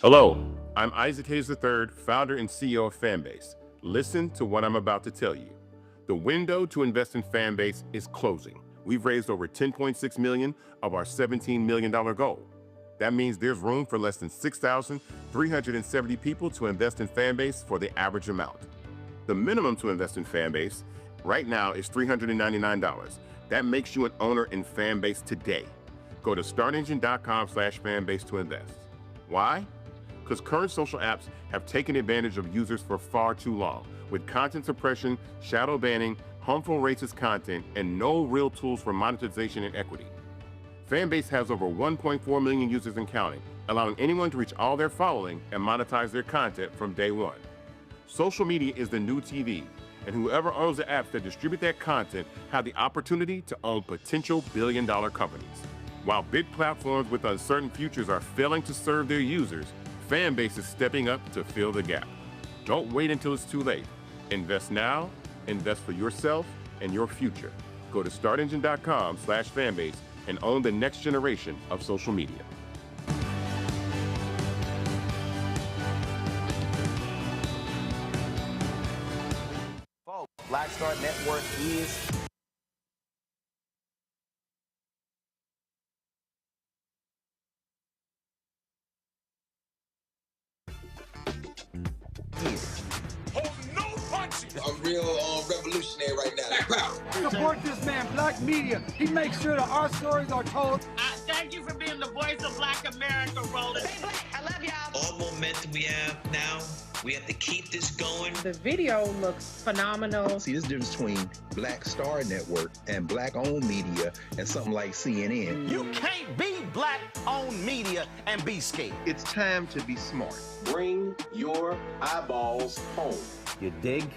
Hello, I'm Isaac Hayes III, founder and CEO of Fanbase. Listen to what I'm about to tell you. The window to invest in Fanbase is closing. We've raised over $10.6 million of our $17 million goal. That means there's room for less than 6,370 people to invest in Fanbase for the average amount. The minimum to invest in Fanbase right now is $399. That makes you an owner in Fanbase today. Go to startengine.com/fanbase to invest. Why? Because current social apps have taken advantage of users for far too long, with content suppression, shadow banning, harmful racist content, and no real tools for monetization and equity. Fanbase has over 1.4 million users and counting, allowing anyone to reach all their following and monetize their content from day one. Social media is the new TV, and whoever owns the apps that distribute that content have the opportunity to own potential billion-dollar companies. While big platforms with uncertain futures are failing to serve their users, Fanbase is stepping up to fill the gap. Don't wait until it's too late. Invest now, invest for yourself and your future. Go to startengine.com/fanbase and own the next generation of social media. Folks, Black Star Network is I'm real revolutionary right now. Support this man, Black Media. He makes sure that our stories are told. Thank you for being the voice of Black America, Roland. Stay black. I love y'all. All momentum we have now, we have to keep this going. The video looks phenomenal. See, this difference between Black Star Network and Black-owned media and something like CNN. You can't be Black-owned media and be scared. It's time to be smart. Bring your eyeballs home. You dig?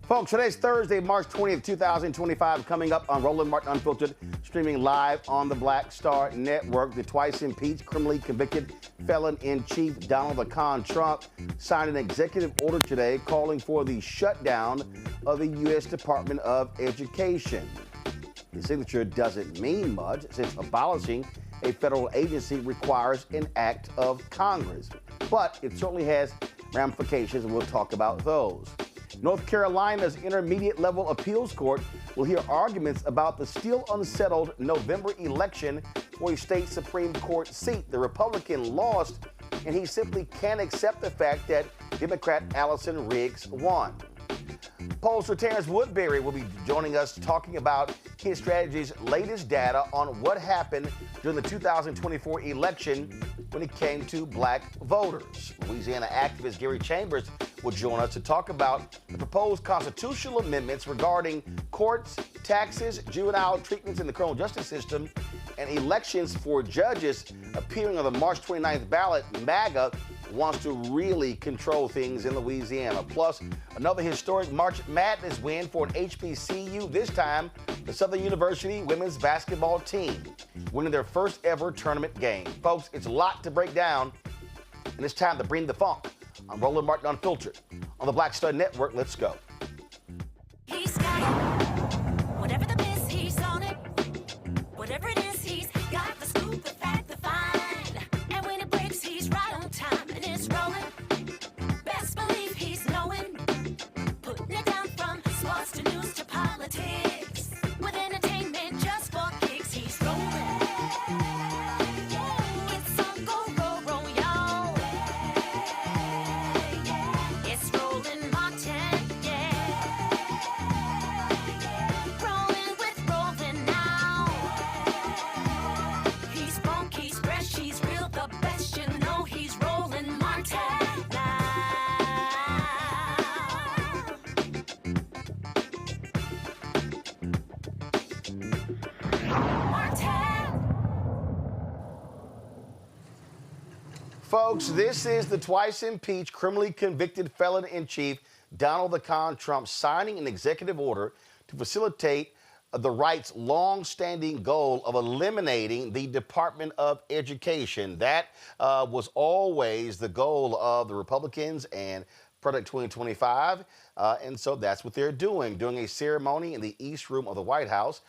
Folks, today's Thursday, March 20th, 2025, coming up on Roland Martin Unfiltered, streaming live on the Black Star Network. The twice-impeached, criminally convicted felon-in-chief Donald the Con Trump signed an executive order today calling for the shutdown of the U.S. Department of Education. His signature doesn't mean much since abolishing a federal agency requires an act of Congress. But it certainly has ramifications, and we'll talk about those. North Carolina's intermediate level appeals court will hear arguments about the still unsettled November election for a state Supreme Court seat. The Republican lost, and he simply can't accept the fact that Democrat Allison Riggs won. Pollster Terrance Woodbury will be joining us talking about his strategy's latest data on what happened during the 2024 election when it came to black voters. Louisiana activist Gary Chambers will join us to talk about the proposed constitutional amendments regarding courts, taxes, juvenile treatments in the criminal justice system, and elections for judges appearing on the March 29th ballot. MAGA wants to really control things in Louisiana. Plus, another historic March Madness win for an HBCU, this time the Southern University women's basketball team, winning their first ever tournament game. Folks, it's a lot to break down, and it's time to bring the funk. I'm Roland Martin Unfiltered on the Black Star Network. Let's go. He's got it. Whatever the miss, he's on it. Whatever it is, he's got the scoop, the fact, the find. And when it breaks, he's right on time and it's rolling. Best believe he's knowing. Putting it down from sports to news to politics. With entertainment just for kicks, he's rolling. It's on go, roll, roll, y'all. It's Roland Martin, yeah. Rolling with Roland now. He's funk, he's fresh, he's real, the best, you know he's Roland Martin now. Martin. Folks, this is the twice-impeached, criminally convicted felon-in-chief Donald the Con Trump signing an executive order to facilitate the right's long-standing goal of eliminating the Department of Education. That was always the goal of the Republicans and Project 2025, and so that's what they're doing. During a ceremony in the East Room of the White House,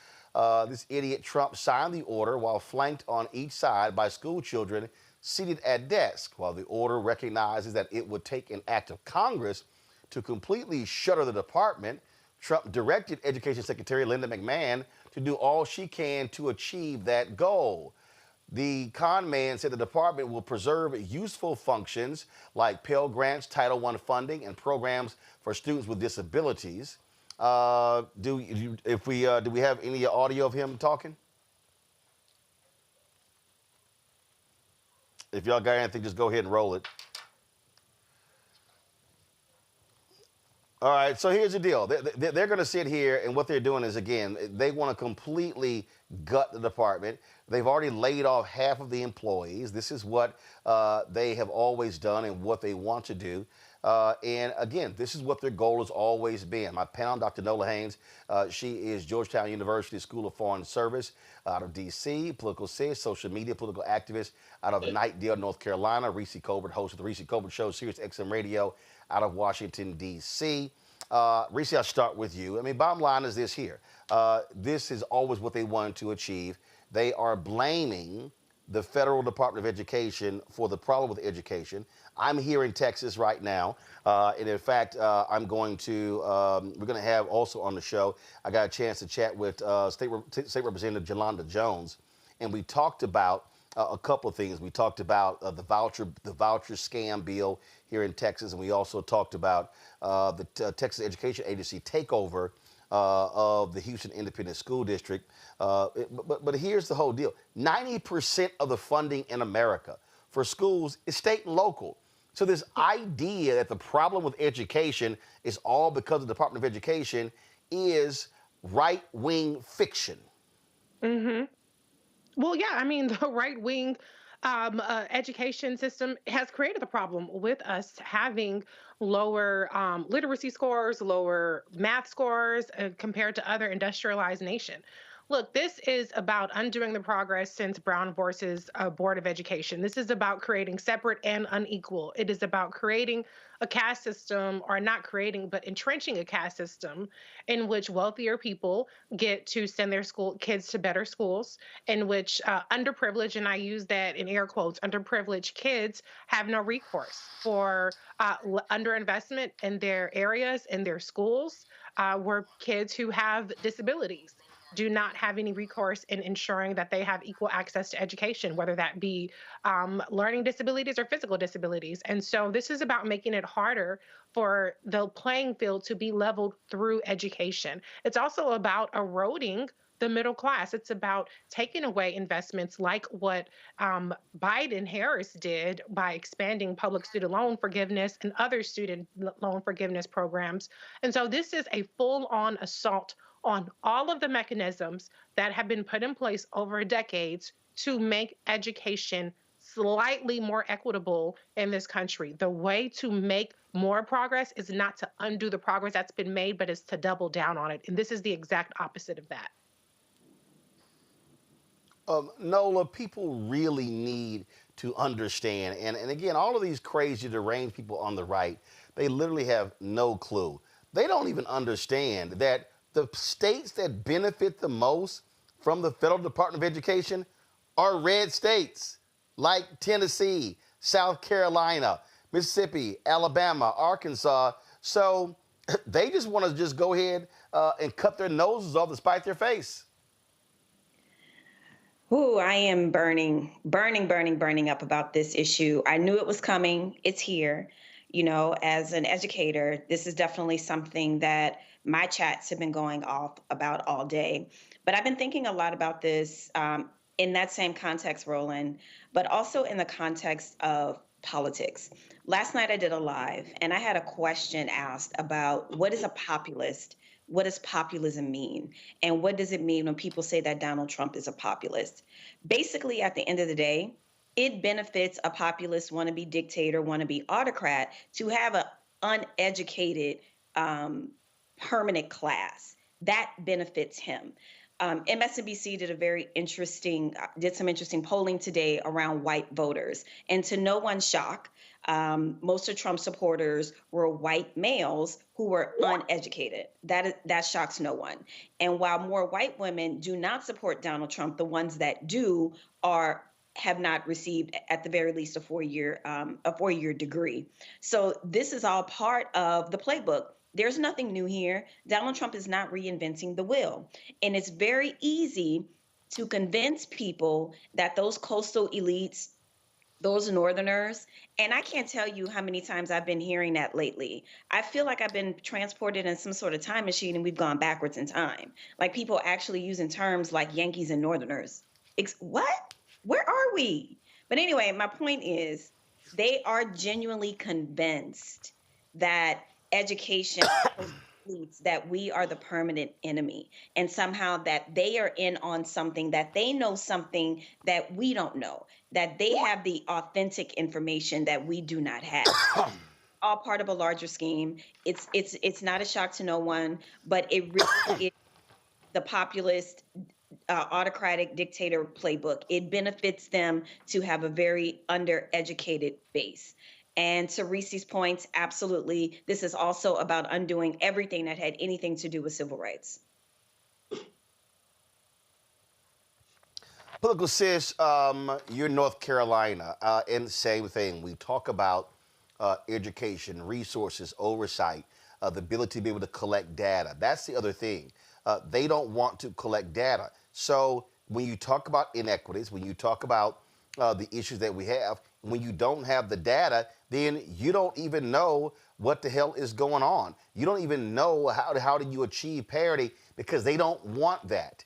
this idiot Trump signed the order while flanked on each side by school children seated at desks. While the order recognizes that it would take an act of Congress to completely shutter the department, Trump directed Education Secretary Linda McMahon to do all she can to achieve that goal. The con man said the department will preserve useful functions like Pell Grants, Title I funding, and programs for students with disabilities. Do we have any audio of him talking? If y'all got anything, just go ahead and roll it. All right, so here's the deal. They're going to sit here, and what they're doing is, again, they want to completely gut the department. They've already laid off half of the employees. This is what they have always done and what they want to do. And again, this is what their goal has always been. My panel, Dr. Nola Haynes, she is Georgetown University School of Foreign Service out of D.C., political sis, social media, political activist out of Knightdale, North Carolina. Reese Colbert, host of the Reese Colbert Show, Sirius XM Radio out of Washington, D.C. Reese, I'll start with you. I mean, bottom line is this here. This is always what they wanted to achieve. They are blaming the Federal Department of Education for the problem with education. I'm here in Texas right now, and in fact, we're going to have also on the show, I got a chance to chat with State Representative Jolanda Jones, and we talked about a couple of things. We talked about the voucher scam bill here in Texas, and we also talked about the Texas Education Agency takeover of the Houston Independent School District. But here's the whole deal. 90% of the funding in America for schools is state and local. So this idea that the problem with education is all because of the Department of Education is right-wing fiction. Mm-hmm. Well, yeah, I mean, the right wing education system has created the problem with us having lower literacy scores, lower math scores compared to other industrialized nations. Look, this is about undoing the progress since Brown versus Board of Education. This is about creating separate and unequal. It is about creating a caste system, or not creating, but entrenching a caste system in which wealthier people get to send their school kids to better schools, in which underprivileged, and I use that in air quotes, underprivileged kids have no recourse for underinvestment in their areas, in their schools, where kids who have disabilities do not have any recourse in ensuring that they have equal access to education, whether that be learning disabilities or physical disabilities. And so this is about making it harder for the playing field to be leveled through education. It's also about eroding the middle class. It's about taking away investments like what Biden-Harris did by expanding public student loan forgiveness and other student loan forgiveness programs. And so this is a full-on assault on all of the mechanisms that have been put in place over decades to make education slightly more equitable in this country. The way to make more progress is not to undo the progress that's been made, but is to double down on it. And this is the exact opposite of that. Nola, people really need to understand, and again, all of these crazy, deranged people on the right, they literally have no clue. They don't even understand that the states that benefit the most from the Federal Department of Education are red states like Tennessee, South Carolina, Mississippi, Alabama, Arkansas. So they just want to just go ahead and cut their noses off to spite their face. Ooh, I am burning up about this issue. I knew it was coming. It's here. You know, as an educator, this is definitely something that my chats have been going off about all day. But I've been thinking a lot about this in that same context, Roland, but also in the context of politics. Last night I did a live and I had a question asked about what is a populist? What does populism mean? And what does it mean when people say that Donald Trump is a populist? Basically, at the end of the day, it benefits a populist, wannabe dictator, wannabe autocrat to have an uneducated permanent class. That benefits him. MSNBC did some interesting polling today around white voters. And to no one's shock, most of Trump supporters were white males who were uneducated. That shocks no one. And while more white women do not support Donald Trump, the ones that do have not received, at the very least, a four-year degree. So this is all part of the playbook. There's nothing new here. Donald Trump is not reinventing the wheel. And it's very easy to convince people that those coastal elites, those Northerners, and I can't tell you how many times I've been hearing that lately. I feel like I've been transported in some sort of time machine and we've gone backwards in time. Like people actually using terms like Yankees and Northerners. What? Where are we? But anyway, my point is they are genuinely convinced that education that we are the permanent enemy, and somehow that they are in on something, that they know something that we don't know, that they have the authentic information that we do not have. All part of a larger scheme. It's not a shock to no one, but it really is the populist autocratic dictator playbook. It benefits them to have a very undereducated base. And to Reese's points, absolutely, this is also about undoing everything that had anything to do with civil rights. Political sis, you're North Carolina, and the same thing. We talk about education, resources, oversight, the ability to be able to collect data. That's the other thing. They don't want to collect data. So when you talk about inequities, when you talk about the issues that we have, when you don't have the data, then you don't even know what the hell is going on. You don't even know how do you achieve parity, because they don't want that.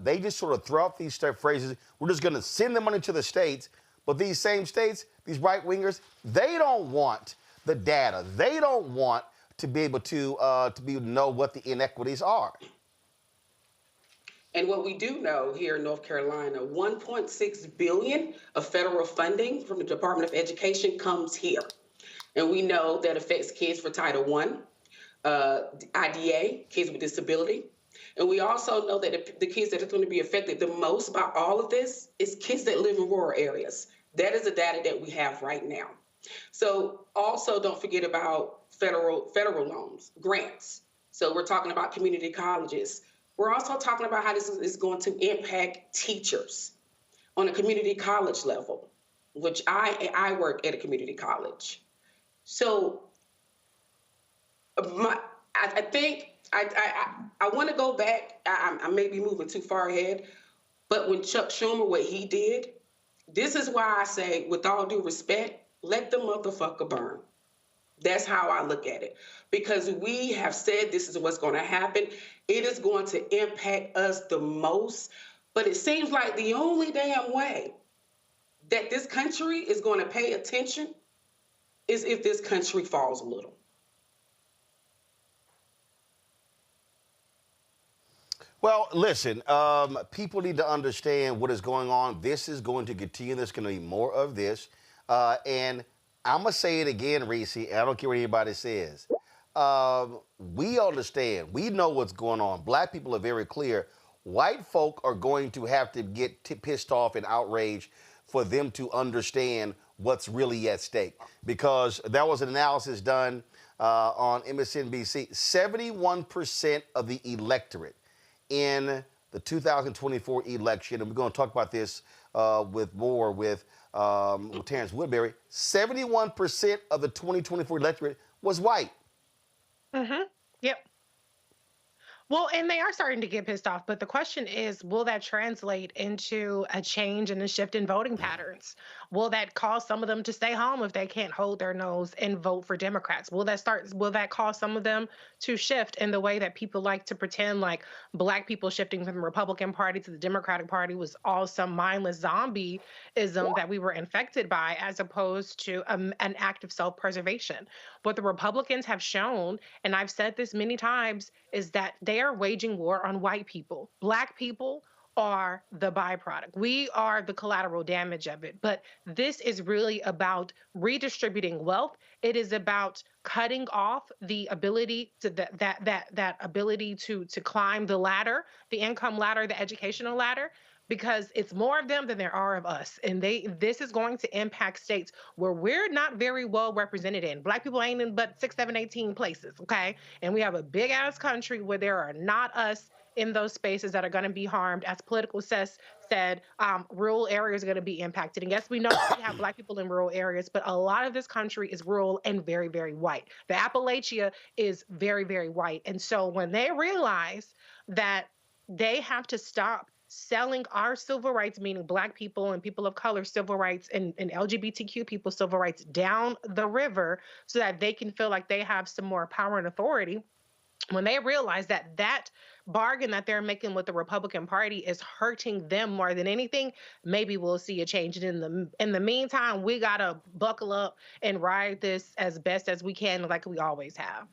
They just sort of throw out these phrases. We're just going to send the money to the states. But these same states, these right-wingers, they don't want the data. They don't want to be able to know what the inequities are. And what we do know here in North Carolina, 1.6 billion of federal funding from the Department of Education comes here. And we know that affects kids for Title I, IDA, kids with disability. And we also know that the kids that are going to be affected the most by all of this is kids that live in rural areas. That is the data that we have right now. So also don't forget about federal loans, grants. So we're talking about community colleges. We're also talking about how this is going to impact teachers on a community college level, which I work at a community college. So I think I want to go back. I may be moving too far ahead, but when Chuck Schumer, what he did, this is why I say, with all due respect, let the motherfucker burn. That's how I look at it. Because we have said this is what's going to happen. It is going to impact us the most. But it seems like the only damn way that this country is going to pay attention is if this country falls a little. Well, listen, people need to understand what is going on. This is going to continue. There's going to be more of this. And I'm going to say it again, Reese, and I don't care what anybody says. We understand. We know what's going on. Black people are very clear. White folk are going to have to get pissed off and outraged for them to understand what's really at stake. Because there was an analysis done on MSNBC. 71% of the electorate in the 2024 election, and we're going to talk about this with Terrance Woodbury, 71% of the 2024 electorate was white. Mm-hmm. Yep. Well, and they are starting to get pissed off, but the question is, will that translate into a change and a shift in voting patterns? Will that cause some of them to stay home if they can't hold their nose and vote for Democrats? Will that cause some of them to shift in the way that people like to pretend like Black people shifting from the Republican Party to the Democratic Party was all some mindless zombieism that we were infected by, as opposed to an act of self-preservation? What the Republicans have shown, and I've said this many times, is that they are waging war on white people. Black people are the byproduct. We are the collateral damage of it. But this is really about redistributing wealth. It is about cutting off the ability to that ability to climb the ladder, the income ladder, the educational ladder, because it's more of them than there are of us. And this is going to impact states where we're not very well represented in. Black people ain't in but 6, 7, 18 places, okay? And we have a big ass country where there are not us in those spaces that are going to be harmed. As Political said, rural areas are going to be impacted. And yes, we know we have Black people in rural areas, but a lot of this country is rural and very, very white. The Appalachia is very, very white. And so when they realize that they have to stop selling our civil rights, meaning Black people and people of color civil rights and LGBTQ people civil rights, down the river so that they can feel like they have some more power and authority, when they realize that that bargain that they're making with the Republican Party is hurting them more than anything, maybe we'll see a change. And in the meantime, we got to buckle up and ride this as best as we can, like we always have.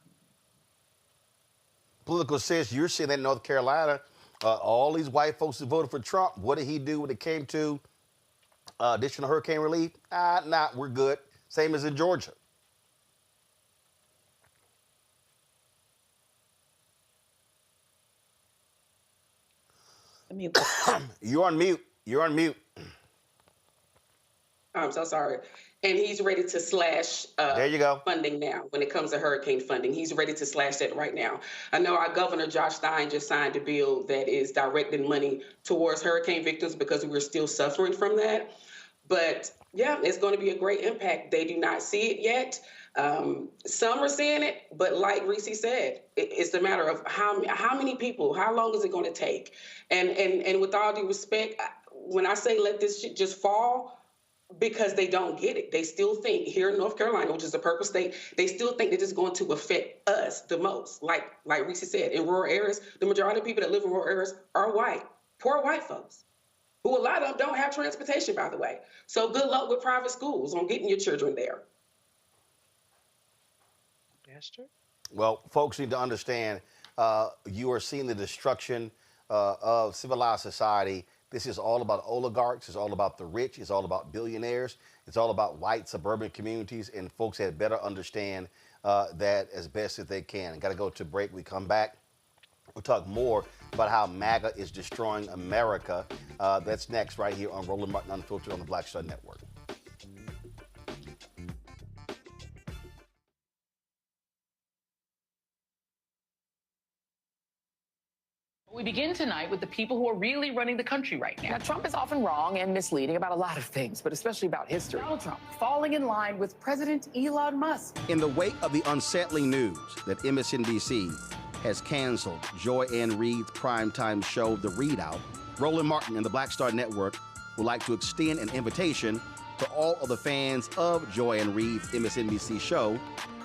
Political says you're seeing that in North Carolina. All these white folks who voted for Trump, what did he do when it came to additional hurricane relief? We're good. Same as in Georgia. You're on mute. You're on mute. I'm so sorry. And he's ready to slash there you go. Funding now when it comes to hurricane funding. He's ready to slash that right now. I know our governor, Josh Stein, just signed a bill that is directing money towards hurricane victims because we're still suffering from that. But yeah, it's going to be a great impact. They do not see it yet. Some are seeing it, but like Reese said, it's a matter of how many people, how long is it going to take? And with all due respect, when I say let this shit just fall, because they don't get it. They still think here in North Carolina, which is a purple state, they still think that it's going to affect us the most. Like Reese said, in rural areas, the majority of people that live in rural areas are white, poor white folks, who a lot of them don't have transportation, by the way. So good luck with private schools on getting your children there. Well, folks need to understand you are seeing the destruction of civilized society. This is all about oligarchs. It's all about the rich. It's all about billionaires. It's all about white suburban communities, and folks had better understand that as best as they can. Got to go to break. We come back. We'll talk more about how MAGA is destroying America. That's next right here on Roland Martin Unfiltered on the Black Star Network. We begin tonight with the people who are really running the country right now. Now, Trump is often wrong and misleading about a lot of things, but especially about history. Donald Trump falling in line with President Elon Musk. In the wake of the unsettling news that MSNBC has canceled Joy Ann Reid's primetime show, The Readout, Roland Martin and the Black Star Network would like to extend an invitation to all of the fans of Joy Ann Reid's MSNBC show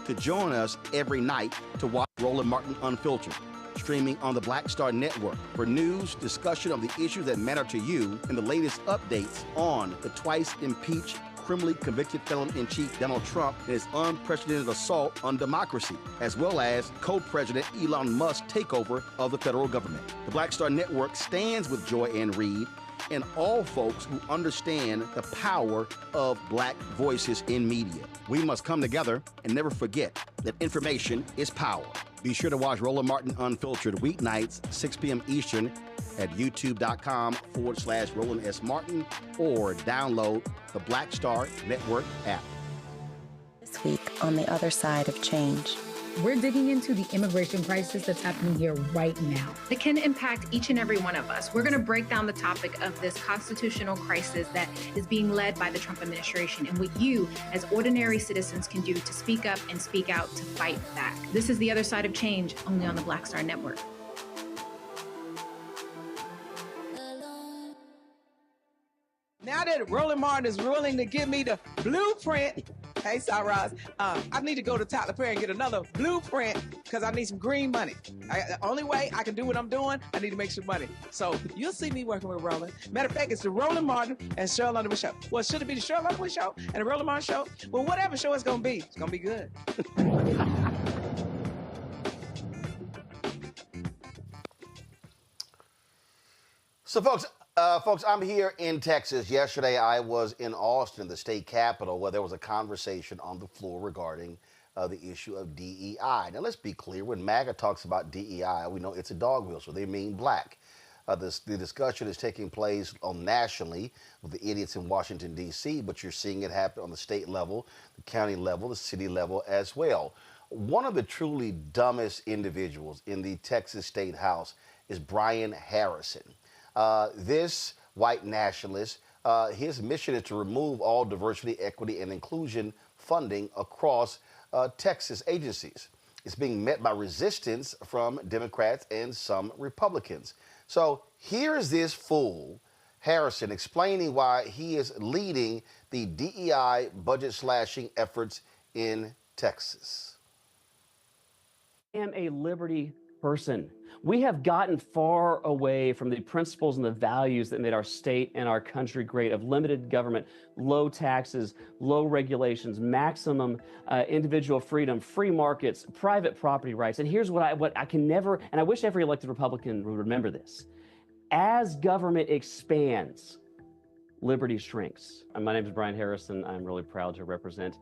to join us every night to watch Roland Martin Unfiltered, streaming on the Black Star Network for news, discussion of the issues that matter to you, and the latest updates on the twice-impeached, criminally convicted felon-in-chief Donald Trump and his unprecedented assault on democracy, as well as co-president Elon Musk's takeover of the federal government. The Black Star Network stands with Joy Ann Reid and all folks who understand the power of black voices in media. We must come together and never forget that information is power. Be sure to watch Roland Martin Unfiltered weeknights, 6 p.m. Eastern at youtube.com/Roland S. Martin or download the Black Star Network app. This week on The Other Side of Change. We're digging into the immigration crisis that's happening here right now. It can impact each and every one of us. We're going to break down the topic of this constitutional crisis that is being led by the Trump administration and what you, as ordinary citizens, can do to speak up and speak out to fight back. This is The Other Side of Change, only on the Black Star Network. Now that Roland Martin is willing to give me the blueprint, hey, Cyrus, I need to go to Tyler Perry and get another blueprint because I need some green money. The only way I can do what I'm doing, I need to make some money. So you'll see me working with Roland. Matter of fact, it's the Roland Martin and Cheryl Underwood show. Well, should it be the Cheryl Underwood show and the Roland Martin show? Well, whatever show it's going to be, it's going to be good. So, folks, I'm here in Texas. Yesterday, I was in Austin, the state capitol, where there was a conversation on the floor regarding the issue of DEI. Now, let's be clear. When MAGA talks about DEI, we know it's a dog whistle. They mean black. The discussion is taking place nationally with the idiots in Washington, D.C., but you're seeing it happen on the state level, the county level, the city level as well. One of the truly dumbest individuals in the Texas State House is Brian Harrison. This white nationalist, his mission is to remove all diversity, equity, and inclusion funding across Texas agencies. It's being met by resistance from Democrats and some Republicans. So here's this fool, Harrison, explaining why he is leading the DEI budget slashing efforts in Texas. I am a liberty person. We have gotten far away from the principles and the values that made our state and our country great, of limited government, low taxes, low regulations, maximum individual freedom, free markets, private property rights. And here's what I can never, and I wish every elected Republican would remember this. As government expands, liberty shrinks. My name is Brian Harrison. I'm really proud to represent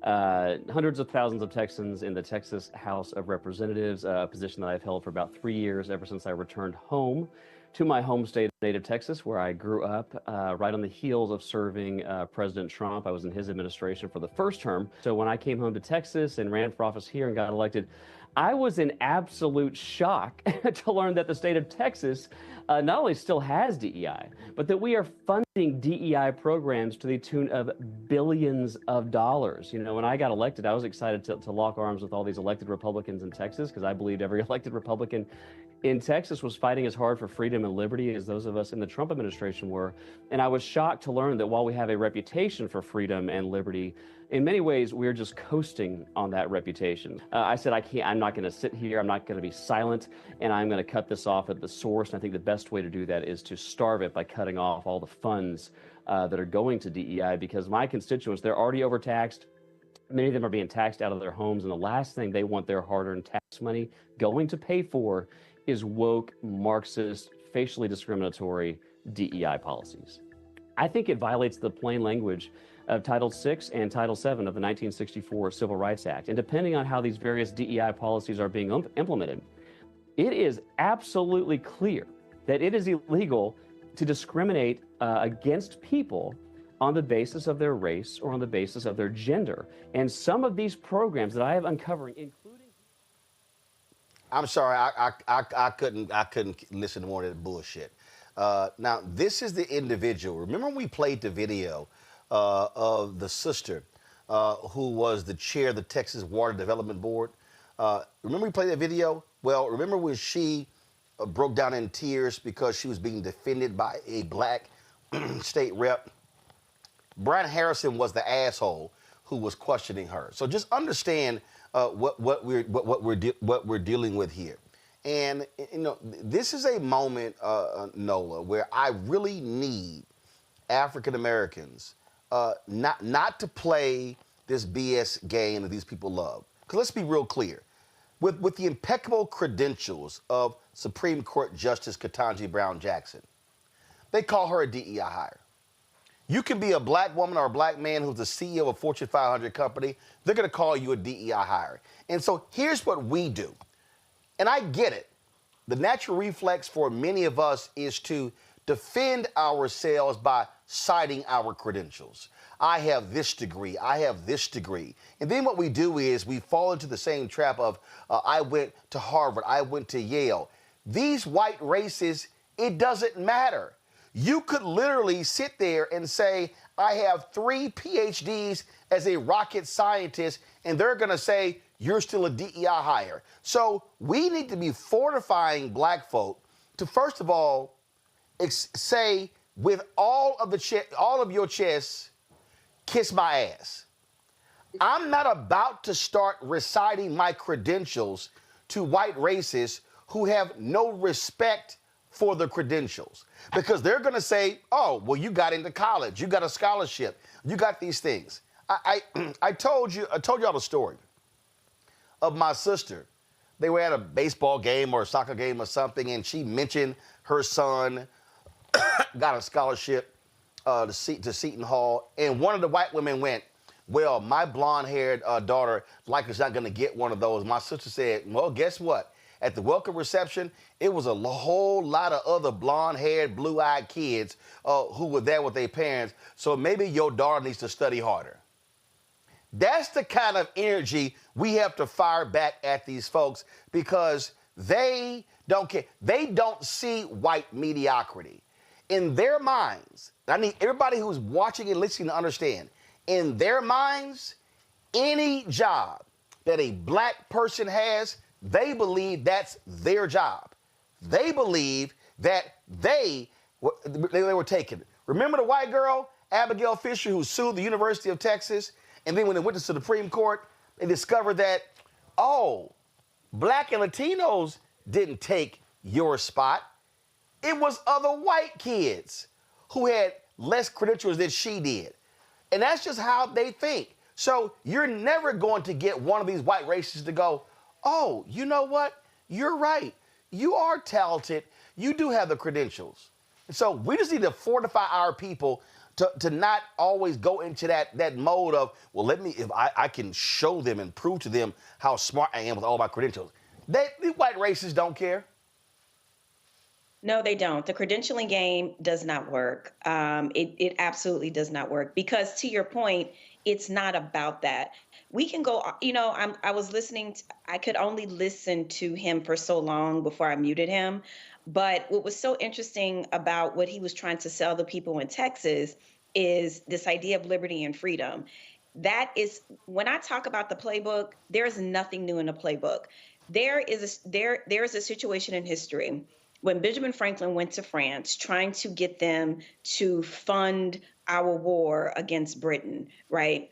hundreds of thousands of Texans in the Texas House of Representatives, a position that I've held for about 3 years, ever since I returned home to my home state of native Texas, where I grew up, right on the heels of serving President Trump. I was in his administration for the first term. So when I came home to Texas and ran for office here and got elected, I was in absolute shock to learn that the state of Texas not only still has DEI, but that we are funding DEI programs to the tune of billions of dollars. You know, when I got elected, I was excited to lock arms with all these elected Republicans in Texas, because I believed every elected Republican in Texas was fighting as hard for freedom and liberty as those of us in the Trump administration were. And I was shocked to learn that while we have a reputation for freedom and liberty, in many ways, we're just coasting on that reputation. I said, I'm not going to sit here. I'm not going to be silent, and I'm going to cut this off at the source. And I think the best way to do that is to starve it by cutting off all the funds that are going to DEI, because my constituents, they're already overtaxed. Many of them are being taxed out of their homes, and the last thing they want their hard-earned tax money going to pay for is woke Marxist facially discriminatory DEI policies. I think it violates the plain language of Title VI and Title VII of the 1964 Civil Rights Act. And depending on how these various DEI policies are being implemented, it is absolutely clear that it is illegal to discriminate against people on the basis of their race or on the basis of their gender. And some of these programs that I have uncovering, including... I'm sorry, I couldn't listen to more of that bullshit. Now, this is the individual. Remember when we played the video of the sister who was the chair of the Texas Water Development Board? Remember we played that video? Well, remember when she broke down in tears because she was being defended by a black state rep? Brian Harrison was the asshole who was questioning her. So just understand what we're dealing with here. And you know, this is a moment, Nola, where I really need African Americans not to play this BS game that these people love. Because let's be real clear. With the impeccable credentials of Supreme Court Justice Ketanji Brown Jackson, they call her a DEI hire. You can be a black woman or a black man who's the CEO of a Fortune 500 company. They're going to call you a DEI hire. And so here's what we do. And I get it. The natural reflex for many of us is to defend ourselves by citing our credentials. I have this degree. I have this degree. And then what we do is we fall into the same trap of I went to Harvard. I went to Yale. These white races, it doesn't matter. You could literally sit there and say, I have 3 PhDs as a rocket scientist, and they're going to say, you're still a DEI hire. So we need to be fortifying black folk to, first of all, say with all of your chest, kiss my ass. I'm not about to start reciting my credentials to white racists who have no respect for the credentials, because they're going to say, oh, well, you got into college, you got a scholarship, you got these things. I told y'all the story of my sister. They were at a baseball game or a soccer game or something, and she mentioned her son got a scholarship to Seton Hall, and one of the white women went, well, my blonde-haired daughter likely is not going to get one of those. My sister said, well, guess what? At the welcome reception, it was a whole lot of other blonde-haired, blue-eyed kids who were there with their parents, so maybe your daughter needs to study harder. That's the kind of energy we have to fire back at these folks, because they don't care. They don't see white mediocrity. In their minds, I need everybody who's watching and listening to understand, in their minds, any job that a black person has, they believe that's their job. They believe that they were taken. Remember the white girl, Abigail Fisher, who sued the University of Texas? And then when they went to the Supreme Court, they discovered that, oh, black and Latinos didn't take your spot. It was other white kids who had less credentials than she did. And that's just how they think. So you're never going to get one of these white racists to go, oh, you know what? You're right. You are talented. You do have the credentials. And so we just need to fortify our people to not always go into that mode of, well, if I can show them and prove to them how smart I am with all my credentials. The white racists don't care. No, they don't. The credentialing game does not work. It absolutely does not work, because to your point, it's not about that. We can go, I was listening, I could only listen to him for so long before I muted him. But what was so interesting about what he was trying to sell the people in Texas is this idea of liberty and freedom. That is, when I talk about the playbook, there's nothing new in the playbook. There is a situation in history when Benjamin Franklin went to France trying to get them to fund our war against Britain, right?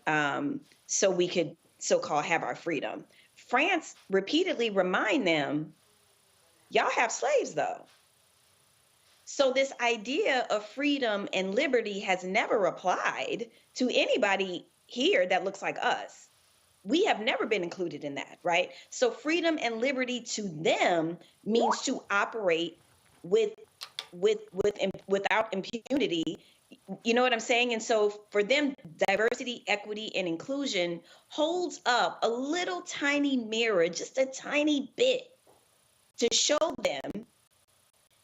So we could so-called have our freedom. France repeatedly remind them, y'all have slaves though. So this idea of freedom and liberty has never applied to anybody here that looks like us. We have never been included in that, right? So freedom and liberty to them means to operate with without impunity. You know what I'm saying? And so for them, diversity, equity, and inclusion holds up a little tiny mirror, just a tiny bit, to show them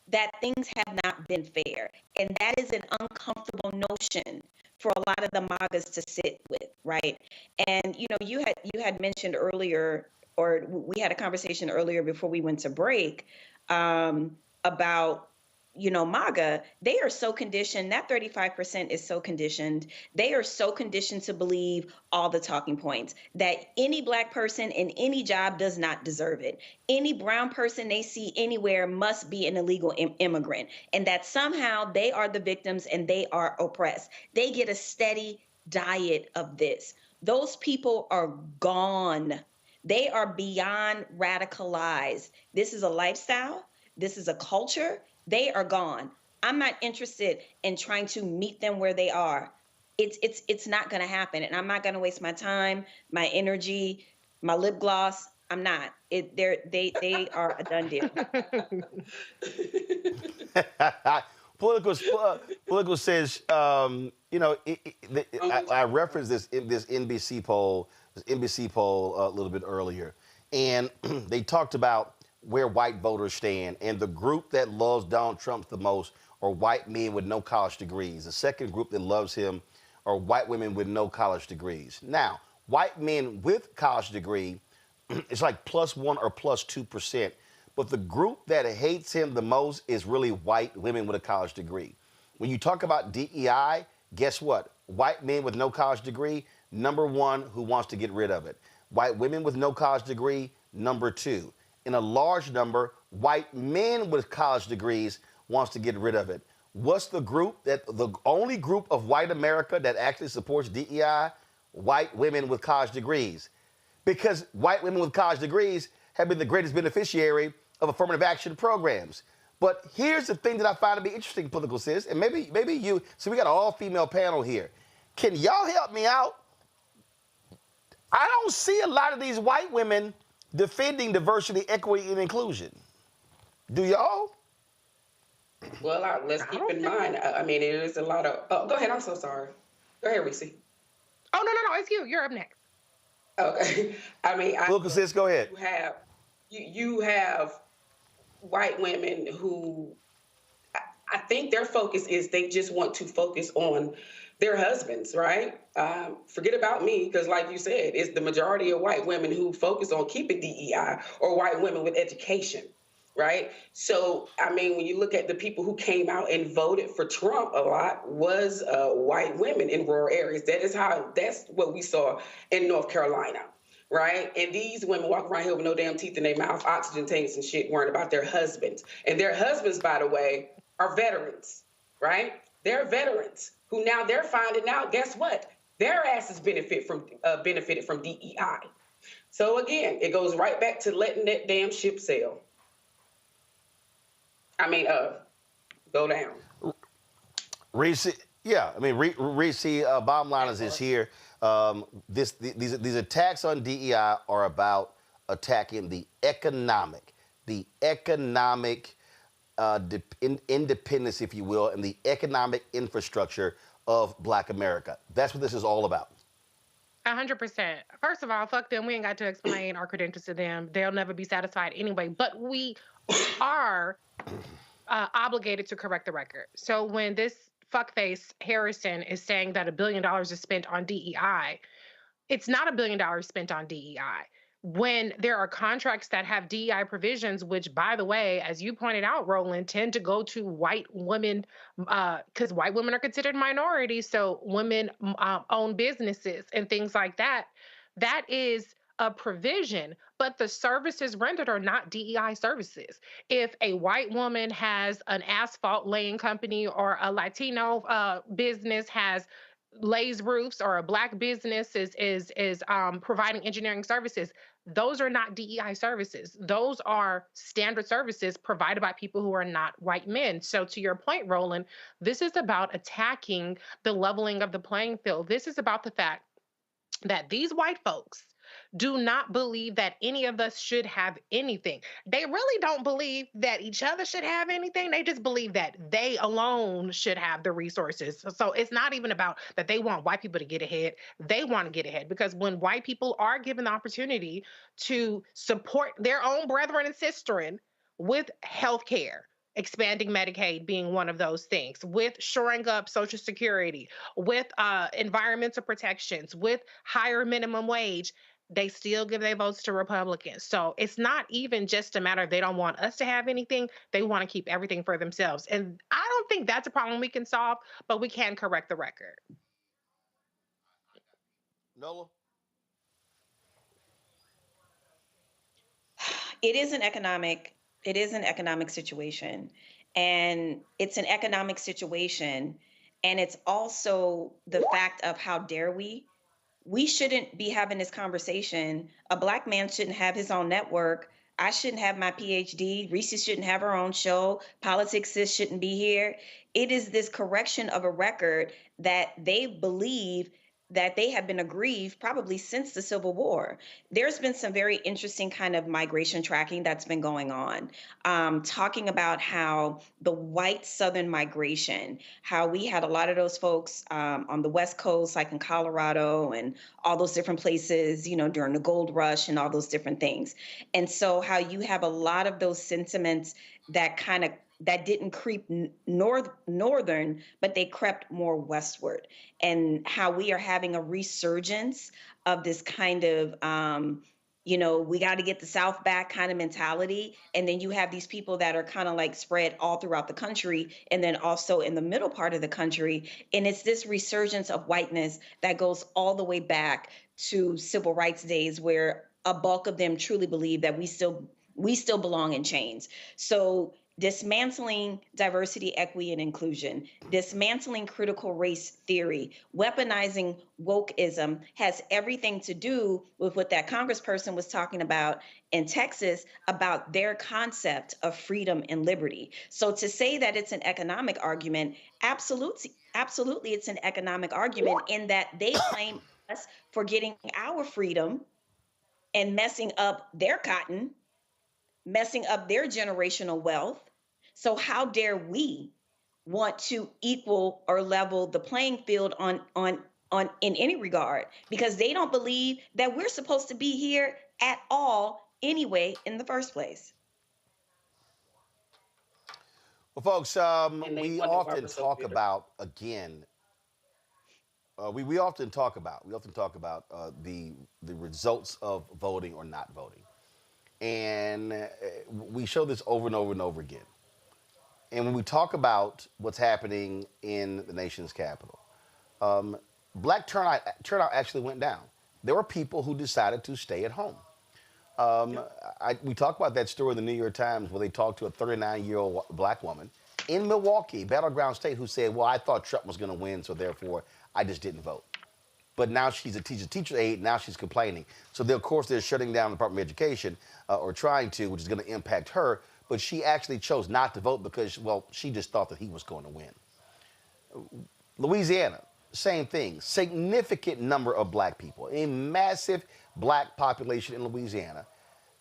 that things have not been fair. And that is an uncomfortable notion for a lot of the MAGAs to sit with, right? And you had mentioned earlier, or we had a conversation earlier before we went to break, about MAGA. They are so conditioned, that 35% is so conditioned. They are so conditioned to believe all the talking points, that any Black person in any job does not deserve it. Any brown person they see anywhere must be an illegal immigrant, and that somehow they are the victims and they are oppressed. They get a steady diet of this. Those people are gone. They are beyond radicalized. This is a lifestyle. This is a culture. They are gone. I'm not interested in trying to meet them where they are. It's not going to happen, and I'm not going to waste my time, my energy, my lip gloss. I'm not. They are a done deal. Political says, I referenced this NBC poll a little bit earlier, and they talked about where white voters stand, and the group that loves Donald Trump the most are white men with no college degrees. The second group that loves him are white women with no college degrees. Now, white men with college degree, it's like +1 or +2%, but the group that hates him the most is really white women with a college degree. When you talk about DEI, guess what? White men with no college degree, #1 who wants to get rid of it. White women with no college degree, #2. In a large number, white men with college degrees wants to get rid of it. What's the group the only group of white America that actually supports DEI? White women with college degrees. Because white women with college degrees have been the greatest beneficiary of affirmative action programs. But here's the thing that I find to be interesting, political sis, and maybe you, so we got an all-female panel here. Can y'all help me out? I don't see a lot of these white women defending diversity, equity, and inclusion. Do y'all? Well, let's keep in mind, it is a lot of... Oh, go ahead. I'm so sorry. Go ahead, Reese. Oh, no. It's you. You're up next. Okay. Political sis, go ahead. You have white women who... I think their focus is they just want to focus on their husbands, right? Forget about me, because like you said, it's the majority of white women who focus on keeping DEI, or white women with education, right? So, when you look at the people who came out and voted for Trump a lot was white women in rural areas. That's what we saw in North Carolina, right? And these women walk around here with no damn teeth in their mouth, oxygen tanks and shit, worrying about their husbands. And their husbands, by the way, are veterans, right? They're veterans who now they're finding out, guess what? Their asses benefited from DEI. So again, it goes right back to letting that damn ship sail. Go down. Reese, Reese, bottom line is this here. These attacks on DEI are about attacking the economic independence, if you will, and the economic infrastructure of Black America. That's what this is all about. 100%. First of all, fuck them. We ain't got to explain our credentials to them. They'll never be satisfied anyway. But we are obligated to correct the record. So when this fuckface Harrison is saying that $1 billion is spent on DEI, it's not $1 billion spent on DEI. When there are contracts that have DEI provisions, which, by the way, as you pointed out, Roland, tend to go to white women, because white women are considered minorities, so women own businesses and things like that. That is a provision, but the services rendered are not DEI services. If a white woman has an asphalt laying company, or a Latino business lays roofs, or a Black business is providing engineering services, those are not DEI services. Those are standard services provided by people who are not white men. So to your point, Roland, this is about attacking the leveling of the playing field. This is about the fact that these white folks do not believe that any of us should have anything. They really don't believe that each other should have anything. They just believe that they alone should have the resources. So it's not even about that they want white people to get ahead. They want to get ahead because when white people are given the opportunity to support their own brethren and sisterin with health care, expanding Medicaid being one of those things, with shoring up Social Security, with environmental protections, with higher minimum wage, they still give their votes to Republicans. So it's not even just a matter of they don't want us to have anything, they want to keep everything for themselves. And I don't think that's a problem we can solve, but we can correct the record. Nola? It is an economic situation, and it's an economic situation, and it's also the fact of how dare we shouldn't be having this conversation. A Black man shouldn't have his own network. I shouldn't have my PhD. Reese shouldn't have her own show. Politics Sis shouldn't be here. It is this correction of a record that they believe that they have been aggrieved probably since the Civil War. There's been some very interesting kind of migration tracking that's been going on, talking about how the white Southern migration, how we had a lot of those folks on the West Coast, like in Colorado and all those different places, you know, during the gold rush and all those different things. And so how you have a lot of those sentiments that didn't creep northern, but they crept more westward, and how we are having a resurgence of this kind of, we got to get the South back kind of mentality. And then you have these people that are kind of like spread all throughout the country, and then also in the middle part of the country. And it's this resurgence of whiteness that goes all the way back to civil rights days, where a bulk of them truly believe that we still belong in chains. So dismantling diversity, equity, and inclusion, dismantling critical race theory, weaponizing wokeism has everything to do with what that congressperson was talking about in Texas about their concept of freedom and liberty. So to say that it's an economic argument, absolutely it's an economic argument in that they blame us for getting our freedom and messing up their cotton, messing up their generational wealth. So how dare we want to equal or level the playing field on in any regard, because they don't believe that we're supposed to be here at all anyway in the first place. Well, folks, we often talk about the results of voting or not voting. And we show this over and over and over again. And when we talk about what's happening in the nation's capital, Black turnout actually went down. There were people who decided to stay at home. We talked about that story in the New York Times where they talked to a 39-year-old Black woman in Milwaukee, battleground state, who said, well, I thought Trump was going to win, so therefore I just didn't vote. But now she's a teacher aide, now she's complaining. So of course they're shutting down the Department of Education, or trying to, which is going to impact her. But she actually chose not to vote because, well, she just thought that he was going to win. Louisiana, same thing. Significant number of Black people, a massive Black population in Louisiana.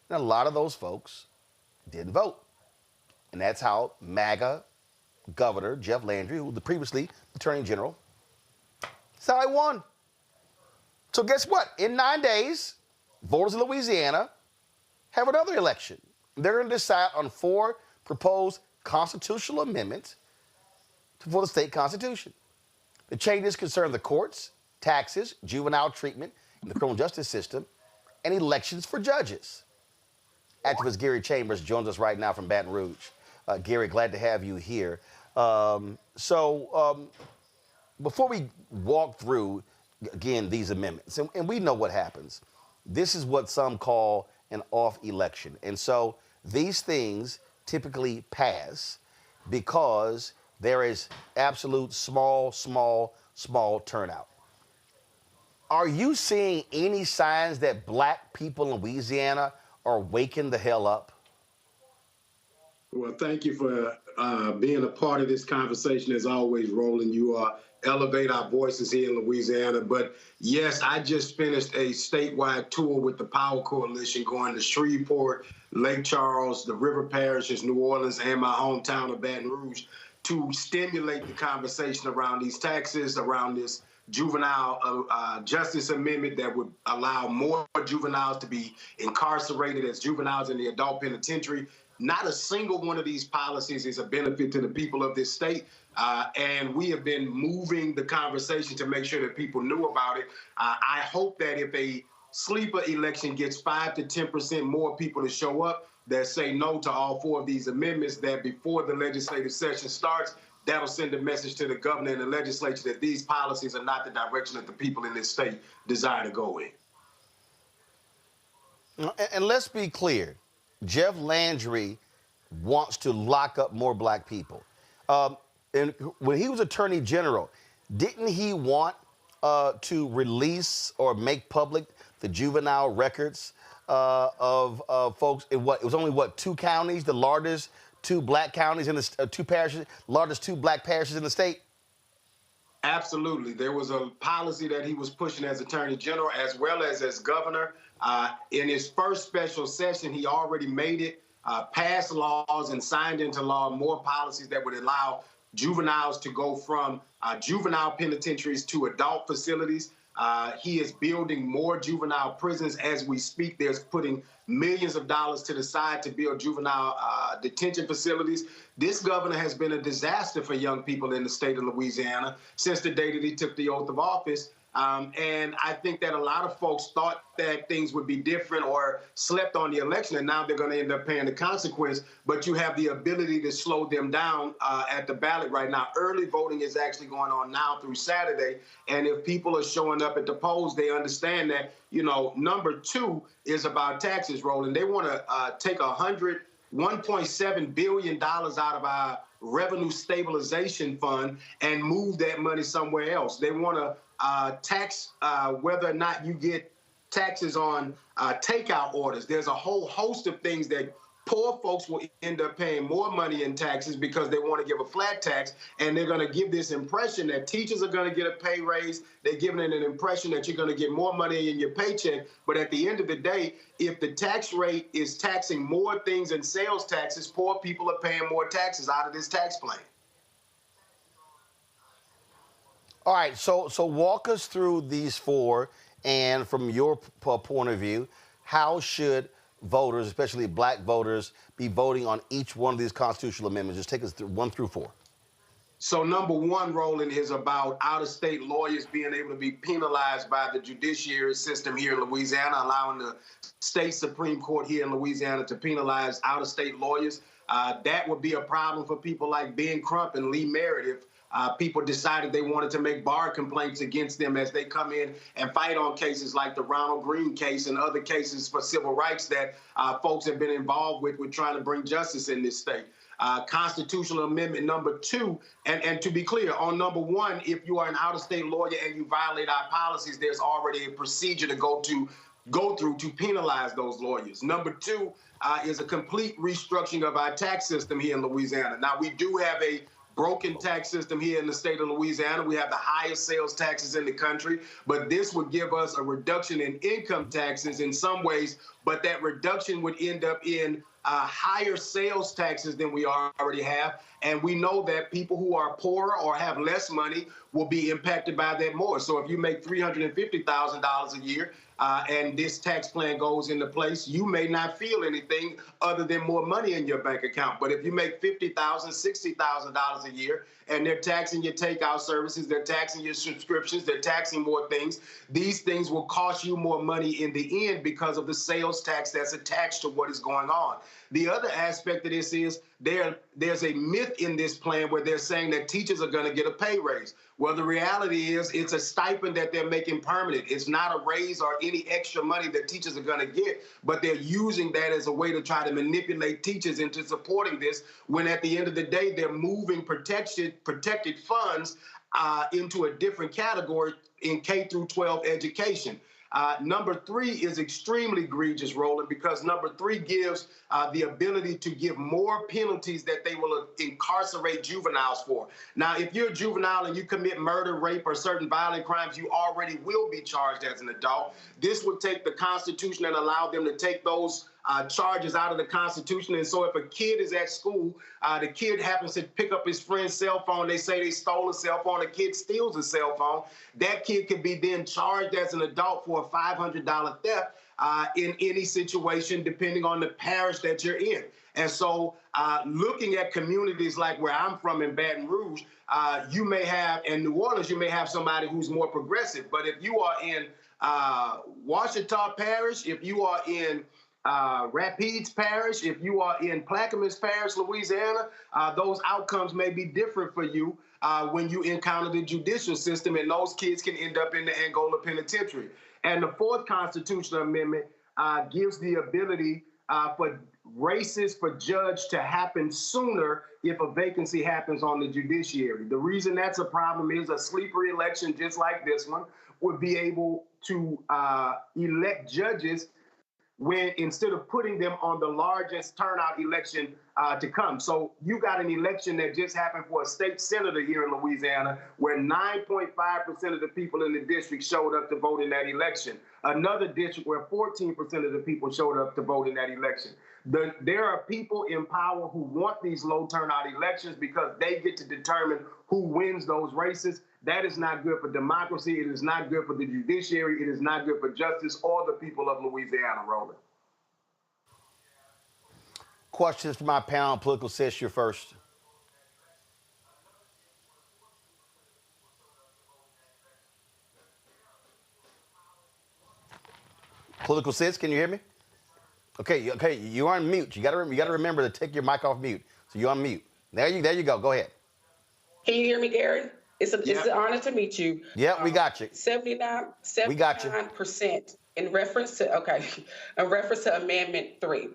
And a lot of those folks didn't vote. And that's how MAGA Governor Jeff Landry, who was previously Attorney General, that's how he won. So guess what? In 9 days, voters in Louisiana have another election. They're going to decide on 4 proposed constitutional amendments for the state constitution. The changes concern the courts, taxes, juvenile treatment in the criminal justice system, and elections for judges. Activist Gary Chambers joins us right now from Baton Rouge. Gary, glad to have you here. Before we walk through, again, these amendments, and we know what happens. This is what some call an off election. And so these things typically pass because there is absolute small turnout. Are you seeing any signs that Black people in Louisiana are waking the hell up? Well, thank you for being a part of this conversation as always, Roland. You elevate our voices here in Louisiana. But yes, I just finished a statewide tour with the Power Coalition going to Shreveport, Lake Charles, the river parishes, New Orleans, and my hometown of Baton Rouge to stimulate the conversation around these taxes, around this juvenile justice amendment that would allow more juveniles to be incarcerated as juveniles in the adult penitentiary. Not a single one of these policies is a benefit to the people of this state. And we have been moving the conversation to make sure that people knew about it. I hope that if a sleeper election gets 5 to 10% more people to show up that say no to all 4 of these amendments, that before the legislative session starts, that'll send a message to the governor and the legislature that these policies are not the direction that the people in this state desire to go in. And let's be clear, Jeff Landry wants to lock up more black people. And when he was Attorney General, didn't he want to release or make public the juvenile records of folks in what? It was only, what, 2 counties, the largest 2 black counties in the 2 parishes, largest 2 black parishes in the state? Absolutely. There was a policy that he was pushing as Attorney General as well as governor. In his first special session, he already made it, passed laws and signed into law more policies that would allow juveniles to go from juvenile penitentiaries to adult facilities. He is building more juvenile prisons as we speak. There's putting millions of dollars to the side to build juvenile detention facilities. This governor has been a disaster for young people in the state of Louisiana since the day that he took the oath of office. And I think that a lot of folks thought that things would be different or slept on the election, and now they're going to end up paying the consequence. But you have the ability to slow them down at the ballot right now. Early voting is actually going on now through Saturday. And if people are showing up at the polls, they understand that, you know, number 2 is about taxes, Roland. They want to take $1.7 billion out of our revenue stabilization fund and move that money somewhere else. They want to tax whether or not you get taxes on takeout orders. There's a whole host of things that poor folks will end up paying more money in taxes because they want to give a flat tax, and they're going to give this impression that teachers are going to get a pay raise. They're giving it an impression that you're going to get more money in your paycheck. But at the end of the day, if the tax rate is taxing more things than sales taxes, poor people are paying more taxes out of this tax plan. All right, so walk us through these 4, and from your point of view, how should voters, especially black voters, be voting on each one of these constitutional amendments? Just take us through 1 through 4. So number 1, Roland, is about out-of-state lawyers being able to be penalized by the judiciary system here in Louisiana, allowing the state Supreme Court here in Louisiana to penalize out-of-state lawyers. That would be a problem for people like Ben Crump and Lee Merritt if people decided they wanted to make bar complaints against them as they come in and fight on cases like the Ronald Green case and other cases for civil rights that folks have been involved with trying to bring justice in this state. Constitutional Amendment number 2, and to be clear, on number 1, if you are an out-of-state lawyer and you violate our policies, there's already a procedure to go through to penalize those lawyers. Number 2 is a complete restructuring of our tax system here in Louisiana. Now, we do have a broken tax system here in the state of Louisiana. We have the highest sales taxes in the country, but this would give us a reduction in income taxes in some ways, but that reduction would end up in higher sales taxes than we already have. And we know that people who are poorer or have less money will be impacted by that more. So if you make $350,000 a year and this tax plan goes into place, you may not feel anything other than more money in your bank account. But if you make $50,000, $60,000 a year and they're taxing your takeout services, they're taxing your subscriptions, they're taxing more things, these things will cost you more money in the end because of the sales tax that's attached to what is going on. The other aspect of this is there's a myth in this plan where they're saying that teachers are going to get a pay raise. Well, the reality is it's a stipend that they're making permanent. It's not a raise or any extra money that teachers are going to get, but they're using that as a way to try to manipulate teachers into supporting this, when at the end of the day, they're moving protected funds into a different category in K through 12 education. Number 3 is extremely egregious, Roland, because number 3 gives the ability to give more penalties that they will incarcerate juveniles for. Now, if you're a juvenile and you commit murder, rape, or certain violent crimes, you already will be charged as an adult. This would take the Constitution and allow them to take those charges out of the Constitution. And so if a kid is at school, the kid happens to pick up his friend's cell phone, they say they stole a cell phone, the kid steals a cell phone, that kid could be then charged as an adult for a $500 theft in any situation, depending on the parish that you're in. And so looking at communities like where I'm from in Baton Rouge, you may have, in New Orleans, you may have somebody who's more progressive. But if you are in Ouachita Parish, if you are in Rapides Parish, if you are in Plaquemines Parish, Louisiana, those outcomes may be different for you when you encounter the judicial system, and those kids can end up in the Angola Penitentiary. And the 4th Constitutional Amendment gives the ability for races for judge to happen sooner if a vacancy happens on the judiciary. The reason that's a problem is a sleeper election just like this one would be able to elect judges when instead of putting them on the largest turnout election to come. So you got an election that just happened for a state senator here in Louisiana where 9.5% of the people in the district showed up to vote in that election. Another district where 14% of the people showed up to vote in that election. There are people in power who want these low turnout elections because they get to determine who wins those races. That is not good for democracy. It is not good for the judiciary. It is not good for justice or the people of Louisiana, Roland. Questions for my panel. Political Sis, you're first. Political Sis, can you hear me? Okay, you're on mute. You got to remember to take your mic off mute. So you're on mute. There you go. Go ahead. Can you hear me, Gary? It's an honor to meet you. Yeah, we got you. 79% in reference to Amendment 3.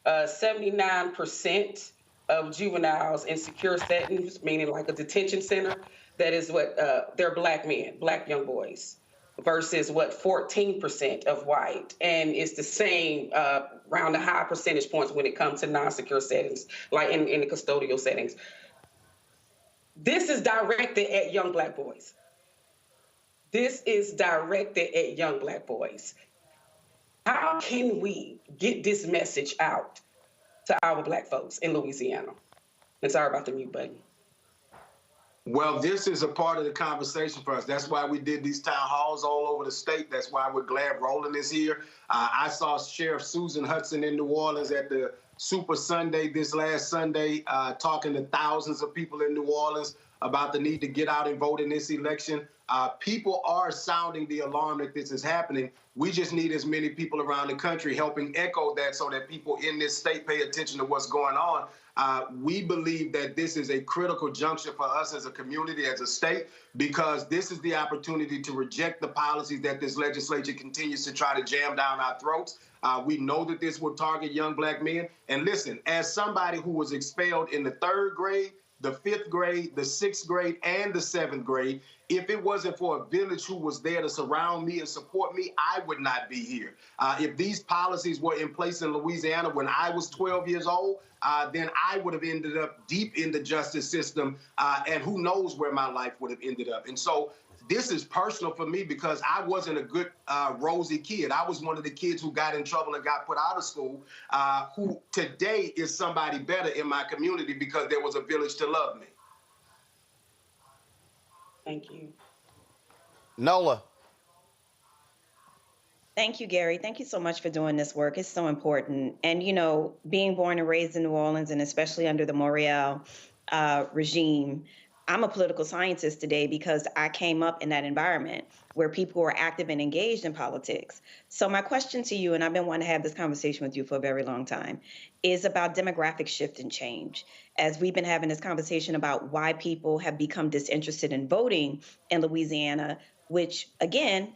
79% of juveniles in secure settings, meaning like a detention center, that is what they're black men, black young boys, versus 14% of white. And it's the same around the high percentage points when it comes to non-secure settings, like in the custodial settings. This is directed at young black boys. This is directed at young black boys. How can we get this message out to our black folks in Louisiana? And sorry about the mute button. Well, this is a part of the conversation for us. That's why we did these town halls all over the state. That's why we're glad Roland is here. I saw Sheriff Susan Hudson in New Orleans at the Super Sunday this last Sunday, talking to thousands of people in New Orleans about the need to get out and vote in this election. People are sounding the alarm that this is happening. We just need as many people around the country helping echo that so that people in this state pay attention to what's going on. We believe that this is a critical juncture for us as a community, as a state, because this is the opportunity to reject the policies that this legislature continues to try to jam down our throats. We know that this will target young black men. And listen, as somebody who was expelled in the 3rd grade, the 5th grade, the 6th grade, and the 7th grade, if it wasn't for a village who was there to surround me and support me, I would not be here. If these policies were in place in Louisiana when I was 12 years old, then I would have ended up deep in the justice system, and who knows where my life would have ended up. And so this is personal for me because I wasn't a good, rosy kid. I was one of the kids who got in trouble and got put out of school, who today is somebody better in my community because there was a village to love me. Thank you. Nola. Thank you, Gary. Thank you so much for doing this work. It's so important. And, you know, being born and raised in New Orleans, and especially under the Morial regime, I'm a political scientist today because I came up in that environment where people were active and engaged in politics. So my question to you, and I've been wanting to have this conversation with you for a very long time, is about demographic shift and change. As we've been having this conversation about why people have become disinterested in voting in Louisiana, which, again,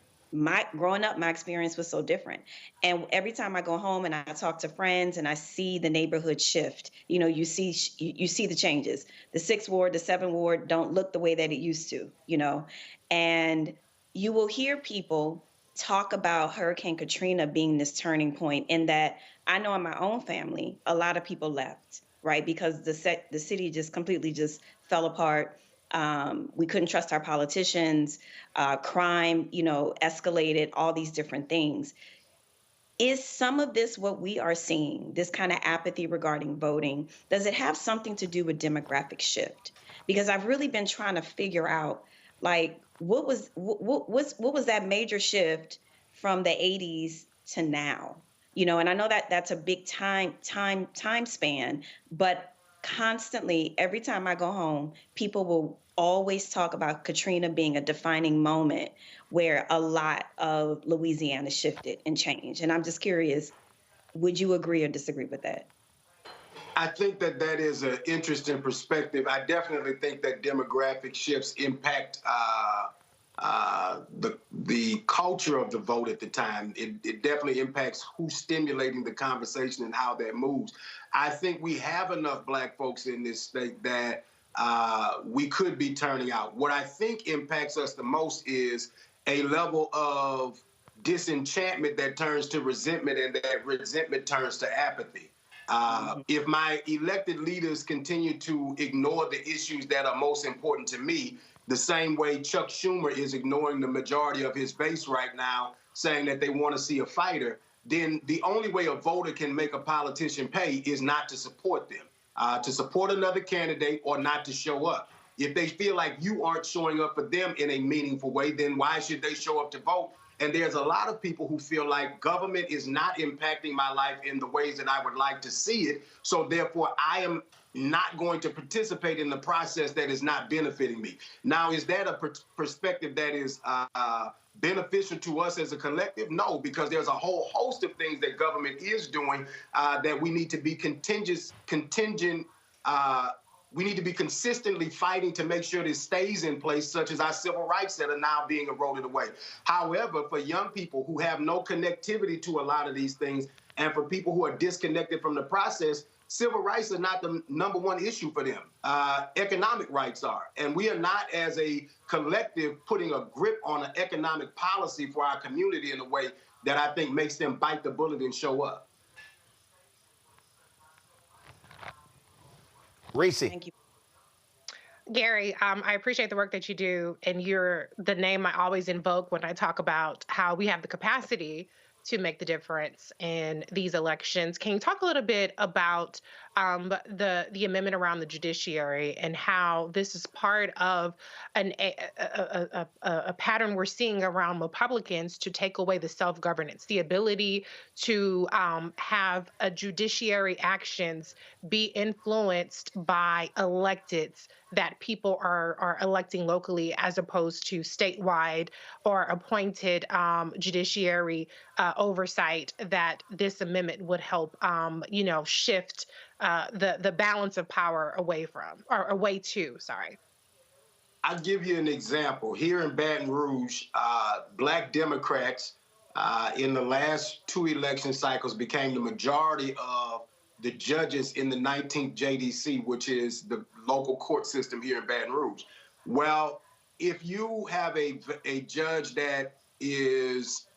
growing up, my experience was so different. And every time I go home and I talk to friends and I see the neighborhood shift, you know, you see the changes. The 6th ward, the 7th ward don't look the way that it used to, you know. And you will hear people talk about Hurricane Katrina being this turning point, in that I know in my own family, a lot of people left, right? Because the city just completely just fell apart. We couldn't trust our politicians. Crime, escalated, all these different things. Is some of this what we are seeing, this kind of apathy regarding voting? Does it have something to do with demographic shift? Because I've really been trying to figure out, like, what was that major shift from the 80s to now? And I know that that's a big time span, but constantly, every time I go home, people will always talk about Katrina being a defining moment where a lot of Louisiana shifted and changed. And I'm just curious, would you agree or disagree with that? I think that is an interesting perspective. I definitely think that demographic shifts impact the culture of the vote at the time. It definitely impacts who's stimulating the conversation and how that moves. I think we have enough Black folks in this state that we could be turning out. What I think impacts us the most is a level of disenchantment that turns to resentment, and that resentment turns to apathy. If my elected leaders continue to ignore the issues that are most important to me, the same way Chuck Schumer is ignoring the majority of his base right now, saying that they want to see a fighter, then the only way a voter can make a politician pay is not to support them, to support another candidate, or not to show up. If they feel like you aren't showing up for them in a meaningful way, then why should they show up to vote? And there's a lot of people who feel like government is not impacting my life in the ways that I would like to see it. So therefore, I am not going to participate in the process that is not benefiting me. Now, is that a perspective that is beneficial to us as a collective? No, because there's a whole host of things that government is doing that we need to be we need to be consistently fighting to make sure this stays in place, such as our civil rights that are now being eroded away. However, for young people who have no connectivity to a lot of these things, and for people who are disconnected from the process, civil rights are not the number one issue for them. Economic rights are. And we are not, as a collective, putting a grip on an economic policy for our community in a way that I think makes them bite the bullet and show up. Reese. Thank you. Gary, I appreciate the work that you do, and you're the name I always invoke when I talk about how we have the capacity to make the difference in these elections. Can you talk a little bit about the amendment around the judiciary and how this is part of a pattern we're seeing around Republicans to take away the self-governance, the ability to have a judiciary actions be influenced by electeds that people are electing locally, as opposed to statewide or appointed judiciary oversight, that this amendment would help, shift the balance of power away to. I'll give you an example. Here in Baton Rouge, Black Democrats in the last two election cycles became the majority of the judges in the 19th JDC, which is the local court system here in Baton Rouge. Well, if you have a judge that is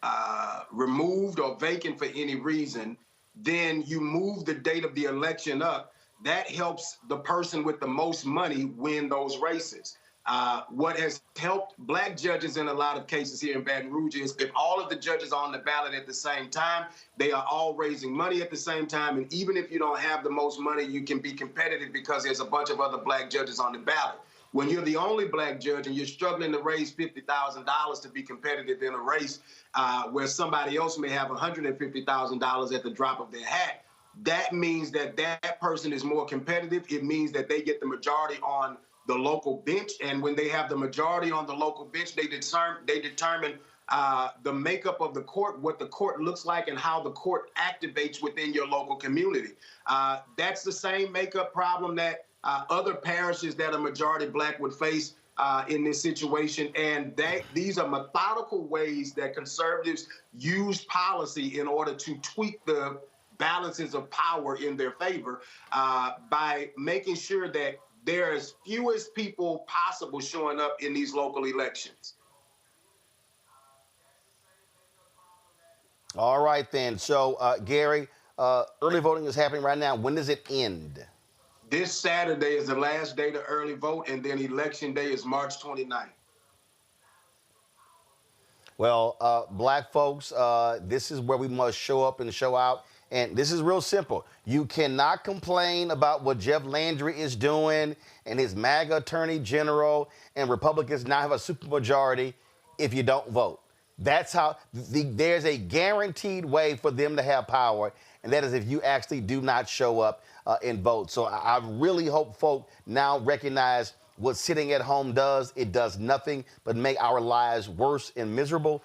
removed or vacant for any reason, then you move the date of the election up. That helps the person with the most money win those races. What has helped Black judges in a lot of cases here in Baton Rouge is if all of the judges are on the ballot at the same time, they are all raising money at the same time. And even if you don't have the most money, you can be competitive because there's a bunch of other Black judges on the ballot. When you're the only Black judge and you're struggling to raise $50,000 to be competitive in a race where somebody else may have $150,000 at the drop of their hat, that means that that person is more competitive. It means that they get the majority on the local bench. And when they have the majority on the local bench, they determine the makeup of the court, what the court looks like, and how the court activates within your local community. That's the same makeup problem that other parishes that are majority Black would face in this situation. And these are methodical ways that conservatives use policy in order to tweak the balances of power in their favor by making sure that there are as few as people possible showing up in these local elections. All right, then. So, Gary, early voting is happening right now. When does it end? This Saturday is the last day to early vote, and then Election Day is March 29th. Well, black folks, this is where we must show up and show out. And this is real simple. You cannot complain about what Jeff Landry is doing and his MAGA attorney general and Republicans now have a supermajority if you don't vote. That's how there's a guaranteed way for them to have power, and that is if you actually do not show up and vote. So I really hope folk now recognize what sitting at home does. It does nothing but make our lives worse and miserable.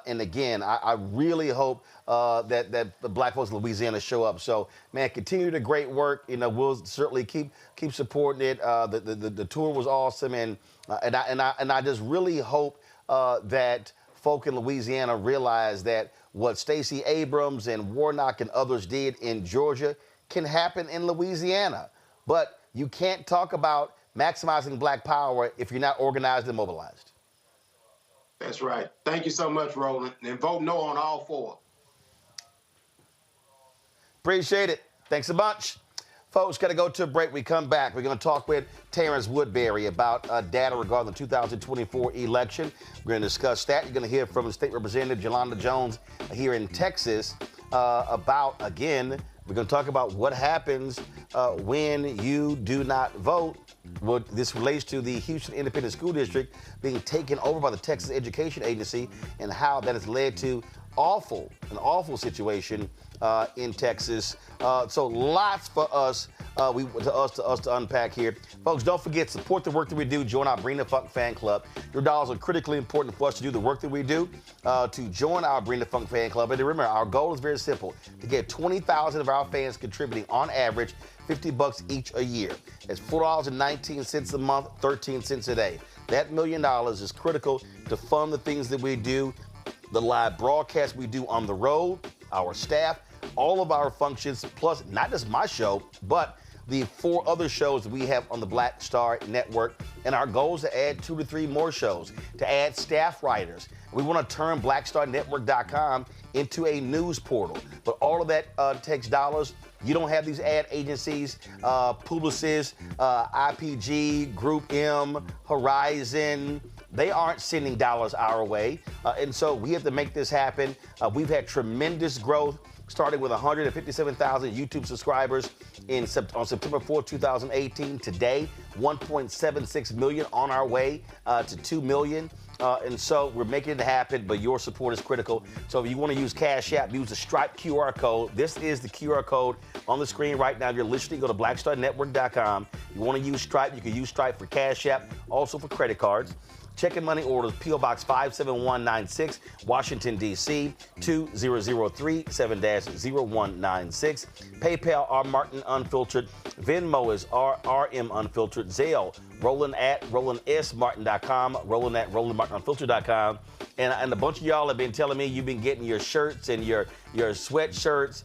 And again, I really hope that the black folks in Louisiana show up. So, man, continue the great work. You know, we'll certainly keep supporting it. The tour was awesome, and I just really hope that folk in Louisiana realize that what Stacey Abrams and Warnock and others did in Georgia can happen in Louisiana. But you can't talk about maximizing black power if you're not organized and mobilized. That's right. Thank you so much, Roland. And vote no on all four. Appreciate it. Thanks a bunch. Folks, got to go to a break. We come back. We're going to talk with Terrance Woodbury about data regarding the 2024 election. We're going to discuss that. You're going to hear from State Representative Yolanda Jones here in Texas about, again, we're going to talk about what happens when you do not vote. Well, this relates to the Houston Independent School District being taken over by the Texas Education Agency and how that has led to an awful situation in Texas. So lots for us to unpack here. Folks, don't forget, support the work that we do. Join our Bring the Funk fan club. Your dollars are critically important for us to do the work that we do. To join our Bring the Funk fan club, and remember, our goal is very simple: to get 20,000 of our fans contributing on average $50 each a year. It's $4.19 a month, 13 cents a day. That $1 million is critical to fund the things that we do, the live broadcast we do on the road, our staff, all of our functions, plus not just my show, but the 4 other shows that we have on the Black Star Network. And our goal is to add 2 to 3 more shows, to add staff writers. We want to turn blackstarnetwork.com into a news portal. But all of that takes dollars. You don't have these ad agencies, Publicis, IPG, Group M, Horizon. They aren't sending dollars our way. And so we have to make this happen. We've had tremendous growth, starting with 157,000 YouTube subscribers on September 4, 2018. Today, 1.76 million, on our way to 2 million. And so we're making it happen, but your support is critical. So if you want to use Cash App, use the Stripe QR code. This is the QR code on the screen right now. If you're listening, go to blackstarnetwork.com. You want to use Stripe, you can use Stripe for Cash App, also for credit cards. Check and money orders, P.O. Box 57196, Washington, D.C., 20037-0196. PayPal, R. Martin Unfiltered. Venmo is RM Unfiltered. Zelle, Roland at RolandSMartin.com, Roland at RolandMartinUnfiltered.com. And a bunch of y'all have been telling me you've been getting your shirts and your sweatshirts.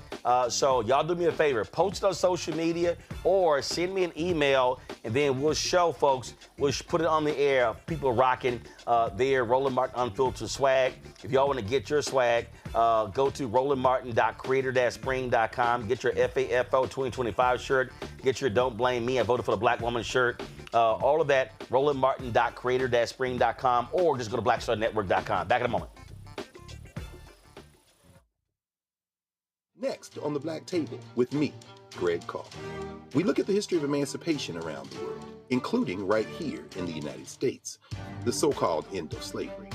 So y'all do me a favor, post on social media or send me an email, and then we'll show folks, we'll put it on the air. People rocking their Roland Martin Unfiltered swag. If y'all want to get your swag, go to rolandmartin.creator-spring.com. Get your FAFO 2025 shirt. Get your Don't Blame Me, I Voted for the Black Woman shirt. All of that, rolandmartin.creator-spring.com, or just go to blackstarnetwork.com. Back in a moment. Next on the Black Table with me, Greg Carr. We look at the history of emancipation around the world, including right here in the United States, the so-called end of slavery.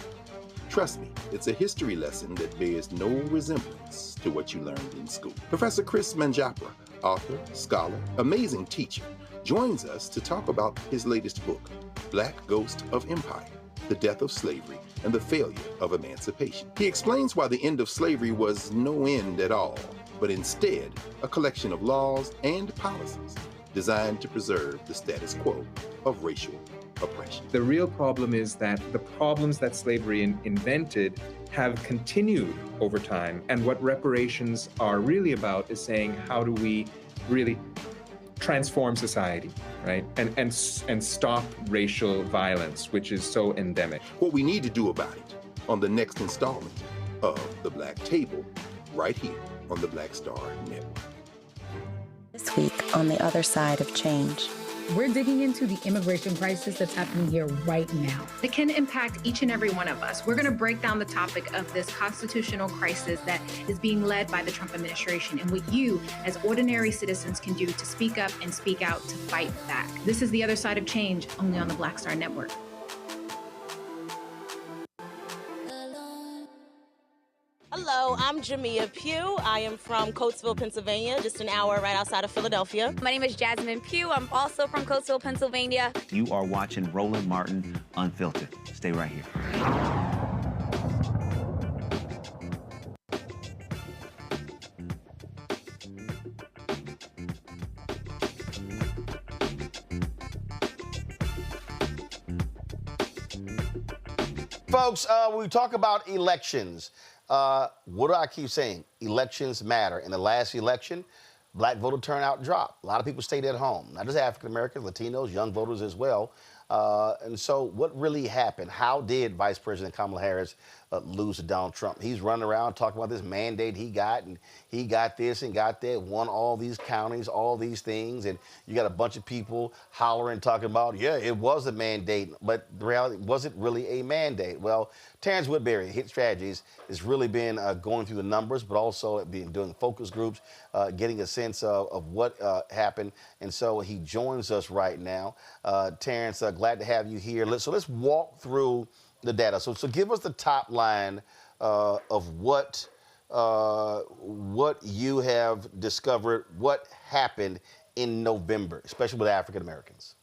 Trust me, it's a history lesson that bears no resemblance to what you learned in school. Professor Chris Manjapra, author, scholar, amazing teacher, joins us to talk about his latest book, Black Ghost of Empire, The Death of Slavery and the Failure of Emancipation. He explains why the end of slavery was no end at all, but instead a collection of laws and policies designed to preserve the status quo of racial oppression. The real problem is that the problems that slavery invented have continued over time. And what reparations are really about is saying, how do we really transform society, right? And stop racial violence, which is so endemic. What we need to do about it on the next installment of The Black Table right here on the Black Star Network. This week on the other side of change. We're digging into the immigration crisis that's happening here right now. That can impact each and every one of us. We're going to break down the topic of this constitutional crisis that is being led by the Trump administration and what you, as ordinary citizens, can do to speak up and speak out to fight back. This is The Other Side of Change, only on the Black Star Network. Hello, I'm Jamia Pugh. I am from Coatesville, Pennsylvania, just an hour right outside of Philadelphia. My name is Jasmine Pugh. I'm also from Coatesville, Pennsylvania. You are watching Roland Martin Unfiltered. Stay right here. Folks, we talk about elections. What do I keep saying? Elections matter. In the last election, black voter turnout dropped. A lot of people stayed at home, not just African Americans, Latinos, young voters as well. And so what really happened? How did Vice President Kamala Harris lose to Donald Trump? He's running around talking about this mandate he got, and he got this and got that, won all these counties, all these things, and you got a bunch of people hollering, talking about, yeah, it was a mandate, but the reality, was it really a mandate? Well, Terrance Woodbury, Hit Strategies, has really been going through the numbers, but also been doing focus groups, getting a sense of what happened, and so he joins us right now. Terrance, glad to have you here. Let's walk through the data. So give us the top line of what you have discovered, what happened in November, especially with African Americans.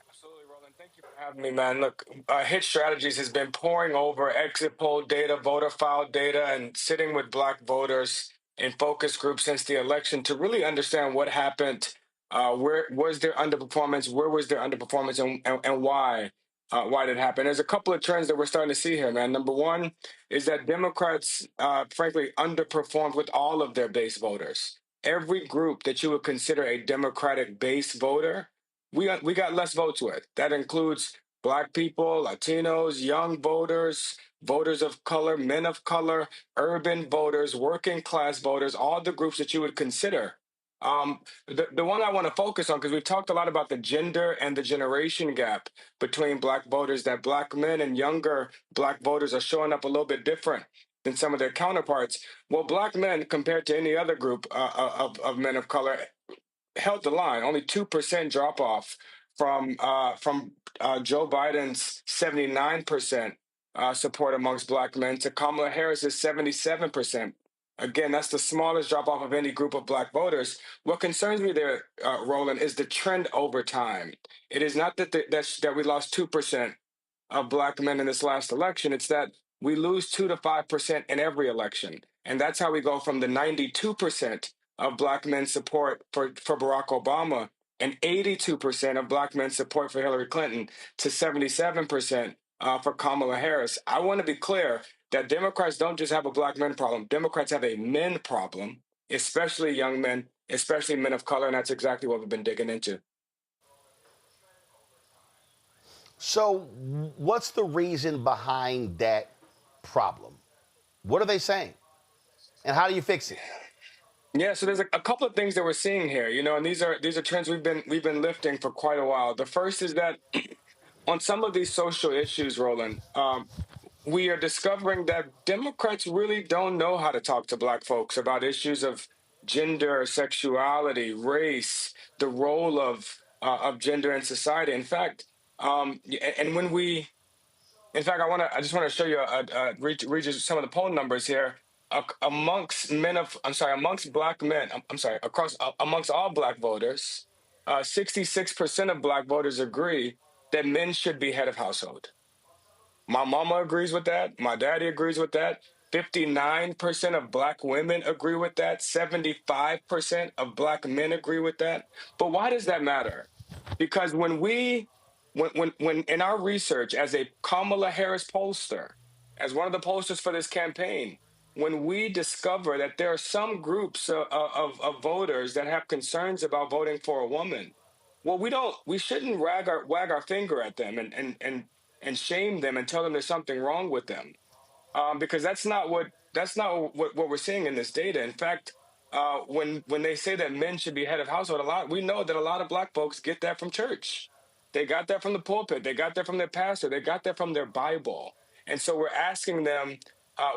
Absolutely, Roland. Thank you for having me, man. Look, Hit Strategies has been poring over exit poll data, voter file data, and sitting with black voters in focus groups since the election to really understand what happened. Where was there underperformance? Where was there underperformance, and why? Why did it happen? There's a couple of trends that we're starting to see here, man. Number one is that Democrats, frankly, underperformed with all of their base voters. Every group that you would consider a Democratic base voter, we got less votes with. That includes Black people, Latinos, young voters, voters of color, men of color, urban voters, working class voters, all the groups that you would consider. The one I want to focus on, because we've talked a lot about the gender and the generation gap between black voters, that black men and younger black voters are showing up a little bit different than some of their counterparts. Well, black men, compared to any other group of men of color, held the line. Only 2% drop off from Joe Biden's 79% support amongst black men to Kamala Harris's 77%. Again, that's the smallest drop-off of any group of black voters. What concerns me there, Roland, is the trend over time. It is not that we lost 2% of black men in this last election. It's that we lose 2 to 5% in every election. And that's how we go from the 92% of black men's support for Barack Obama and 82% of black men's support for Hillary Clinton to 77% for Kamala Harris. I want to be clear that Democrats don't just have a black men problem. Democrats have a men problem, especially young men, especially men of color, and that's exactly what we've been digging into. So what's the reason behind that problem? What are they saying? And how do you fix it? Yeah, so there's a couple of things that we're seeing here, and these are trends we've been lifting for quite a while. The first is that on some of these social issues, Roland, we are discovering that Democrats really don't know how to talk to black folks about issues of gender, sexuality, race, the role of gender in society. In fact, I just want to show you read you some of the poll numbers here. Amongst black men, amongst all black voters, 66% of black voters agree that men should be head of household. My mama agrees with that. My daddy agrees with that. 59% of black women agree with that. 75% of black men agree with that. But why does that matter? Because when in our research as a Kamala Harris pollster, as one of the pollsters for this campaign, when we discover that there are some groups of voters that have concerns about voting for a woman, well, we shouldn't wag our finger at them and shame them and tell them there's something wrong with them, because that's not what That's not what we're seeing in this data. In fact, when they say that men should be head of household, we know that a lot of black folks get that from church. They got that from the pulpit. They got that from their pastor. They got that from their Bible. And so we're asking them,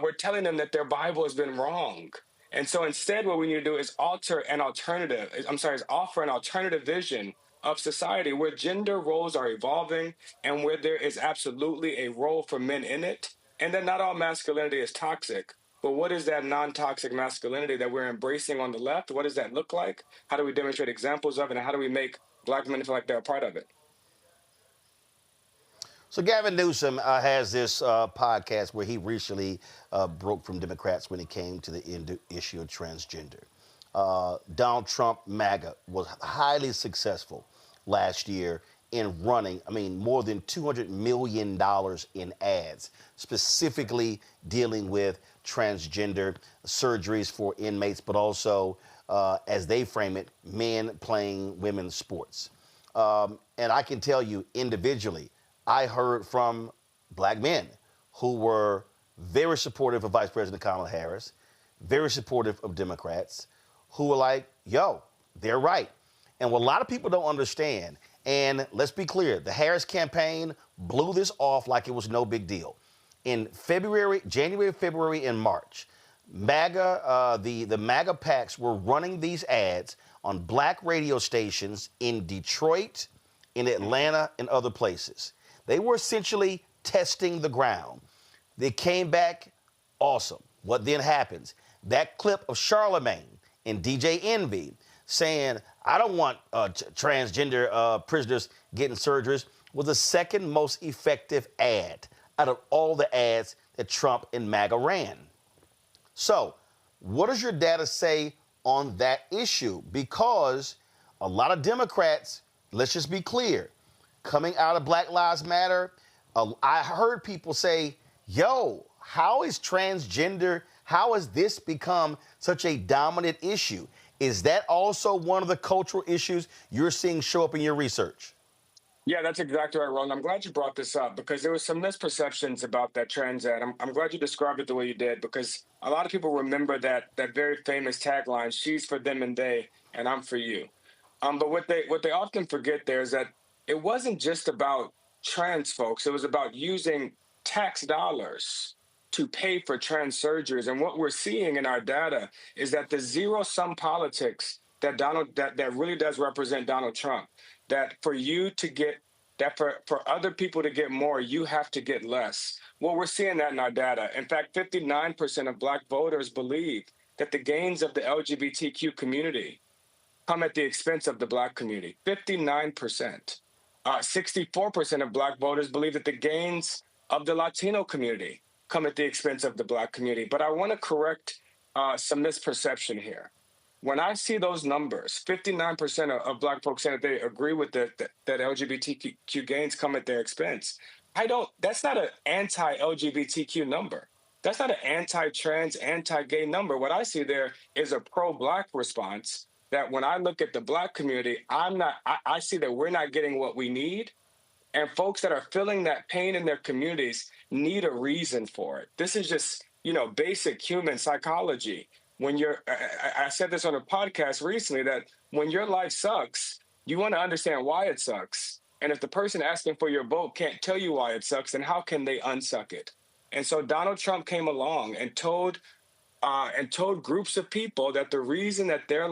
we're telling them that their Bible has been wrong. And so instead, what we need to do is offer an alternative vision of society where gender roles are evolving and where there is absolutely a role for men in it. And that not all masculinity is toxic. But what is that non-toxic masculinity that we're embracing on the left? What does that look like? How do we demonstrate examples of it? And how do we make black men feel like they're a part of it? So Gavin Newsom has this podcast where he recently broke from Democrats when it came to the issue of transgender. Donald Trump, MAGA, was highly successful last year in running, more than $200 million in ads, specifically dealing with transgender surgeries for inmates, but also, as they frame it, men playing women's sports. And I can tell you individually, I heard from black men who were very supportive of Vice President Kamala Harris, very supportive of Democrats, who were like, yo, they're right. And what a lot of people don't understand, and let's be clear, the Harris campaign blew this off like it was no big deal. In January, February, and March, MAGA, the MAGA PACs were running these ads on black radio stations in Detroit, in Atlanta, and other places. They were essentially testing the ground. They came back awesome. What then happens? That clip of Charlemagne and DJ Envy saying, I don't want transgender prisoners getting surgeries, was the second most effective ad out of all the ads that Trump and MAGA ran. So what does your data say on that issue? Because a lot of Democrats, let's just be clear, coming out of Black Lives Matter, I heard people say, yo, how has this become such a dominant issue? Is that also one of the cultural issues you're seeing show up in your research? Yeah, that's exactly right, Roland. I'm glad you brought this up because there was some misperceptions about that trans ad. I'm glad you described it the way you did because a lot of people remember that very famous tagline, she's for them and they, and I'm for you. But what they often forget there is that it wasn't just about trans folks. It was about using tax dollars to pay for trans surgeries. And what we're seeing in our data is that the zero-sum politics that really does represent Donald Trump, that for you to get, that for other people to get more, you have to get less. Well, we're seeing that in our data. In fact, 59% of black voters believe that the gains of the LGBTQ community come at the expense of the black community. 59%. 64% of black voters believe that the gains of the Latino community come at the expense of the black community. But I want to correct some misperception here. When I see those numbers, 59% of black folks saying that they agree with that LGBTQ gains come at their expense. That's not an anti-LGBTQ number. That's not an anti-trans, anti-gay number. What I see there is a pro-black response that when I look at the black community, I see that we're not getting what we need. And folks that are feeling that pain in their communities need a reason for it. This is just, basic human psychology. When I said this on a podcast recently, that when your life sucks, you want to understand why it sucks. And if the person asking for your vote can't tell you why it sucks, then how can they unsuck it? And so Donald Trump came along and told groups of people that the reason that they're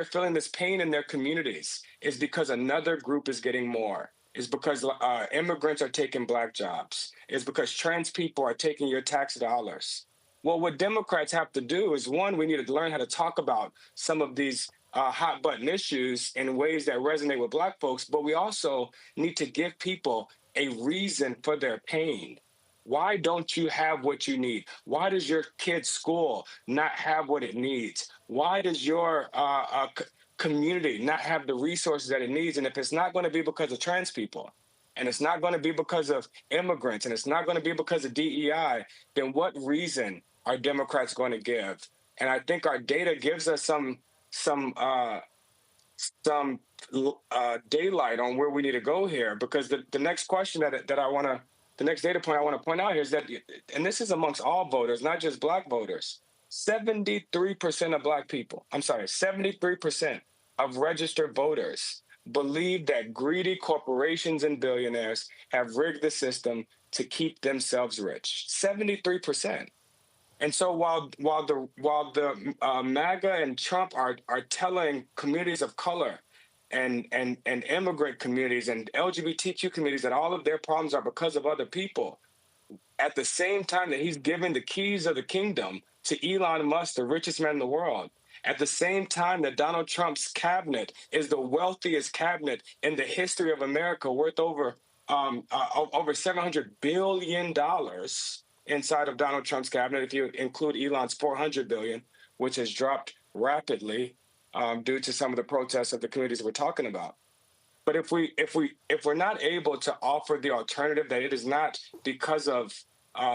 feeling this pain in their communities is because another group is getting more, is because immigrants are taking black jobs, is because trans people are taking your tax dollars. Well, what Democrats have to do is, one, we need to learn how to talk about some of these hot button issues in ways that resonate with black folks, but we also need to give people a reason for their pain. Why don't you have what you need? Why does your kid's school not have what it needs? Why does your community not have the resources that it needs? And if it's not going to be because of trans people, and it's not going to be because of immigrants, and it's not going to be because of DEI, then what reason are Democrats going to give? And I think our data gives us some daylight on where we need to go here, because the next question that I want to the next data point I want to point out here is that, and this is amongst all voters, not just black voters, 73% of black people, 73% of registered voters believe that greedy corporations and billionaires have rigged the system to keep themselves rich. 73%. And so while the MAGA and Trump are telling communities of color and immigrant communities and LGBTQ communities that all of their problems are because of other people, at the same time that he's giving the keys of the kingdom to Elon Musk, the richest man in the world, at the same time that Donald Trump's cabinet is the wealthiest cabinet in the history of America, worth over $700 billion inside of Donald Trump's cabinet, if you include Elon's $400 billion, which has dropped rapidly due to some of the protests of the communities we're talking about. But if we're not able to offer the alternative, that it is not because of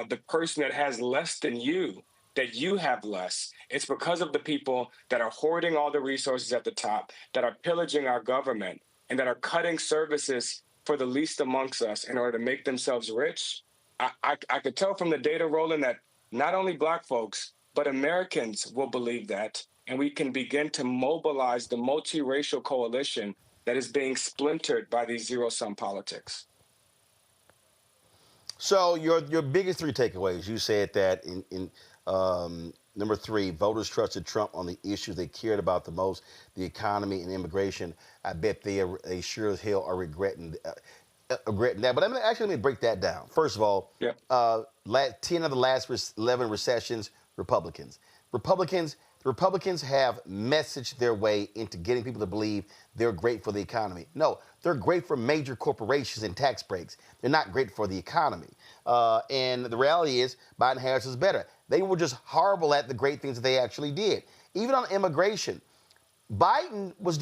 the person that has less than you that you have less, it's because of the people that are hoarding all the resources at the top, that are pillaging our government, and that are cutting services for the least amongst us in order to make themselves rich. I could tell from the data, Roland, that not only black folks, but Americans will believe that, and we can begin to mobilize the multiracial coalition that is being splintered by these zero-sum politics. So your biggest three takeaways, you said that in number three, voters trusted Trump on the issues they cared about the most, the economy and immigration. I bet they sure as hell are regretting that. But let me break that down. First of all, 10 of the last 11 recessions, Republicans. The Republicans have messaged their way into getting people to believe they're great for the economy. No, they're great for major corporations and tax breaks. They're not great for the economy. And the reality is Biden-Harris is better. They were just horrible at the great things that they actually did. Even on immigration, Biden was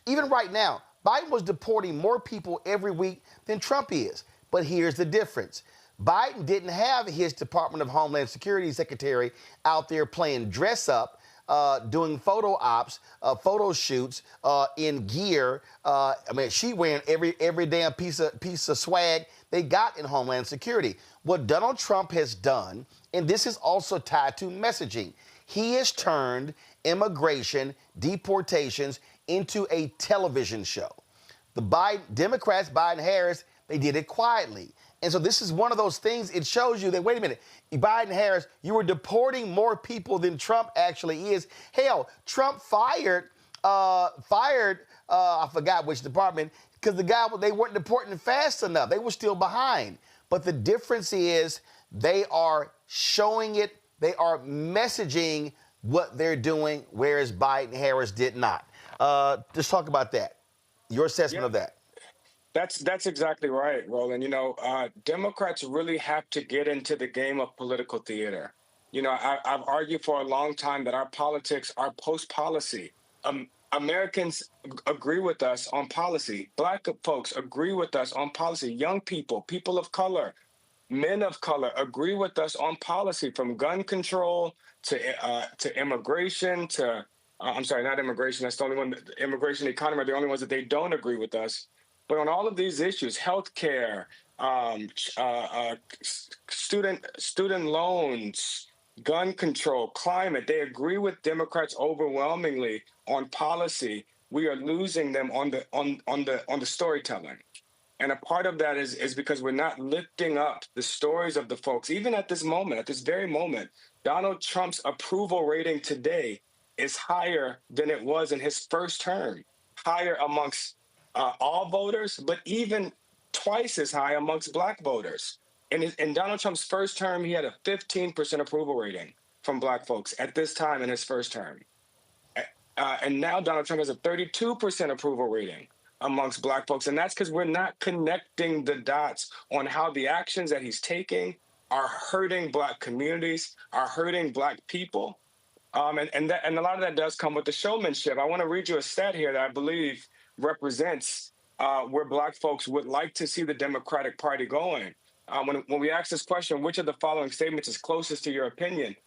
even right now, Biden was deporting more people every week than Trump is. But here's the difference. Biden didn't have his Department of Homeland Security secretary out there playing dress up, doing photo ops, photo shoots in gear. She wearing every damn piece of swag they got in Homeland Security. What Donald Trump has done, and this is also tied to messaging, he has turned immigration, deportations into a television show. The Democrats, Biden-Harris, they did it quietly. And so this is one of those things, it shows you that, wait a minute, Biden-Harris, you were deporting more people than Trump actually is. Hell, Trump fired, I forgot which department, because they weren't deporting fast enough. They were still behind. But the difference is they are showing it, they are messaging what they're doing, whereas Biden-Harris did not. Just talk about that, your assessment of that. That's exactly right, Roland. Democrats really have to get into the game of political theater. I've argued for a long time that our politics are post-policy. Americans agree with us on policy. Black folks agree with us on policy. Young people, people of color, men of color agree with us on policy, from gun control to immigration to, not immigration. That's the only one. Immigration and economy are the only ones that they don't agree with us. But on all of these issues, healthcare, student loans, gun control, climate, they agree with Democrats overwhelmingly on policy. We are losing them on the storytelling. And a part of that is because we're not lifting up the stories of the folks. Even at this moment, at this very moment, Donald Trump's approval rating today is higher than it was in his first term, higher amongst all voters, but even twice as high amongst black voters. In Donald Trump's first term, he had a 15% approval rating from black folks at this time in his first term. And now Donald Trump has a 32% approval rating amongst black folks. And that's because we're not connecting the dots on how the actions that he's taking are hurting black communities, are hurting black people. And a lot of that does come with the showmanship. I want to read you a stat here that I believe represents where black folks would like to see the Democratic Party going. When we ask this question, which of the following statements is closest to your opinion?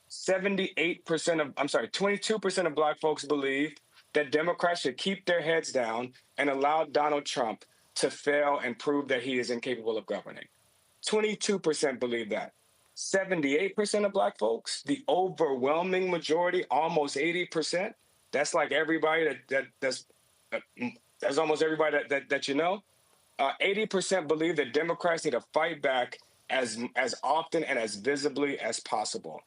22% of black folks believe that Democrats should keep their heads down and allow Donald Trump to fail and prove that he is incapable of governing. 22% believe that. 78% of Black folks, the overwhelming majority, almost 80%, that's like everybody that's almost everybody that you know. 80% believe that Democrats need to fight back as often and as visibly as possible.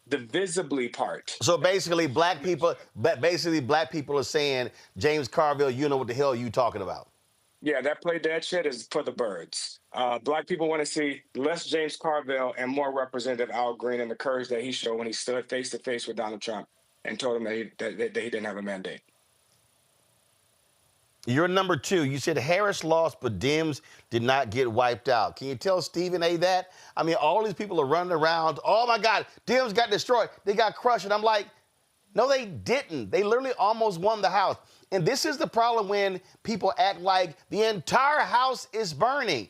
The visibly part. So basically, black people are saying, James Carville, you know what the hell you talking about. Yeah, that play dead shit is for the birds. Black people want to see less James Carville and more Representative Al Green and the courage that he showed when he stood face to face with Donald Trump and told him that he didn't have a mandate. You're number 2. You said Harris lost, but Dems did not get wiped out. Can you tell Stephen A. that? I mean, all these people are running around. Oh, my God, Dems got destroyed. They got crushed. And I'm like, no, they didn't. They literally almost won the House. And this is the problem when people act like the entire House is burning.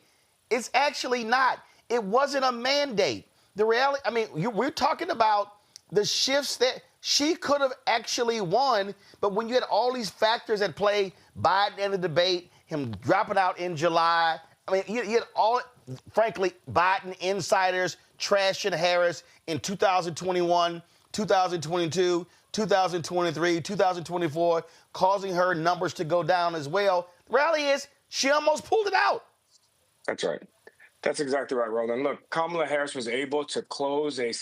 It's actually not. It wasn't a mandate. The reality, I mean, we're talking about the shifts that she could have actually won, but when you had all these factors at play, Biden in the debate, him dropping out in July, I mean, you had all, frankly, Biden insiders trashing Harris in 2021, 2022, 2023, 2024, causing her numbers to go down as well. The reality is she almost pulled it out. That's right. That's exactly right, Roland. Look, Kamala Harris was able to close a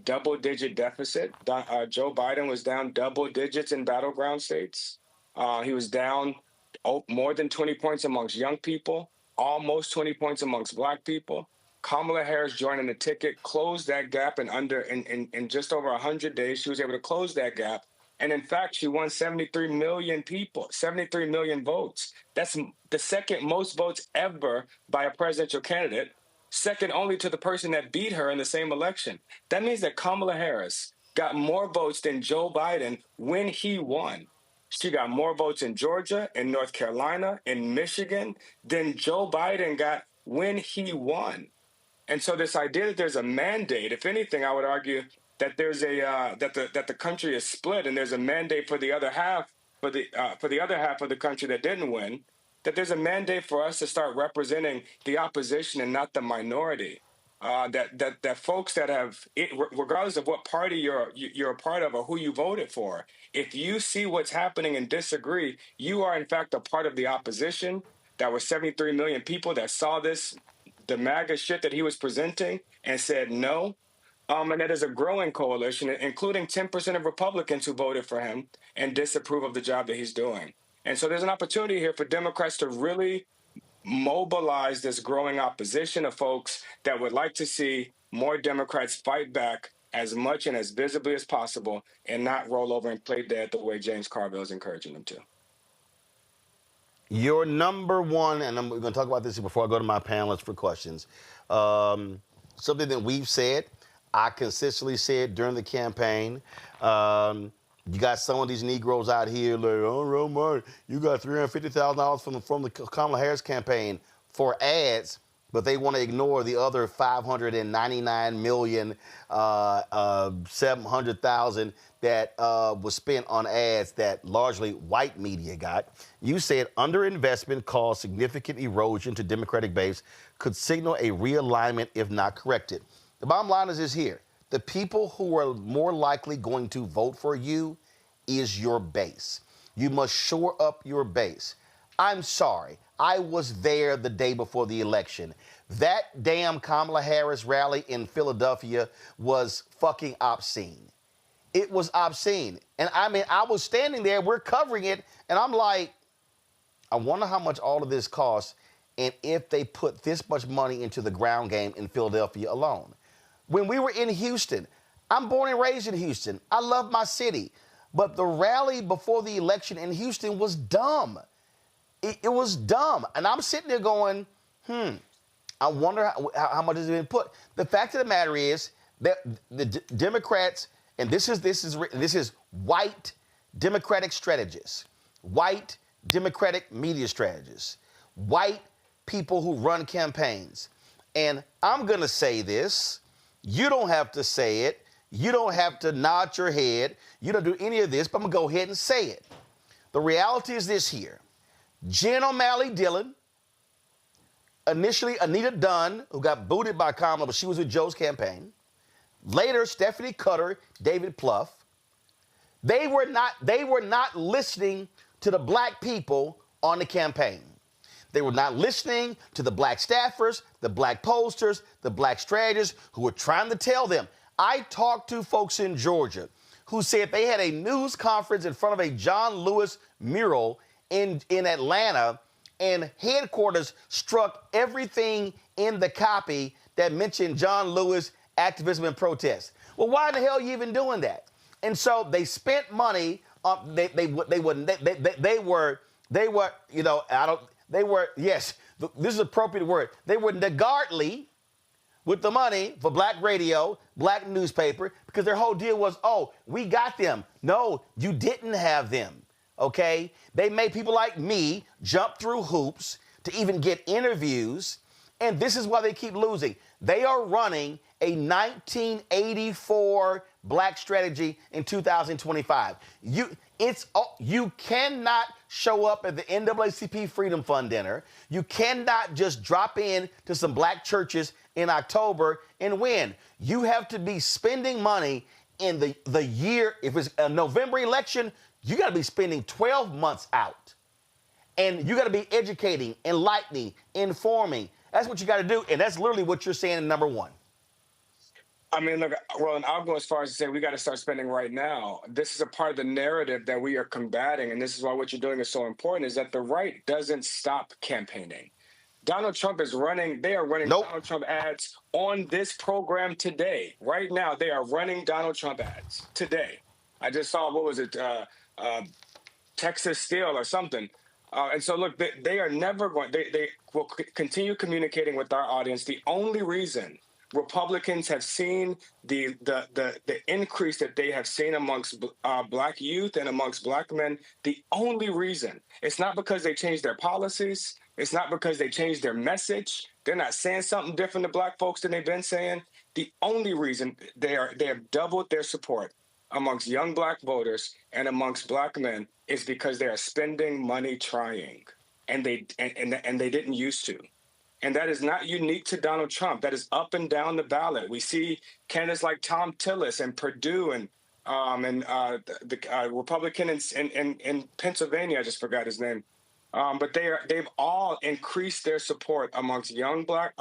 double-digit deficit. Joe Biden was down double digits in battleground states. He was down more than 20 points amongst young people, almost 20 points amongst Black people. Kamala Harris joining the ticket closed that gap in just over 100 days. She was able to close that gap. And in fact, she won 73 million people, 73 million votes. That's the second most votes ever by a presidential candidate, second only to the person that beat her in the same election. That means that Kamala Harris got more votes than Joe Biden when he won. She got more votes in Georgia, in North Carolina, in Michigan than Joe Biden got when he won. And so this idea that there's a mandate, if anything, I would argue that there's that the country is split and there's a mandate for the other half for the other half of the country that didn't win, that there's a mandate for us to start representing the opposition and not the minority. That folks that have, regardless of what party you're a part of or who you voted for, if you see what's happening and disagree, you are in fact a part of the opposition. That was 73 million people that saw the MAGA shit that he was presenting and said no. And that is a growing coalition, including 10% of Republicans who voted for him and disapprove of the job that he's doing. And so there's an opportunity here for Democrats to really mobilize this growing opposition of folks that would like to see more Democrats fight back as much and as visibly as possible and not roll over and play dead the way James Carville is encouraging them to. Your number 1, and we're going to talk about this before I go to my panelists for questions, something that we've said, I consistently said during the campaign, you got some of these Negroes out here like, oh, Roman, you got $350,000 from the Kamala Harris campaign for ads, but they want to ignore the other 599,700,000 that was spent on ads that largely white media got. You said underinvestment caused significant erosion to Democratic base, could signal a realignment if not corrected. The bottom line is this here. The people who are more likely going to vote for you is your base. You must shore up your base. I'm sorry. I was there the day before the election. That damn Kamala Harris rally in Philadelphia was fucking obscene. It was obscene. And I mean, I was standing there, we're covering it, and I'm like, I wonder how much all of this costs and if they put this much money into the ground game in Philadelphia alone. When we were in Houston, I'm born and raised in Houston. I love my city. But the rally before the election in Houston was dumb. It was dumb. And I'm sitting there going, I wonder how much has been put. The fact of the matter is that the Democrats, and this is white Democratic strategists, white Democratic media strategists, white people who run campaigns. And I'm going to say this. You don't have to say it. You don't have to nod your head. You don't do any of this, but I'm going to go ahead and say it. The reality is this here. Jen O'Malley Dillon, Initially, Anita Dunn, who got booted by Kamala, but she was with Joe's campaign. Later, Stephanie Cutter, David Plouffe. They were not listening to the black people on the campaign. They were not listening to the black staffers, the black pollsters, the black strategists who were trying to tell them. I talked to folks in Georgia who said they had a news conference in front of a John Lewis mural in Atlanta, and headquarters struck everything in the copy that mentioned John Lewis activism and protest. Well, why the hell are you even doing that? And so they spent money. They were yes, this is an appropriate word. They were niggardly with the money for black radio, black newspaper, because their whole deal was, oh, we got them. No, you didn't have them, okay? They made people like me jump through hoops to even get interviews, and this is why they keep losing. They are running a 1984 black strategy in 2025. You cannot show up at the NAACP Freedom Fund dinner. You cannot just drop in to some black churches in October and win. You have to be spending money in the year. If it's a November election, you got to be spending 12 months out. And you got to be educating, enlightening, informing. That's what you got to do. And that's literally what you're saying in number one. I mean, look, Roland, I'll go as far as to say we got to start spending right now. This is a part of the narrative that we are combating, and this is why what you're doing is so important, is that the right doesn't stop campaigning. Donald Trump is running, they are running Donald Trump ads on this program today. Right now, they are running Donald Trump ads today. I just saw, what was it, Texas Steel or something. And so, look, they are never going, they will continue communicating with our audience. The only reason Republicans have seen the increase that they have seen amongst black youth and amongst black men, the only reason, it's not because they changed their policies. It's not because they changed their message. They're not saying something different to black folks than they've been saying. The only reason they have doubled their support amongst young black voters and amongst black men is because they are spending money trying, and they didn't used to. And that is not unique to Donald Trump. That is up and down the ballot. We see candidates like Tom Tillis and Perdue and the Republican in Pennsylvania. I just forgot his name. But they've all increased their support amongst young black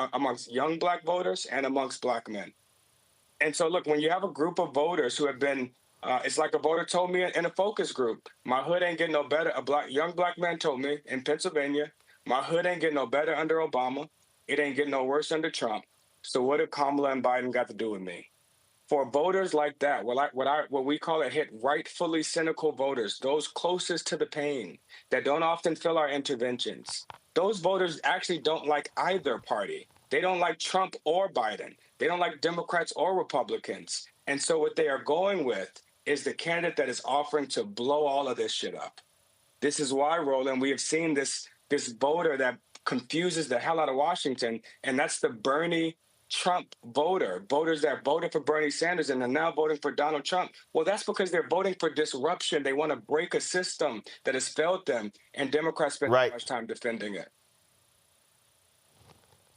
voters and amongst black men. And so, look, when you have a group of voters who have been, it's like a voter told me in a focus group, my hood ain't getting no better. Young black man told me in Pennsylvania, my hood ain't getting no better under Obama. It ain't getting no worse under Trump. So what have Kamala and Biden got to do with me? For voters like that, what we call it, hit rightfully cynical voters, those closest to the pain, that don't often feel our interventions, those voters actually don't like either party. They don't like Trump or Biden. They don't like Democrats or Republicans. And so what they are going with is the candidate that is offering to blow all of this shit up. This is why, Roland, we have seen this voter that confuses the hell out of Washington, and that's the Bernie Trump voters that voted for Bernie Sanders and are now voting for Donald Trump. Well, that's because they're voting for disruption. They want to break a system that has failed them, and Democrats spend too much time defending it.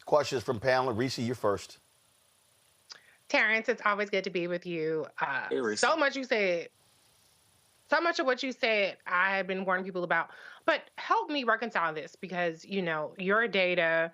Questions from panel. Reese, you're first. Terrance, it's always good to be with you. So much of what you said, I have been warning people about. But help me reconcile this, because, your data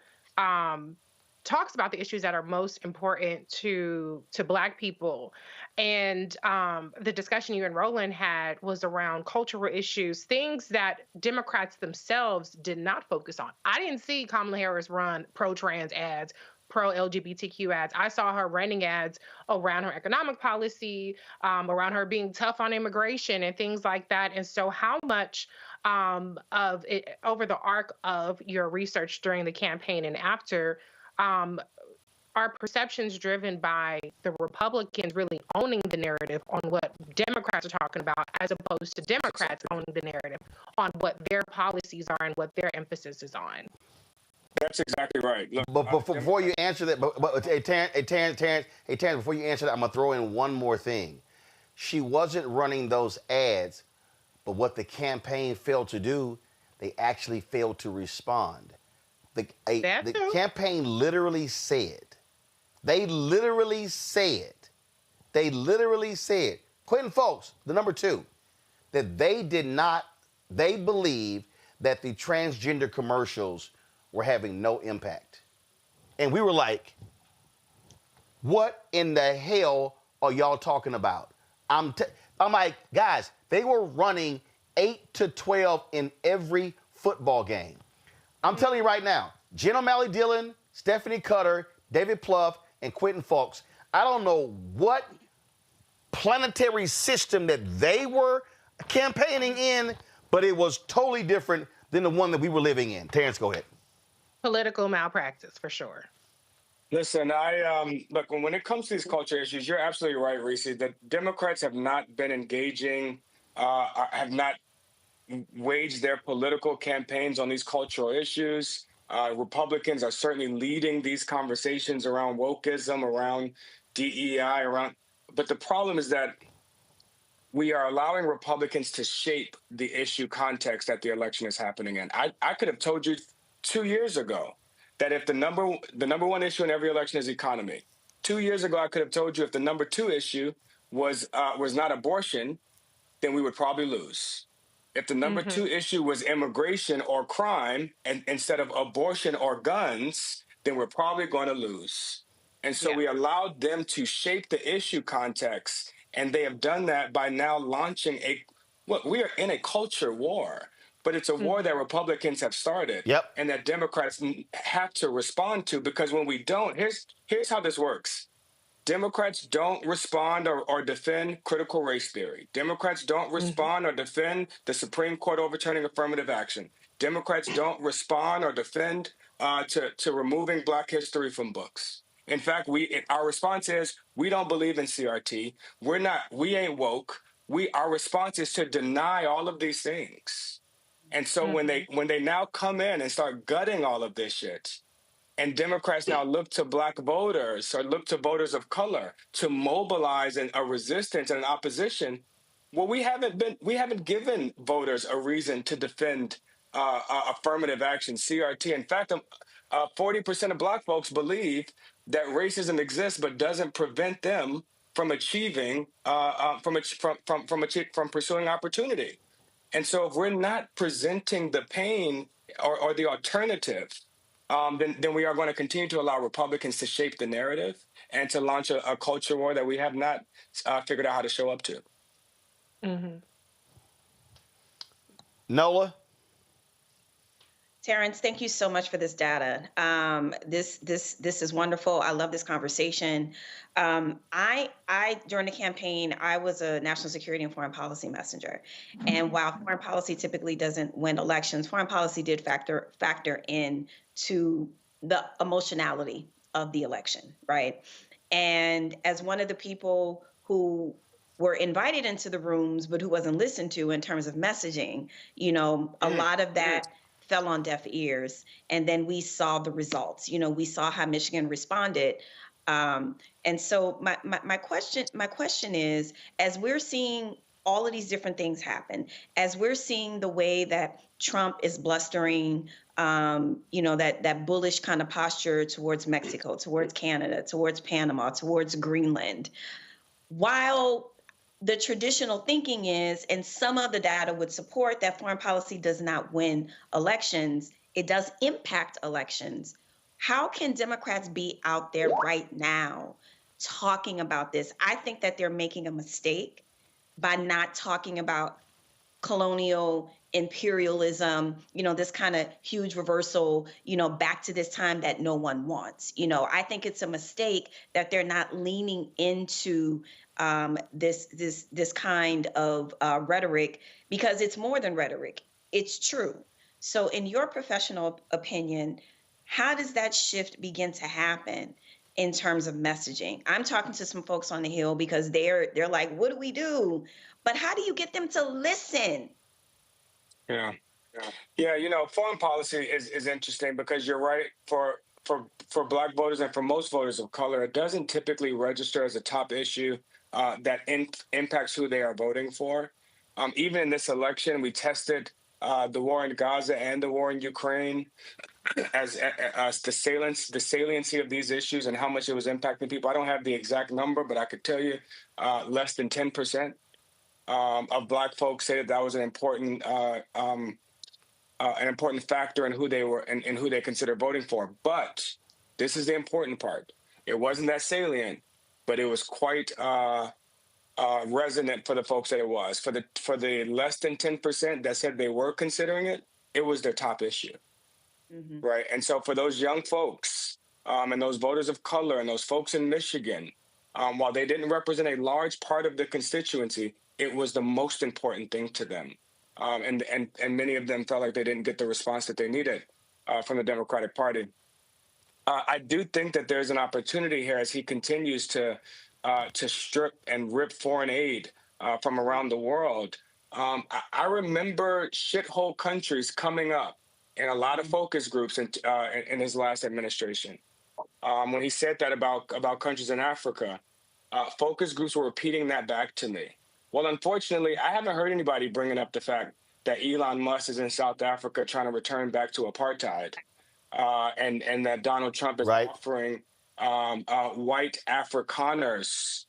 talks about the issues that are most important to Black people. And the discussion you and Roland had was around cultural issues, things that Democrats themselves did not focus on. I didn't see Kamala Harris run pro-trans ads, pro-LGBTQ ads. I saw her running ads around her economic policy, around her being tough on immigration and things like that. And so how much of it over the arc of your research during the campaign and after are perceptions driven by the Republicans really owning the narrative on what Democrats are talking about, as opposed to Democrats owning the narrative on what their policies are and what their emphasis is on? That's exactly right. Look, but before you answer that, Terrance, before you answer that, I'm going to throw in one more thing. She wasn't running those ads, but what the campaign failed to do, they actually failed to respond. The campaign literally said, they literally said, Quentin Folks, the number two, that they believed that the transgender commercials were having no impact. And we were like, what in the hell are y'all talking about? I'm like, guys, they were running 8 to 12 in every football game. I'm telling you right now, Jen O'Malley Dillon, Stephanie Cutter, David Plouffe, and Quentin Folks, I don't know what planetary system that they were campaigning in, but it was totally different than the one that we were living in. Terrance, go ahead. Political malpractice, for sure. Listen, look, when it comes to these culture issues, you're absolutely right, Reese. The Democrats have not been engaging, have not waged their political campaigns on these cultural issues. Republicans are certainly leading these conversations around wokeism, around DEI, but the problem is that we are allowing Republicans to shape the issue context that the election is happening in. I could have told you 2 years ago that if the number one issue in every election is economy. 2 years ago, I could have told you if the number two issue was not abortion, then we would probably lose. If the number two issue was immigration or crime, and instead of abortion or guns, then we're probably going to lose. And so we allowed them to shape the issue context, and they have done that by now launching we are in a culture war, but it's a war that Republicans have started and that Democrats have to respond to, because when we don't, here's how this works. Democrats don't respond or defend critical race theory. Democrats don't respond or defend the Supreme Court overturning affirmative action. Democrats don't respond or defend to removing Black history from books. In fact, our response is we don't believe in CRT. We ain't woke. Our response is to deny all of these things. And so when they now come in and start gutting all of this shit, and Democrats now look to Black voters or look to voters of color to mobilize a resistance and an opposition, well, we haven't given voters a reason to defend affirmative action, CRT. In fact, 40% of Black folks believe that racism exists but doesn't prevent them from achieving from pursuing opportunity. And so if we're not presenting the pain or the alternative, then we are going to continue to allow Republicans to shape the narrative and to launch a culture war that we have not figured out how to show up to. Nola? Terrance, thank you so much for this data. This is wonderful. I love this conversation. I during the campaign, I was a national security and foreign policy messenger. And while foreign policy typically doesn't win elections, foreign policy did factor in to the emotionality of the election, right? And as one of the people who were invited into the rooms, but who wasn't listened to in terms of messaging, a lot of that fell on deaf ears. And then we saw the results. We saw how Michigan responded. And so my question is, as we're seeing all of these different things happen, as we're seeing the way that Trump is blustering, that bullish kind of posture towards Mexico, towards Canada, towards Panama, towards Greenland, while the traditional thinking is, and some of the data would support, that foreign policy does not win elections, it does impact elections. How can Democrats be out there right now talking about this? I think that they're making a mistake by not talking about colonial imperialism, this kind of huge reversal, back to this time that no one wants. I think it's a mistake that they're not leaning into this kind of rhetoric, because it's more than rhetoric. It's true. So in your professional opinion, how does that shift begin to happen in terms of messaging? I'm talking to some folks on the Hill because they're like, what do we do? But how do you get them to listen? Yeah. Foreign policy is interesting because you're right. For Black voters and for most voters of color, it doesn't typically register as a top issue that impacts who they are voting for. Even in this election, we tested the war in Gaza and the war in Ukraine. as the saliency of these issues and how much it was impacting people. I don't have the exact number, but I could tell you less than 10% of Black folks say that was an important factor in who they were and who they consider voting for. But this is the important part. It wasn't that salient, but it was quite resonant for the folks that it was. For the less than 10% that said they were considering it, it was their top issue. Mm-hmm. Right. And so for those young folks and those voters of color and those folks in Michigan, while they didn't represent a large part of the constituency, it was the most important thing to them. And many of them felt like they didn't get the response that they needed from the Democratic Party. I do think that there's an opportunity here as he continues to strip and rip foreign aid from around the world. I remember shithole countries coming up in a lot of focus groups in his last administration. When he said that about countries in Africa, focus groups were repeating that back to me. Well, unfortunately, I haven't heard anybody bringing up the fact that Elon Musk is in South Africa trying to return back to apartheid, and that Donald Trump is offering white Afrikaners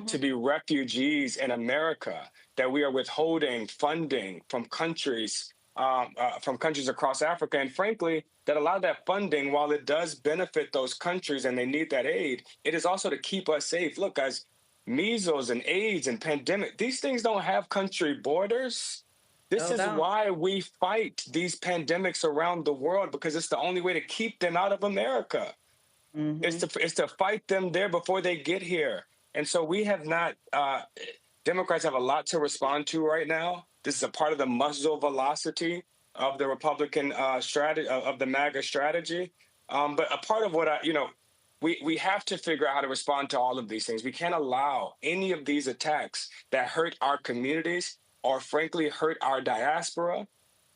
to be refugees in America, that we are withholding funding from countries across Africa. And frankly, that a lot of that funding, while it does benefit those countries and they need that aid, it is also to keep us safe. Look, guys, measles and AIDS and pandemic, these things don't have country borders. This is why we fight these pandemics around the world, because it's the only way to keep them out of America. Mm-hmm. It's to fight them there before they get here. And so we have not, Democrats have a lot to respond to right now. This is a part of the muzzle velocity of the Republican strategy, of the MAGA strategy. But a part of what we have to figure out how to respond to all of these things. We can't allow any of these attacks that hurt our communities or frankly hurt our diaspora,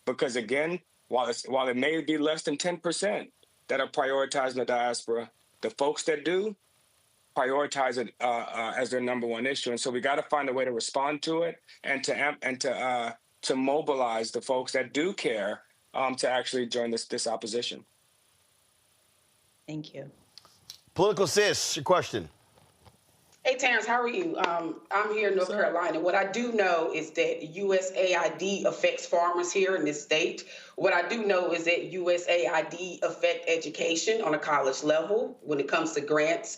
because again, while it may be less than 10% that are prioritizing the diaspora, the folks that do prioritize it as their number one issue. And so we got to find a way to respond to it and to mobilize the folks that do care to actually join this opposition. Thank you. Political Sis, your question. Hey, Terrance, how are you? I'm here in North Carolina. What I do know is that USAID affects farmers here in this state. What I do know is that USAID affects education on a college level when it comes to grants.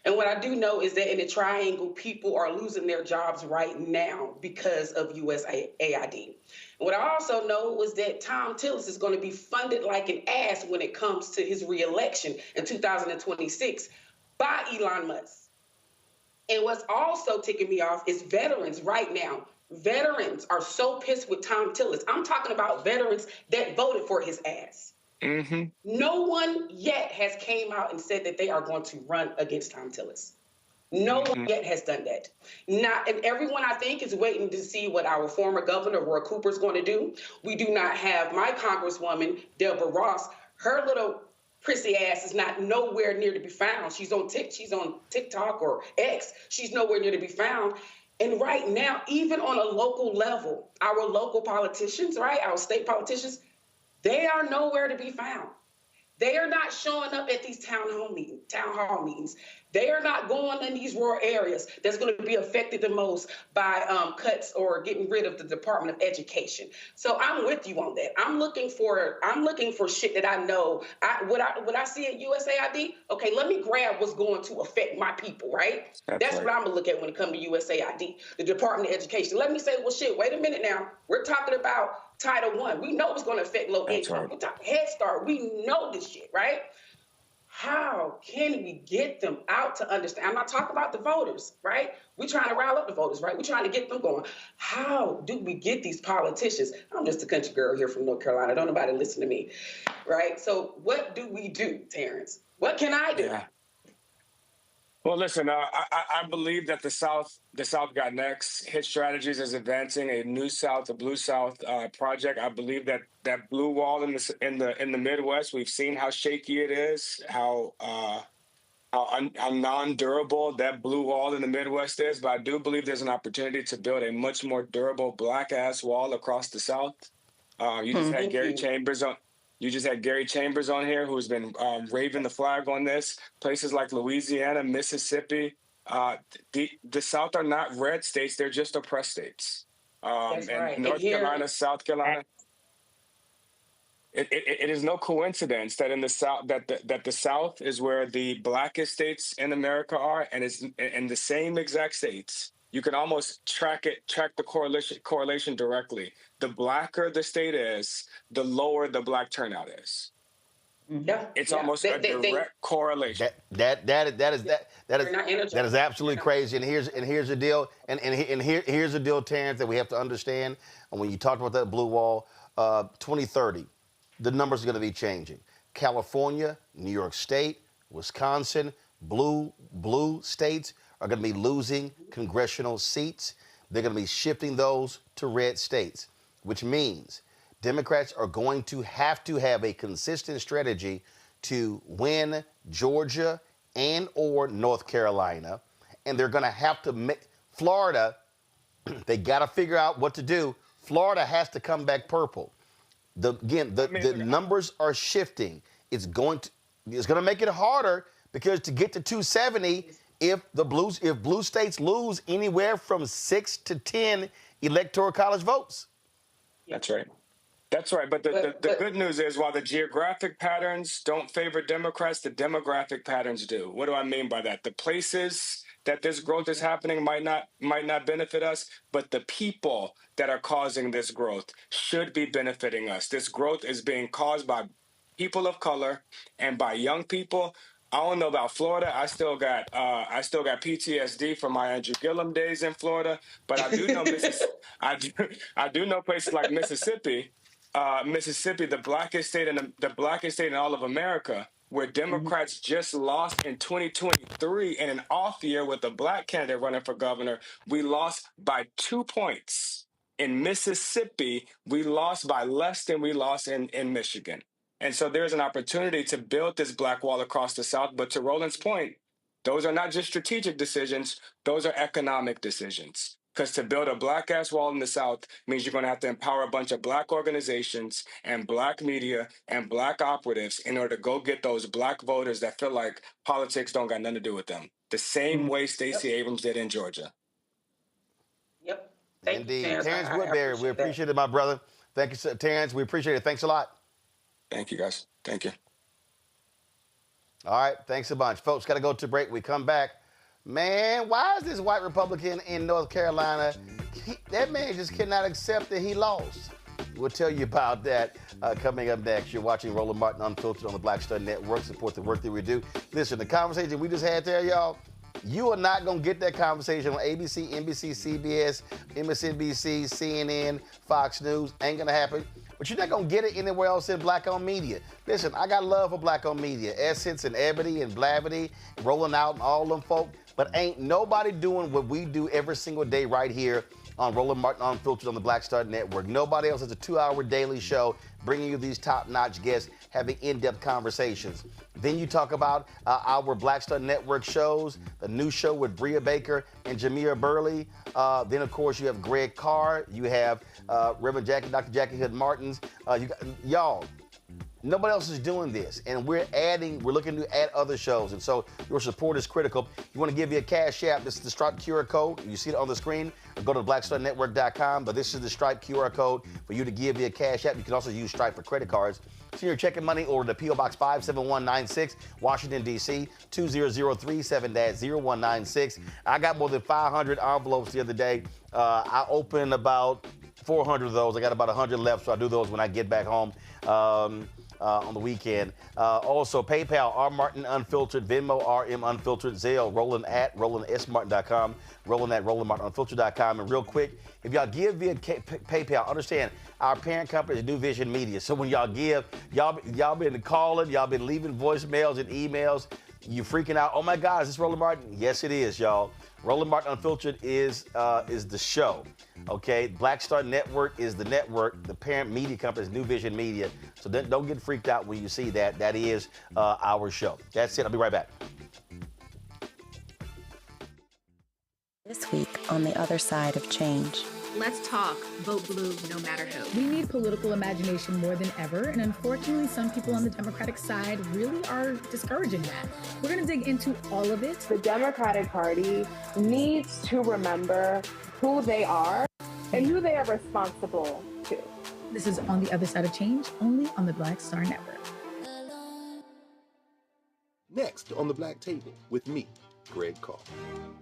And what I do know is that in the triangle, people are losing their jobs right now because of USAID. And what I also know is that Tom Tillis is going to be funded like an ass when it comes to his reelection in 2026 by Elon Musk. And what's also ticking me off is veterans right now. Veterans are so pissed with Tom Tillis. I'm talking about veterans that voted for his ass. Mm-hmm. No one yet has came out and said that they are going to run against Tom Tillis. No one yet has done that. And everyone, I think, is waiting to see what our former governor, Roy Cooper, is going to do. We do not have my Congresswoman, Deborah Ross. Her little prissy ass is not nowhere near to be found. She's on TikTok or X. She's nowhere near to be found. And right now, even on a local level, our local politicians, right, our state politicians, they are nowhere to be found. They are not showing up at these town hall meetings. They are not going in these rural areas that's going to be affected the most by cuts or getting rid of the Department of Education. So I'm with you on that. I'm looking for shit that I know. What I see at USAID, okay, let me grab what's going to affect my people, right? That's right. What I'm going to look at when it comes to USAID, the Department of Education. Let me say, well, shit, wait a minute now. We're talking about Title I. We know it's going to affect low income. Right. We're talking Head Start. We know this shit, right? How can we get them out to understand? I'm not talking about the voters, right? We're trying to rile up the voters, right? We're trying to get them going. How do we get these politicians? I'm just a country girl here from North Carolina. Don't nobody listen to me, right? So what do we do, Terrance? What can I do? Yeah. Well, listen, I believe that the South got next. Hit Strategies is advancing a New South, a Blue South project. I believe that blue wall in the Midwest, we've seen how shaky it is, how non-durable that blue wall in the Midwest is. But I do believe there's an opportunity to build a much more durable black-ass wall across the South. You just had Gary Chambers on. You just had Gary Chambers on here, who's been raving the flag on this. Places like Louisiana, Mississippi, the South are not red states; they're just oppressed states. That's right. And North Carolina, South Carolina. It is no coincidence that in the South that the South is where the blackest states in America are, and it's in the same exact states. You can almost track the correlation directly. The blacker the state is, the lower the black turnout is. Yeah, it's almost a direct correlation. That is absolutely crazy. And here's the deal. Here's the deal, Terrance, that we have to understand. And when you talked about that blue wall, 2030, the numbers are going to be changing. California, New York State, Wisconsin, blue states are going to be losing congressional seats. They're going to be shifting those to red states, which means Democrats are going to have a consistent strategy to win Georgia and or North Carolina, and they're going to have to make Florida. They got to figure out what to do. Florida has to come back purple. The numbers are shifting. It's going to make it harder because to get to 270, if blue states lose anywhere from 6 to 10 electoral college votes. That's right. That's right. But the good news is, while the geographic patterns don't favor Democrats, the demographic patterns do. What do I mean by that? The places that this growth is happening might not benefit us, but the people that are causing this growth should be benefiting us. This growth is being caused by people of color and by young people. I don't know about Florida. I still got PTSD from my Andrew Gillum days in Florida, but I do know I do know places like Mississippi. Mississippi, the blackest state in all of America, where Democrats just lost in 2023 in an off year with a black candidate running for governor. We lost by 2 points. In Mississippi, we lost by less than we lost in Michigan. And so there's an opportunity to build this black wall across the South. But to Roland's point, those are not just strategic decisions. Those are economic decisions. Because to build a black-ass wall in the South means you're going to have to empower a bunch of black organizations and black media and black operatives in order to go get those black voters that feel like politics don't got nothing to do with them. The same way Stacey Abrams did in Georgia. Yep. Indeed. Terrance Woodbury, we appreciate it, my brother. Thank you, Terrance. We appreciate it. Thanks a lot. Thank you, guys. Thank you. All right. Thanks a bunch. Folks, got to go to break. We come back. Man, why is this white Republican in North Carolina? That man just cannot accept that he lost. We'll tell you about that coming up next. You're watching Roland Martin Unfiltered on the Black Star Network. Support the work that we do. Listen, the conversation we just had there, y'all, you are not going to get that conversation on ABC, NBC, CBS, MSNBC, CNN, Fox News. Ain't going to happen. But you're not going to get it anywhere else in black-owned media. Listen, I got love for black-owned media. Essence and Ebony and Blavity, Rolling Out and all them folk. But ain't nobody doing what we do every single day right here on Roland Martin Unfiltered on the Black Star Network. Nobody else has a 2-hour daily show bringing you these top-notch guests, having in-depth conversations. Then you talk about our Black Star Network shows, the new show with Bria Baker and Jamia Burley. Then, of course, you have Greg Carr. You have Reverend Dr. Jackie Hood Martins. Y'all, nobody else is doing this. And we're looking to add other shows. And so your support is critical. You want to give you a Cash App. This is the Stripe QR code. You see it on the screen. Go to blackstarnetwork.com. But this is the Stripe QR code for you to give you a Cash App. You can also use Stripe for credit cards. So you're checking money order to P.O. Box 57196, Washington, D.C., 20037-0196. I got more than 500 envelopes the other day. I opened about 400 of those. I got about 100 left, so I do those when I get back home on the weekend. Also, PayPal, R. Martin Unfiltered, Venmo, RM Unfiltered, Zelle, Roland@RolandSMartin.com, Roland@RolandMartinUnfiltered.com. And real quick, if y'all give via PayPal, understand our parent company is New Vision Media. So when y'all give, y'all been calling, y'all been leaving voicemails and emails. You freaking out. Oh my God, is this Roland Martin? Yes, it is, y'all. Roland Martin Unfiltered is the show. Okay, Black Star Network is the network. The parent media company is New Vision Media. So don't get freaked out when you see that. That is our show. That's it. I'll be right back. This week on the other side of change. Let's talk. Vote blue no matter who. We need political imagination more than ever, and unfortunately, some people on the Democratic side really are discouraging that. We're going to dig into all of it. The Democratic Party needs to remember who they are and who they are responsible to. This is On the Other Side of Change, only on the Black Star Network. Next on the Black Table with me, Greg Carr.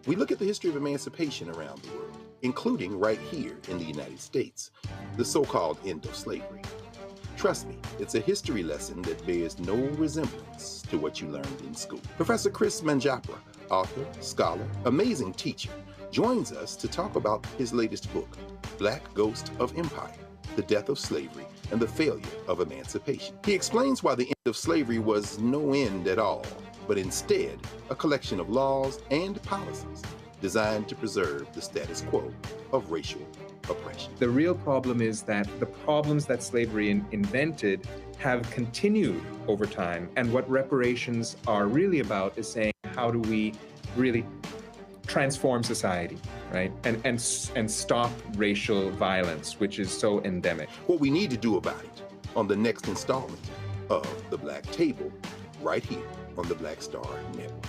We look at the history of emancipation around the world, including right here in the United States, the so-called end of slavery. Trust me, it's a history lesson that bears no resemblance to what you learned in school. Professor Chris Manjapra, author, scholar, amazing teacher, joins us to talk about his latest book, Black Ghost of Empire, The Death of Slavery and the Failure of Emancipation. He explains why the end of slavery was no end at all, but instead a collection of laws and policies designed to preserve the status quo of racial oppression. The real problem is that the problems that slavery invented have continued over time. And what reparations are really about is saying, how do we really transform society, right? And stop racial violence, which is so endemic. What we need to do about it on the next installment of The Black Table, right here on the Black Star Network.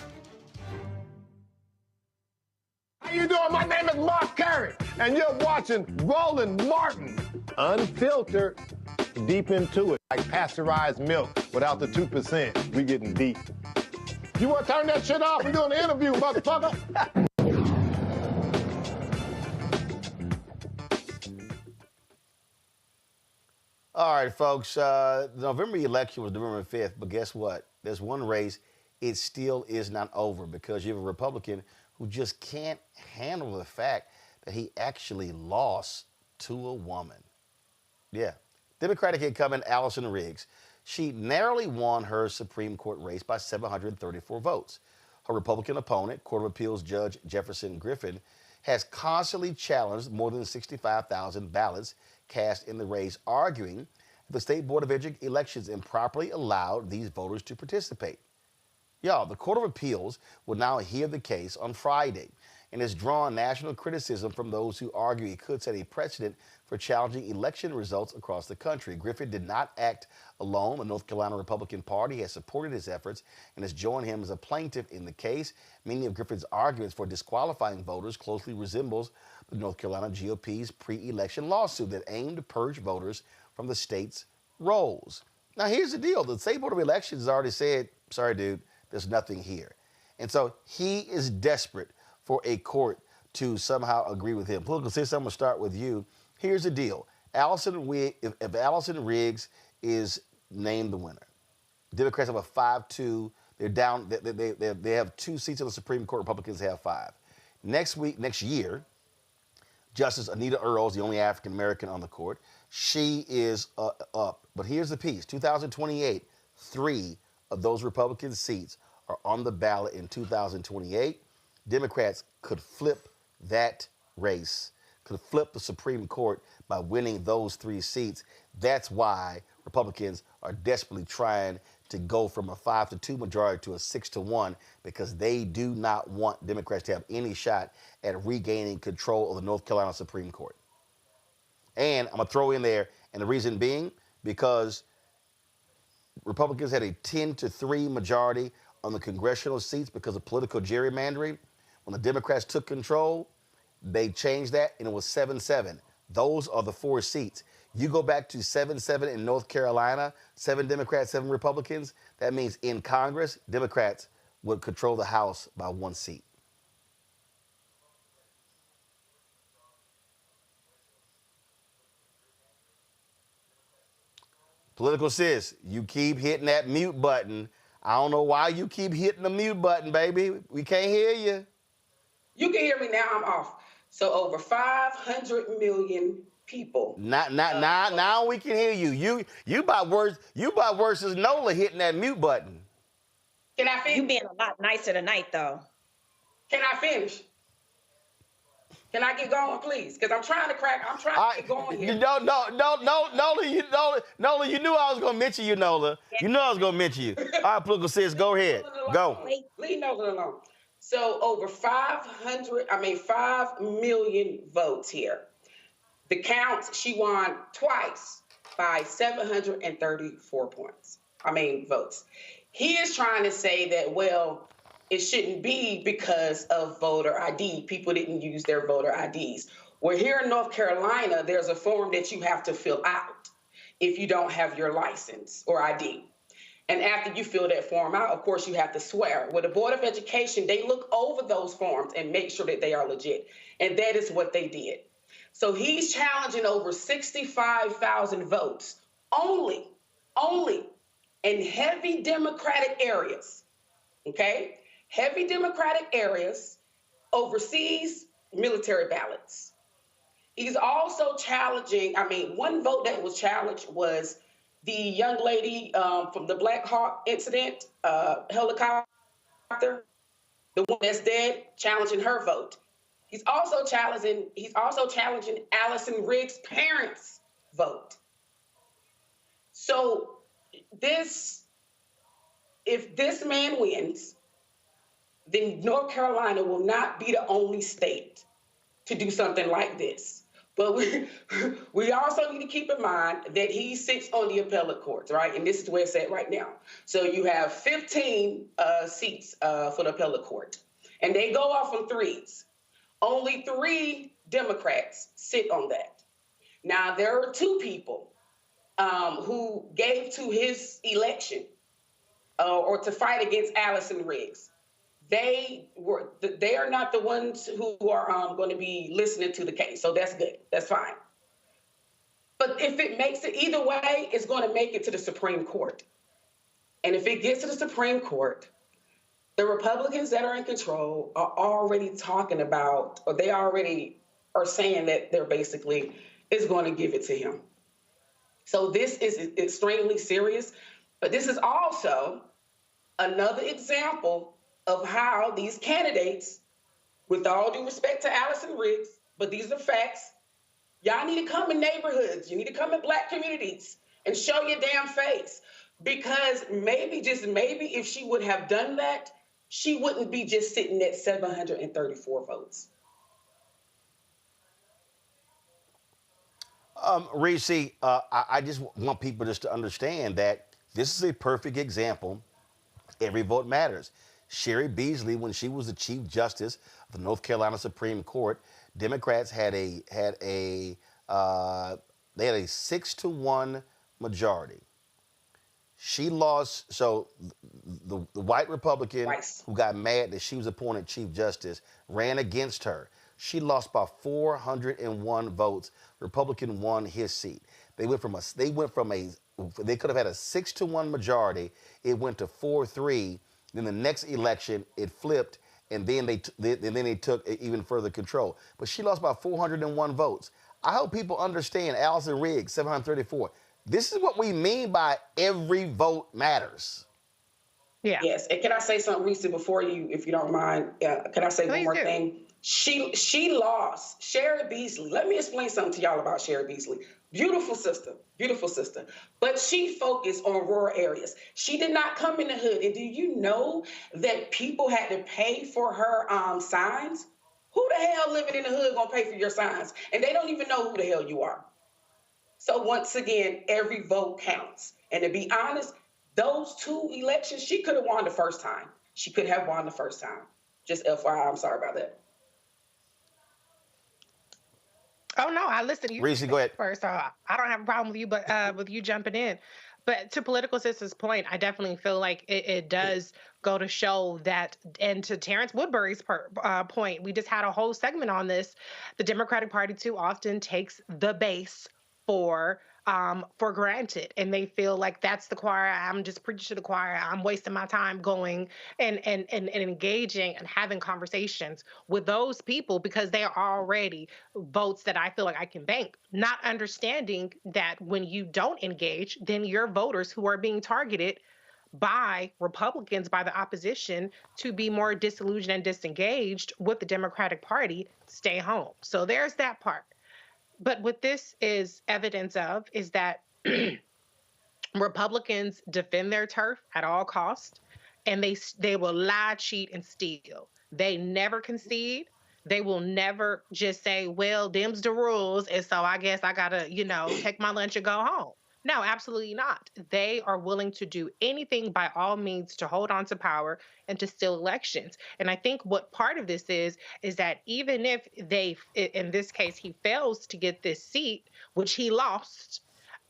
How you doing? My name is Mark Carey, and you're watching Roland Martin Unfiltered. Deep into it, like pasteurized milk without the 2%. We getting deep. You want to turn that shit off? We're doing an interview, motherfucker. All right, folks, the November election was November 5th, but guess what? There's one race, it still is not over because you have a Republican who just can't handle the fact that he actually lost to a woman. Yeah. Democratic incumbent Allison Riggs. She narrowly won her Supreme Court race by 734 votes. Her Republican opponent, Court of Appeals Judge Jefferson Griffin, has constantly challenged more than 65,000 ballots cast in the race, arguing the State Board of Elections improperly allowed these voters to participate. Y'all, the Court of Appeals will now hear the case on Friday and has drawn national criticism from those who argue it could set a precedent for challenging election results across the country. Griffin did not act alone. The North Carolina Republican Party has supported his efforts and has joined him as a plaintiff in the case. Many of Griffin's arguments for disqualifying voters closely resembles the North Carolina GOP's pre-election lawsuit that aimed to purge voters from the state's rolls. Now, here's the deal. The State Board of Elections has already said, sorry, dude, there's nothing here. And so he is desperate for a court to somehow agree with him. Political system, I'm going to start with you. Here's the deal. If Allison Riggs is named the winner, Democrats have a 5-2. They're down. They have 2 seats on the Supreme Court. Republicans have 5. Next year, Justice Anita Earl is the only African American on the court. She is up. But here's the piece. 2028, 3 of those Republican seats are on the ballot in 2028. Democrats could flip that race, could flip the Supreme Court by winning those 3 seats. That's why Republicans are desperately trying to go from a 5-2 majority to a 6-1, because they do not want Democrats to have any shot at regaining control of the North Carolina Supreme Court. And I'm going to throw in there, and the reason being, because Republicans had a 10-3 majority on the congressional seats because of political gerrymandering. When the Democrats took control, they changed that, and it was 7-7. Those are the 4 seats. You go back to 7-7 in North Carolina, 7 Democrats, 7 Republicans. That means in Congress, Democrats would control the House by 1 seat. Political sis, you keep hitting that mute button. I don't know why you keep hitting the mute button, baby. We can't hear you. You can hear me now. I'm off. So over 500 million people. Now we can hear you. You about worse as Nola hitting that mute button. Can I finish? You being a lot nicer tonight, though. Can I finish? Can I get going, please? Because I'm trying to get going here. Nola, you knew I was going to mention you, Nola. You knew I was going to mention you. All right, political sis, go ahead. Go. Leave Nola alone. So over 5 million votes here. The counts, she won twice by 734 votes. He is trying to say that, well, it shouldn't be because of voter ID. People didn't use their voter IDs. Well, here in North Carolina, there's a form that you have to fill out if you don't have your license or ID. And after you fill that form out, of course, you have to swear. With the Board of Education, they look over those forms and make sure that they are legit. And that is what they did. So he's challenging over 65,000 votes only in heavy Democratic areas, okay? Heavy Democratic areas, overseas military ballots. He's also challenging, one vote that was challenged was the young lady from the Black Hawk incident, helicopter, the one that's dead, challenging her vote. He's also challenging Allison Riggs' parents' vote. So if this man wins, then North Carolina will not be the only state to do something like this. But we also need to keep in mind that he sits on the appellate courts, right? And this is where it's at right now. So you have 15 seats for the appellate court, and they go off on threes. Only 3 Democrats sit on that. Now, there are 2 people who gave to his election or to fight against Allison Riggs. They are not the ones who are going to be listening to the case. So that's good. That's fine. But if it makes it either way, it's going to make it to the Supreme Court. And if it gets to the Supreme Court, the Republicans that are in control are already talking about, or they already are saying that they're basically is going to give it to him. So this is extremely serious. But this is also another example of how these candidates, with all due respect to Allison Riggs, but these are facts, y'all need to come in neighborhoods. You need to come in Black communities and show your damn face. Because maybe, just maybe, if she would have done that, she wouldn't be just sitting at 734 votes. Reese, I just want people just to understand that this is a perfect example. Every vote matters. Sherry Beasley, when she was the Chief Justice of the North Carolina Supreme Court, Democrats had a 6-1 majority. She lost, so the white Republican who got mad that she was appointed Chief Justice ran against her. She lost by 401 votes. Republican won his seat. They could have had a 6-1 majority. It went to 4-3. Then the next election, it flipped, and then they took even further control. But she lost by 401 votes. I hope people understand Allison Riggs, 734. This is what we mean by every vote matters. Yeah. Yes. And can I say something, Reese, before you, if you don't mind? Can I say one more thing? She lost. Sherry Beasley. Let me explain something to y'all about Sherry Beasley. Beautiful sister. But she focused on rural areas. She did not come in the hood. And do you know that people had to pay for her signs? Who the hell living in the hood gonna pay for your signs? And they don't even know who the hell you are. So once again, every vote counts. And to be honest, those 2 elections, she could have won the first time. Just FYI, I'm sorry about that. Oh, no, I listened to you. Reese, go ahead. First, I don't have a problem with you, but with you jumping in. But to Political Sister's point, I definitely feel like it does go to show that, and to Terrance Woodbury's point, we just had a whole segment on this. The Democratic Party too often takes the base for granted, and they feel like that's the choir. I'm just preaching to the choir. I'm wasting my time going and engaging and having conversations with those people because they are already votes that I feel like I can bank. Not understanding that when you don't engage, then your voters who are being targeted by Republicans, by the opposition, to be more disillusioned and disengaged with the Democratic Party, stay home. So there's that part. But what this is evidence of is that Republicans defend their turf at all costs, and they will lie, cheat, and steal. They never concede. They will never just say, well, them's the rules. And so I guess I got to, take my lunch and go home. No, absolutely not. They are willing to do anything by all means to hold on to power and to steal elections. And I think what part of this is that even if in this case, he fails to get this seat, which he lost,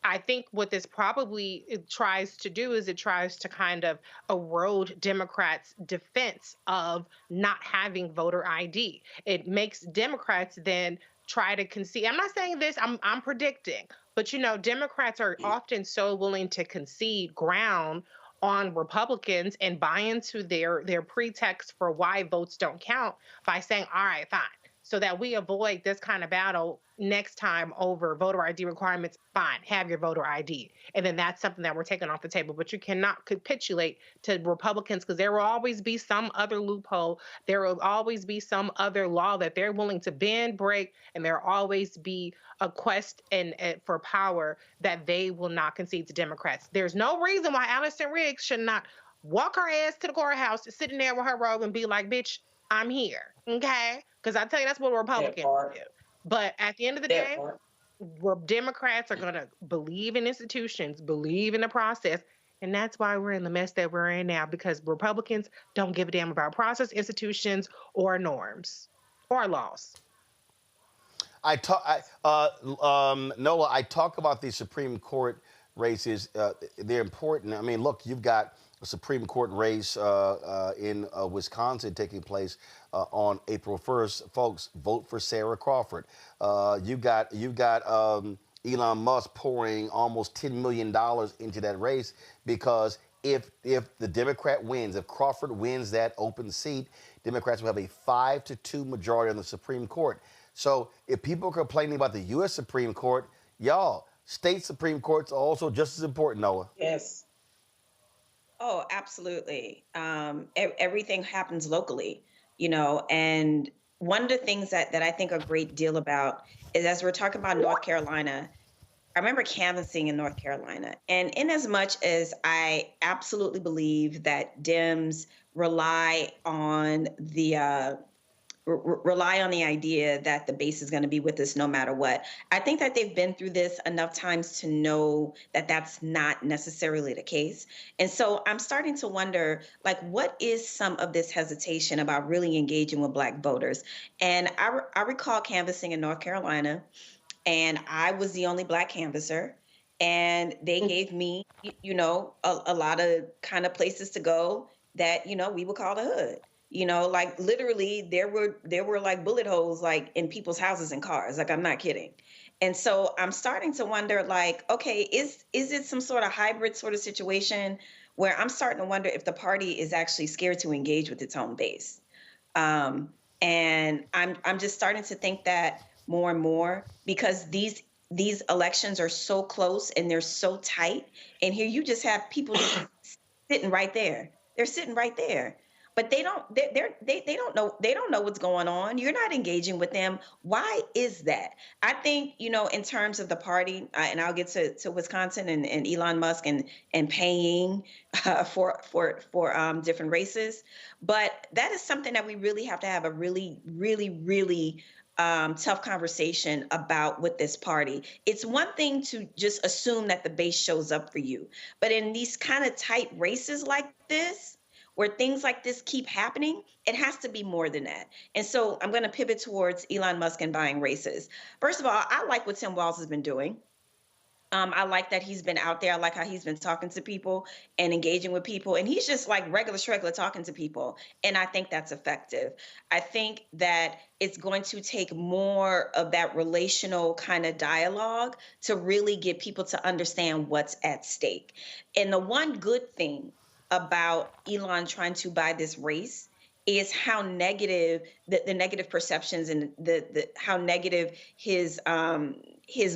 I think what this probably tries to do is it tries to kind of erode Democrats' defense of not having voter ID. It makes Democrats then try to concede. I'm not saying this, I'm predicting, but Democrats are often so willing to concede ground on Republicans and buy into their pretext for why votes don't count by saying, all right, fine. So that we avoid this kind of battle next time over voter ID requirements, fine, have your voter ID. And then that's something that we're taking off the table. But you cannot capitulate to Republicans because there will always be some other loophole. There will always be some other law that they're willing to bend, break, and there will always be a quest for power that they will not concede to Democrats. There's no reason why Allison Riggs should not walk her ass to the courthouse, sitting there with her robe and be like, bitch, I'm here, okay? Because I tell you, that's what a Republican would do. But at the end of the day, Democrats are going to believe in institutions, believe in the process, and that's why we're in the mess that we're in now, because Republicans don't give a damn about process, institutions, or norms, or laws. Nola, I talk about the Supreme Court races. They're important. I mean, look, you've got a Supreme Court race in Wisconsin taking place on April 1st. Folks, vote for Sarah Crawford. You've got Elon Musk pouring almost $10 million into that race because if the Democrat wins, if Crawford wins that open seat, Democrats will have a 5-2 majority on the Supreme Court. So if people are complaining about the U.S. Supreme Court, y'all, state Supreme Courts are also just as important, Noah. Yes. Oh, absolutely. Everything happens locally, and one of the things that I think a great deal about is, as we're talking about North Carolina, I remember canvassing in North Carolina. And in as much as I absolutely believe that Dems rely on the idea that the base is going to be with us no matter what. I think that they've been through this enough times to know that that's not necessarily the case. And so I'm starting to wonder, what is some of this hesitation about really engaging with Black voters? And I recall canvassing in North Carolina, and I was the only Black canvasser. And they gave me, a lot of kind of places to go that, we would call the hood. Literally there were like bullet holes like in people's houses and cars. I'm not kidding. And so I'm starting to wonder, okay, is it some sort of hybrid sort of situation where I'm starting to wonder if the party is actually scared to engage with its own base? And I'm just starting to think that more and more, because these elections are so close and they're so tight. And here you just have people just sitting right there. They're sitting right there. But they don't know what's going on. You're not engaging with them. Why is that? I think, in terms of the party, and I'll get to Wisconsin and Elon Musk and paying for different races. But that is something that we really have to have a really, really, really tough conversation about with this party. It's one thing to just assume that the base shows up for you. But in these kind of tight races like this, where things like this keep happening, it has to be more than that. And so I'm going to pivot towards Elon Musk and buying races. First of all, I like what Tim Walz has been doing. I like that he's been out there. I like how he's been talking to people and engaging with people. And he's just like regular talking to people. And I think that's effective. I think that it's going to take more of that relational kind of dialogue to really get people to understand what's at stake. And the one good thing about Elon trying to buy this race is how negative the negative perceptions and the how negative his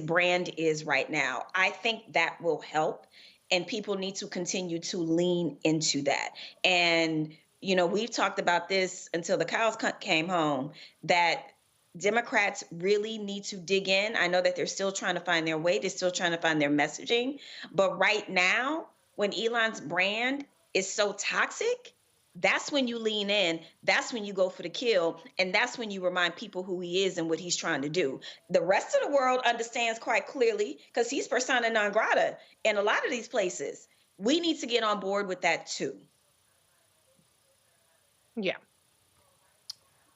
brand is right now. I think that will help, and people need to continue to lean into that. And we've talked about this until the cows came home, that Democrats really need to dig in. I know that they're still trying to find their way. They're still trying to find their messaging. But right now, when Elon's brand is so toxic, That's when you lean in. That's when you go for the kill. And that's when you remind people who he is and what he's trying to do. The rest of the world understands quite clearly because he's persona non grata in a lot of these places. We need to get on board with that too. Yeah.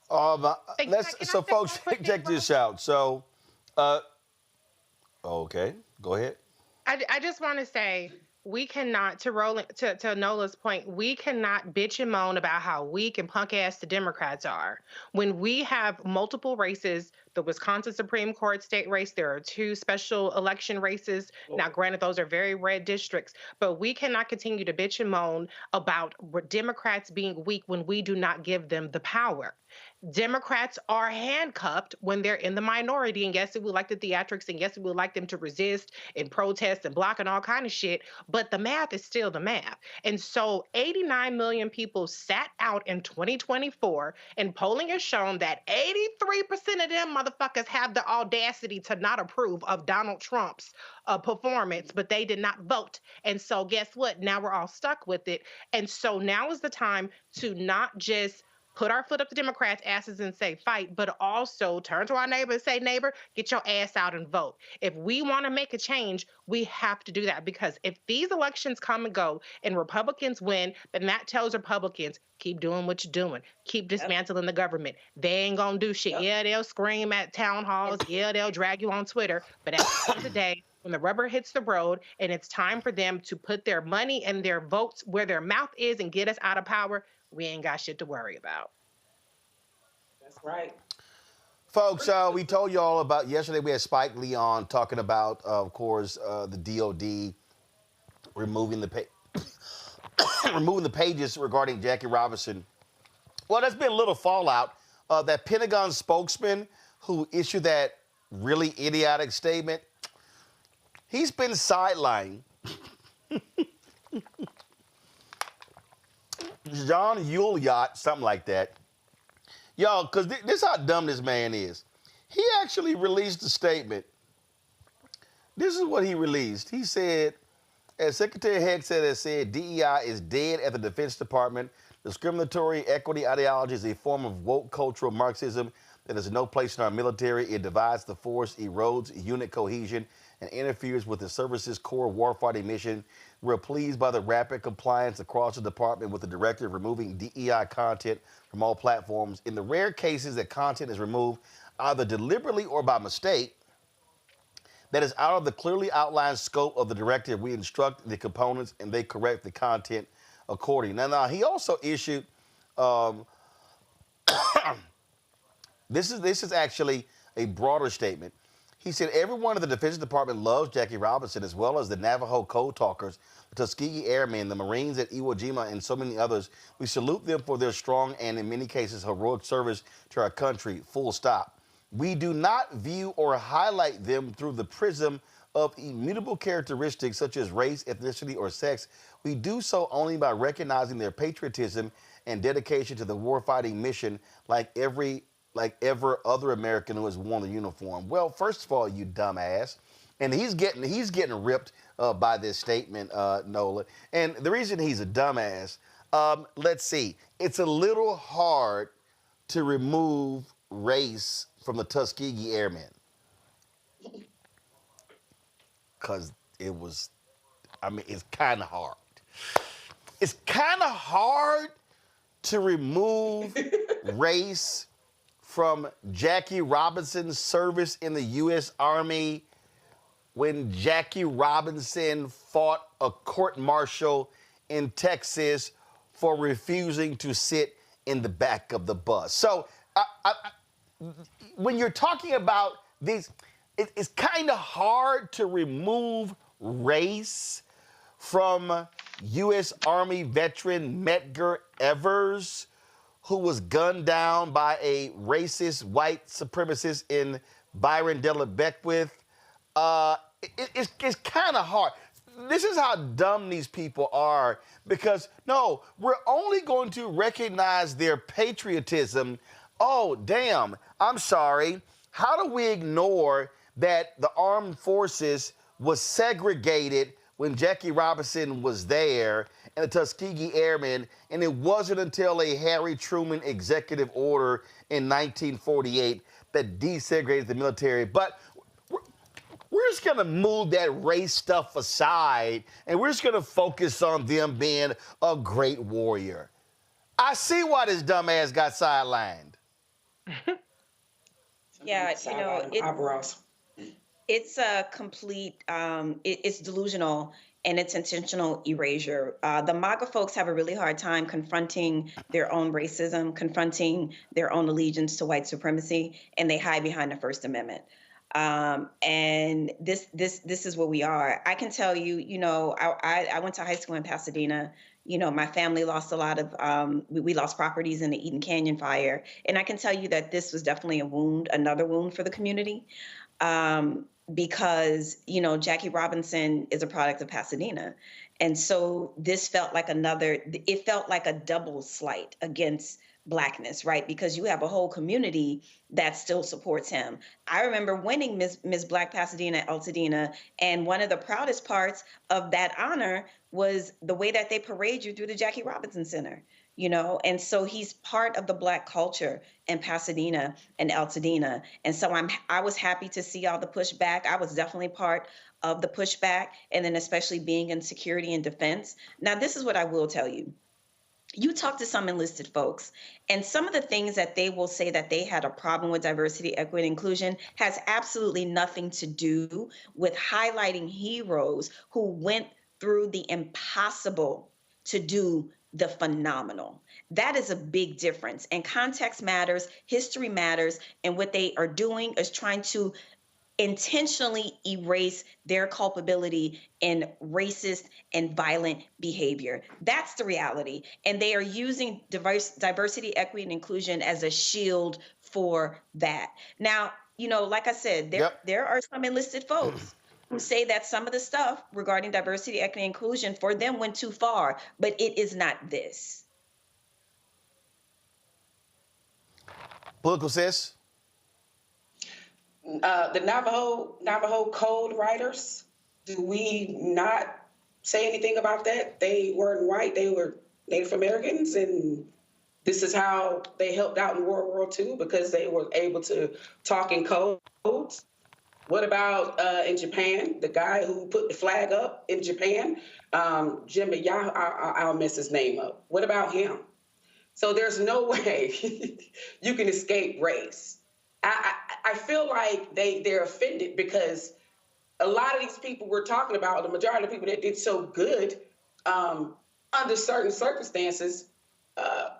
So folks, check this out. So, okay, go ahead. I just want to say, we cannot, to Nola's point, we cannot bitch and moan about how weak and punk ass the Democrats are. When we have multiple races, the Wisconsin Supreme Court state race, there are 2 special election races. Now, granted, those are very red districts, but we cannot continue to bitch and moan about Democrats being weak when we do not give them the power. Democrats are handcuffed when they're in the minority. And yes, we would like the theatrics, and yes, we would like them to resist and protest and block and all kind of shit, but the math is still the math. And so 89 million people sat out in 2024, and polling has shown that 83% of them motherfuckers have the audacity to not approve of Donald Trump's performance, but they did not vote. And so guess what? Now we're all stuck with it. And so now is the time to not just put our foot up the Democrats' asses and say fight, but also turn to our neighbor and say, neighbor, get your ass out and vote. If we want to make a change, we have to do that, because if these elections come and go and Republicans win, then that tells Republicans, keep doing what you're doing. Keep dismantling the government. They ain't going to do shit. Yeah, they'll scream at town halls. Yeah, they'll drag you on Twitter. But at the end of the day, when the rubber hits the road and it's time for them to put their money and their votes where their mouth is and get us out of power, we ain't got shit to worry about. That's right. Folks, we told you all about, yesterday we had Spike Lee on talking about, of course, the DOD removing the removing the pages regarding Jackie Robinson. Well, there's been a little fallout. That Pentagon spokesman who issued that really idiotic statement, he's been sidelined. John Yuliot, something like that. Y'all, because this is how dumb this man is. He actually released a statement. This is what he released. He said, as Secretary Hegseth has said, DEI is dead at the Defense Department. Discriminatory equity ideology is a form of woke cultural Marxism that has no place in our military. It divides the force, erodes unit cohesion, and interferes with the service's core warfighting mission. We're pleased by the rapid compliance across the department with the directive removing DEI content from all platforms. In the rare cases that content is removed, either deliberately or by mistake, that is out of the clearly outlined scope of the directive, we instruct the components and they correct the content accordingly. Now he also issued, this is actually a broader statement. He said, everyone in the Defense Department loves Jackie Robinson, as well as the Navajo Code Talkers, the Tuskegee Airmen, the Marines at Iwo Jima, and so many others. We salute them for their strong and, in many cases, heroic service to our country, full stop. We do not view or highlight them through the prism of immutable characteristics such as race, ethnicity, or sex. We do so only by recognizing their patriotism and dedication to the warfighting mission like ever other American who has worn the uniform. Well, first of all, you dumbass. And he's getting ripped by this statement, Nola. And the reason he's a dumbass, let's see. It's a little hard to remove race from the Tuskegee Airmen. Because it's kind of hard. It's kind of hard to remove race from Jackie Robinson's service in the U.S. Army when Jackie Robinson fought a court-martial in Texas for refusing to sit in the back of the bus. So when you're talking about these, it's kind of hard to remove race from U.S. Army veteran Medgar Evers, who was gunned down by a racist white supremacist in Byron Della Beckwith. It's kind of hard. This is how dumb these people are, because, no, we're only going to recognize their patriotism. Oh, damn, I'm sorry. How do we ignore that the armed forces was segregated when Jackie Robinson was there and the Tuskegee Airmen, and it wasn't until a Harry Truman executive order in 1948 that desegregated the military. But we're just going to move that race stuff aside, and we're just going to focus on them being a great warrior. I see why this dumbass got sidelined. Yeah, it's a complete, it's delusional and it's intentional erasure. The MAGA folks have a really hard time confronting their own racism, confronting their own allegiance to white supremacy, and they hide behind the First Amendment. And this is where we are. I can tell you, I went to high school in Pasadena. My family lost a lot of, we lost properties in the Eden Canyon fire. And I can tell you that this was definitely a wound, another wound for the community. Because, Jackie Robinson is a product of Pasadena. And so this felt like it felt like a double slight against Blackness, right? Because you have a whole community that still supports him. I remember winning Miss Black Pasadena Altadena, and one of the proudest parts of that honor was the way that they parade you through the Jackie Robinson Center, and so he's part of the Black culture in Pasadena and Altadena. And so I was happy to see all the pushback. I was definitely part of the pushback, and then especially being in security and defense. Now, this is what I will tell you. You talk to some enlisted folks, and some of the things that they will say that they had a problem with diversity, equity, and inclusion has absolutely nothing to do with highlighting heroes who went through the impossible to do the phenomenal. That is a big difference. And context matters, history matters, and what they are doing is trying to intentionally erase their culpability in racist and violent behavior. That's the reality. And they are using diversity, equity, and inclusion as a shield for that. Now, like I said, there are some enlisted folks who say that some of the stuff regarding diversity, equity, and inclusion for them went too far, but it is not this. Political sis? The Navajo Code writers, do we not say anything about that? They weren't white, they were Native Americans, and this is how they helped out in World War II because they were able to talk in codes. What about in Japan, the guy who put the flag up in Japan, Jimmy, I'll mess his name up. What about him? So there's no way you can escape race. I feel like they're offended because a lot of these people we're talking about, the majority of people that did so good under certain circumstances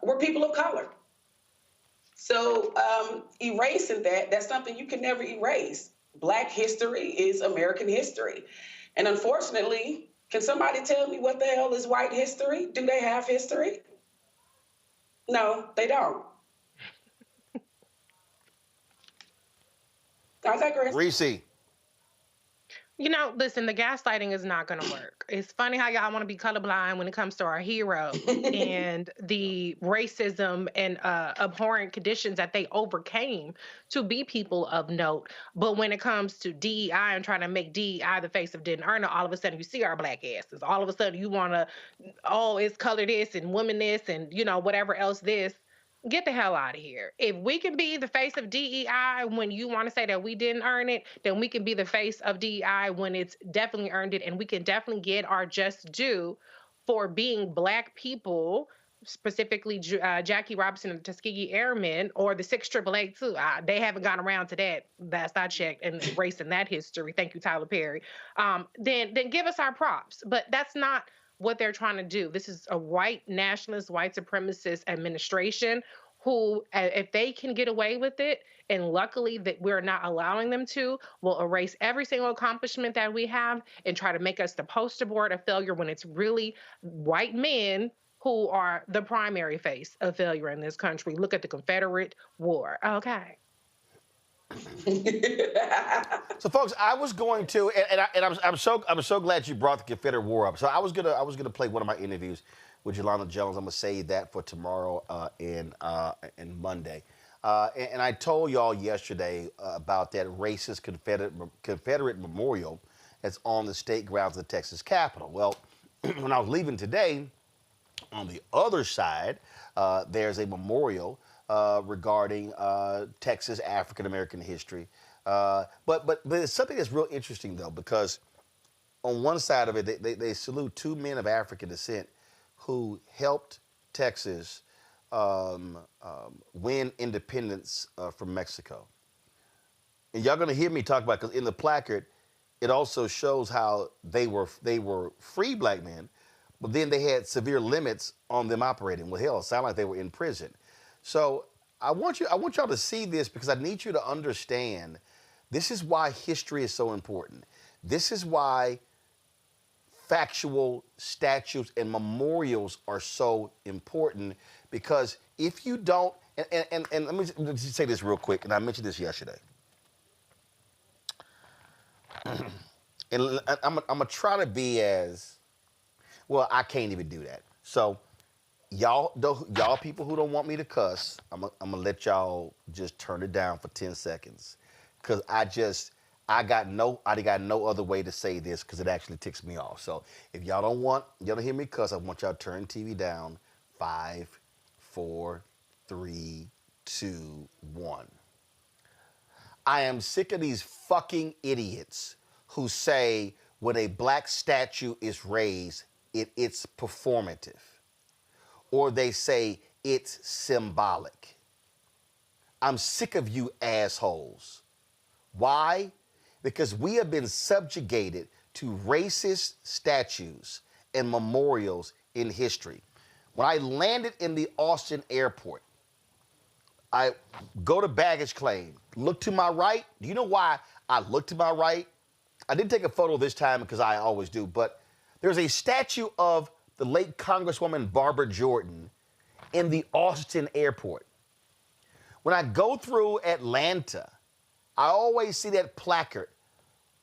were people of color. So erasing that's something you can never erase. Black history is American history. And unfortunately, can somebody tell me what the hell is white history? Do they have history? No, they don't. I digress. Reese. Listen, the gaslighting is not going to work. It's funny how y'all want to be colorblind when it comes to our hero and the racism and abhorrent conditions that they overcame to be people of note. But when it comes to DEI and trying to make DEI the face of didn't earn it, all of a sudden you see our Black asses. All of a sudden you want to, it's color this and woman this and, whatever else this. Get the hell out of here. If we can be the face of DEI when you want to say that we didn't earn it, then we can be the face of DEI when it's definitely earned it. And we can definitely get our just due for being Black people, specifically Jackie Robinson and the Tuskegee Airmen, or the 6 AAA too. They haven't gone around to that. That's not checked and erasing that history. Thank you, Tyler Perry. Then give us our props. But that's not what they're trying to do. This is a white nationalist, white supremacist administration who, if they can get away with it, and luckily that we're not allowing them to, will erase every single accomplishment that we have and try to make us the poster board of failure when it's really white men who are the primary face of failure in this country. Look at the Confederate War. Okay. So, folks, I was going to, and I'm so glad you brought the Confederate War up. So I was gonna play one of my interviews with Yolanda Jones. I'm gonna save that for tomorrow and Monday. And I told y'all yesterday about that racist Confederate memorial that's on the state grounds of the Texas Capitol. Well, when I was leaving today, on the other side, there's a memorial regarding Texas African-American history. But it's something that's real interesting, though, because on one side of it, they salute two men of African descent who helped Texas win independence from Mexico. And y'all gonna hear me talk about, because in the placard, it also shows how they were free black men, but then they had severe limits on them operating. Well, hell, it sounded like they were in prison. So I want y'all to see this, because I need you to understand this is why history is so important. This is why factual statues and memorials are so important, because if you don't, and let me just say this real quick, and I mentioned this yesterday. And I'm gonna try to be as, well, I can't even do that. So y'all people who don't want me to cuss, I'm gonna let y'all just turn it down for 10 seconds. Cause I got no other way to say this, because it actually ticks me off. So if y'all don't hear me cuss, I want y'all to turn TV down. 5, 4, 3, 2, 1. I am sick of these fucking idiots who say when a black statue is raised, it's performative. Or they say it's symbolic. I'm sick of you assholes. Why? Because we have been subjugated to racist statues and memorials in history. When I landed in the Austin airport, I go to baggage claim, look to my right. Do you know why I look to my right? I didn't take a photo this time because I always do, but there's a statue of the late Congresswoman Barbara Jordan in the Austin airport. When I go through Atlanta, I always see that placard,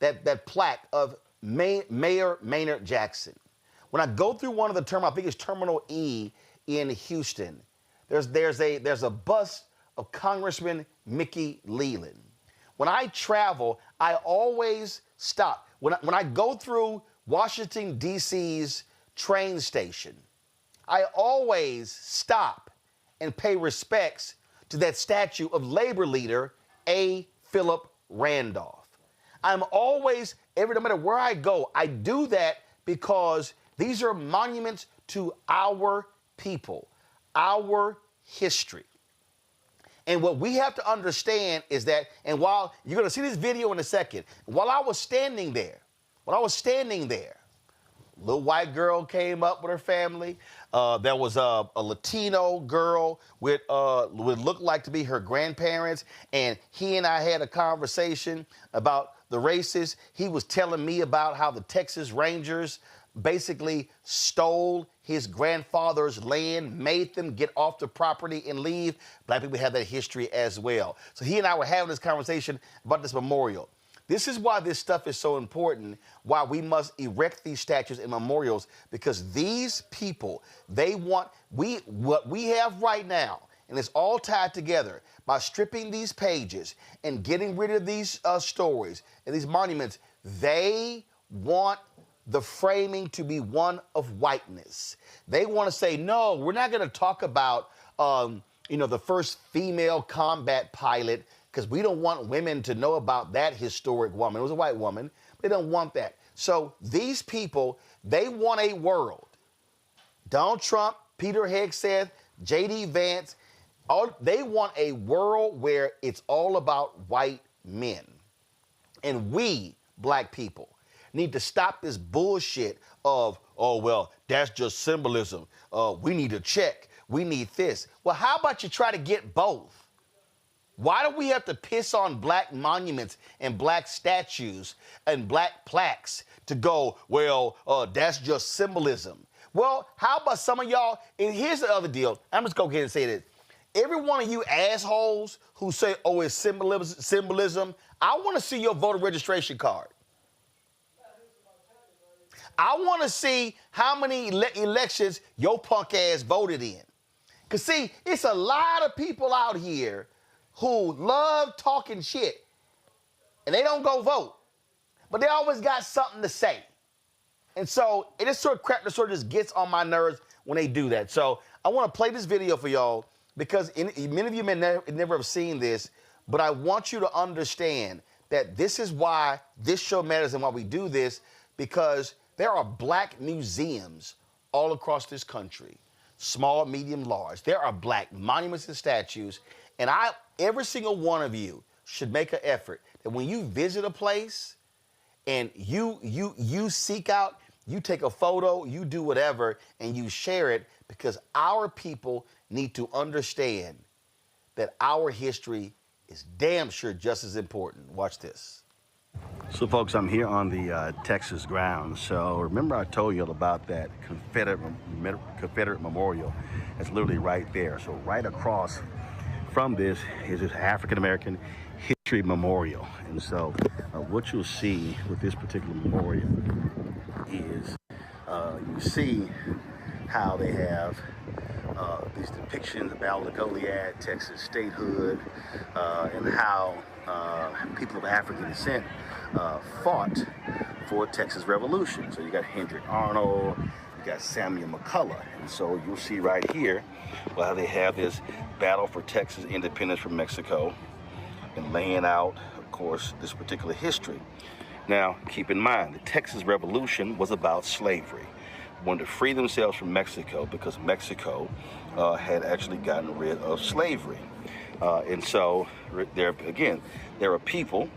that plaque of Mayor Maynard Jackson. When I go through one of the terminals, I think it's Terminal E in Houston, there's a bust of Congressman Mickey Leland. When I travel, I always stop. When I go through Washington, D.C.'s train station, I always stop and pay respects to that statue of labor leader A. Philip Randolph. I'm always, no matter where I go, I do that because these are monuments to our people, our history. And what we have to understand is that, and while you're going to see this video in a second, while I was standing there, a little white girl came up with her family. There was a Latino girl with what looked like to be her grandparents, and he and I had a conversation about the races. He was telling me about how the Texas Rangers basically stole his grandfather's land, made them get off the property and leave. Black people have that history as well. So he and I were having this conversation about this memorial. This is why this stuff is so important, why we must erect these statues and memorials, because these people, what we have right now, and it's all tied together by stripping these pages and getting rid of these stories and these monuments. They want the framing to be one of whiteness. They want to say, no, we're not going to talk about, the first female combat pilot, because we don't want women to know about that historic woman. It was a white woman. They don't want that. So these people, they want a world. Donald Trump, Peter Hegseth, J.D. Vance, they want a world where it's all about white men. And we, black people, need to stop this bullshit of, oh, well, that's just symbolism. We need a check. We need this. Well, how about you try to get both? Why do we have to piss on black monuments and black statues and black plaques to go, well, that's just symbolism? Well, how about some of y'all, and here's the other deal. I'm just going to go ahead and say this. Every one of you assholes who say, oh, it's symbolism, I want to see your voter registration card. I want to see how many elections your punk ass voted in. Because, see, it's a lot of people out here who love talking shit, and they don't go vote. but they always got something to say. And so it is sort of crap that sort of just gets on my nerves when they do that. So I want to play this video for y'all because many of you may never have seen this, but I want you to understand that this is why this show matters and why we do this, because there are black museums all across this country, small, medium, large. There are black monuments and statues, and every single one of you should make an effort that when you visit a place and you seek out, you take a photo, you do whatever, and you share it, because our people need to understand that our history is damn sure just as important. Watch this. So, folks, I'm here on the Texas ground. So, remember I told you about that Confederate memorial? It's literally right there. So, right across from this is this African-American History Memorial. And so, what you'll see with this particular memorial is you see how they have these depictions of Battle of Goliad, Texas statehood, and how people of African descent fought for Texas Revolution. So you got Hendrick Arnold, you got Samuel McCullough, and so you'll see right here how they have this battle for Texas independence from Mexico and laying out, of course, this particular history. Now, keep in mind, the Texas Revolution was about slavery. Wanted to free themselves from Mexico because Mexico had actually gotten rid of slavery. And so, there are people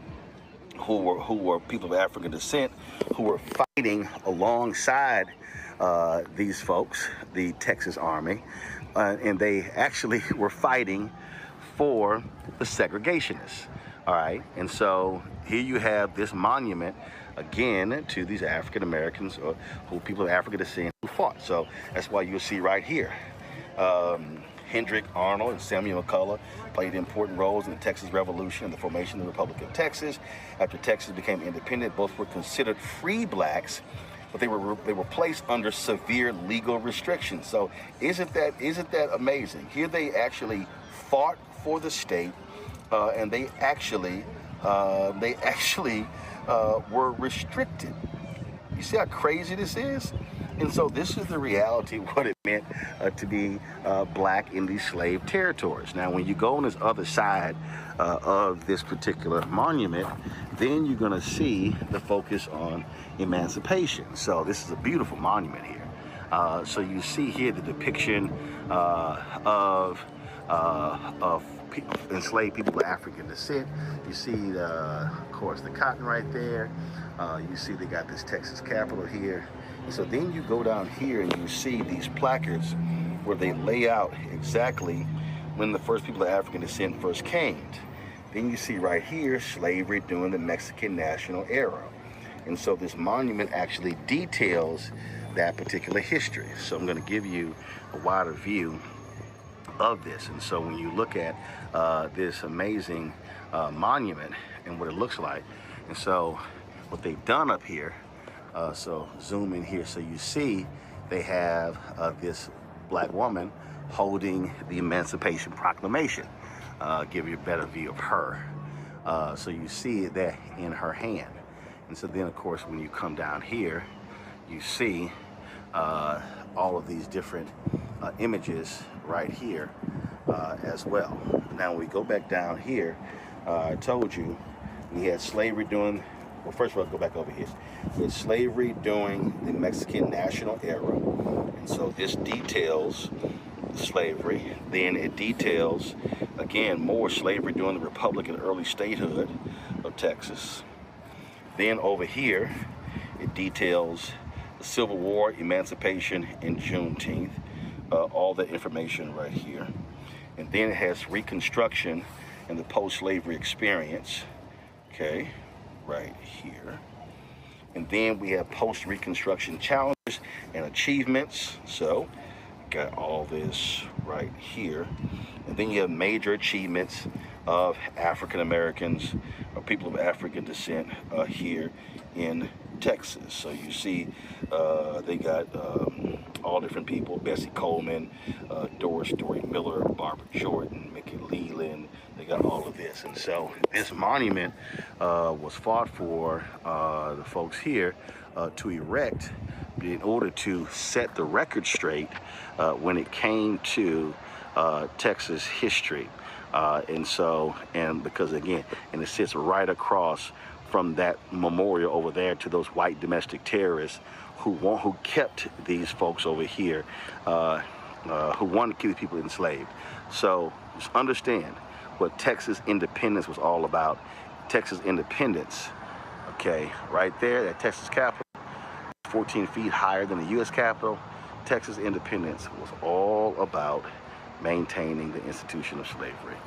who were people of African descent who were fighting alongside these folks, the Texas Army, and they actually were fighting for the segregationists. All right, and so here you have this monument, again, to these African Americans, or who people of African descent who fought. So that's why you'll see right here, Hendrick Arnold and Samuel McCullough played important roles in the Texas Revolution and the formation of the Republic of Texas. After Texas became independent, both were considered free blacks, but they were placed under severe legal restrictions. So isn't that amazing? Here they actually fought for the state. And they actually were restricted. You see how crazy this is? And so this is the reality of what it meant to be black in these slave territories. Now, when you go on this other side of this particular monument, then you're going to see the focus on emancipation. So this is a beautiful monument here. So you see here the depiction of enslaved people of African descent. You see, of course, the cotton right there. You see they got this Texas Capitol here. And so then you go down here and you see these placards where they lay out exactly when the first people of African descent first came. Then you see right here, slavery during the Mexican national era. And so this monument actually details that particular history. So I'm going to give you a wider view of this. And so when you look at this amazing monument and what it looks like, and so what they've done up here, so zoom in here, so you see they have this black woman holding the Emancipation Proclamation. Give you a better view of her. So you see it there in her hand. And so then, of course, when you come down here, you see all of these different images right here as well. Now, when we go back down here, I told you we had slavery during, well, first of all, go back over here. We had slavery during the Mexican national era. And so this details slavery. Then it details, again, more slavery during the Republic and early statehood of Texas. Then over here, it details the Civil War, emancipation, and Juneteenth. All that information right here. And then it has Reconstruction and the post-slavery experience, okay, right here. And then we have post-Reconstruction challenges and achievements. So, got all this right here. And then you have major achievements of African Americans or people of African descent here in Texas. So you see they got all different people, Bessie Coleman, Doris Story Miller, Barbara Jordan, Mickey Leland. They got all of this. And so this monument was fought for the folks here to erect in order to set the record straight when it came to Texas history. And because again, and it sits right across from that memorial over there to those white domestic terrorists who kept these folks over here, who wanted to keep people enslaved. So just understand what Texas independence was all about. Texas independence, okay, right there, that Texas Capitol, 14 feet higher than the U.S. Capitol. Texas independence was all about maintaining the institution of slavery.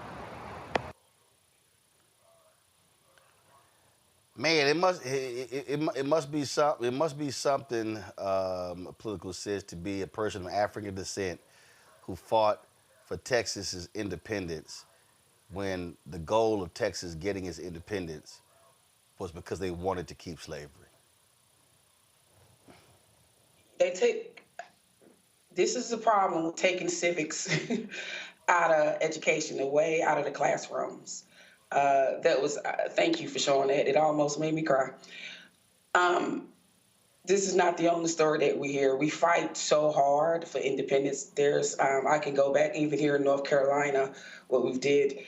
Man, it must be something political says to be a person of African descent who fought for Texas's independence when the goal of Texas getting its independence was because they wanted to keep slavery. This is the problem with taking civics out of education, away out of the classrooms. Thank you for showing that. It almost made me cry. This is not the only story that we hear. We fight so hard for independence. I can go back even here in North Carolina, what we did.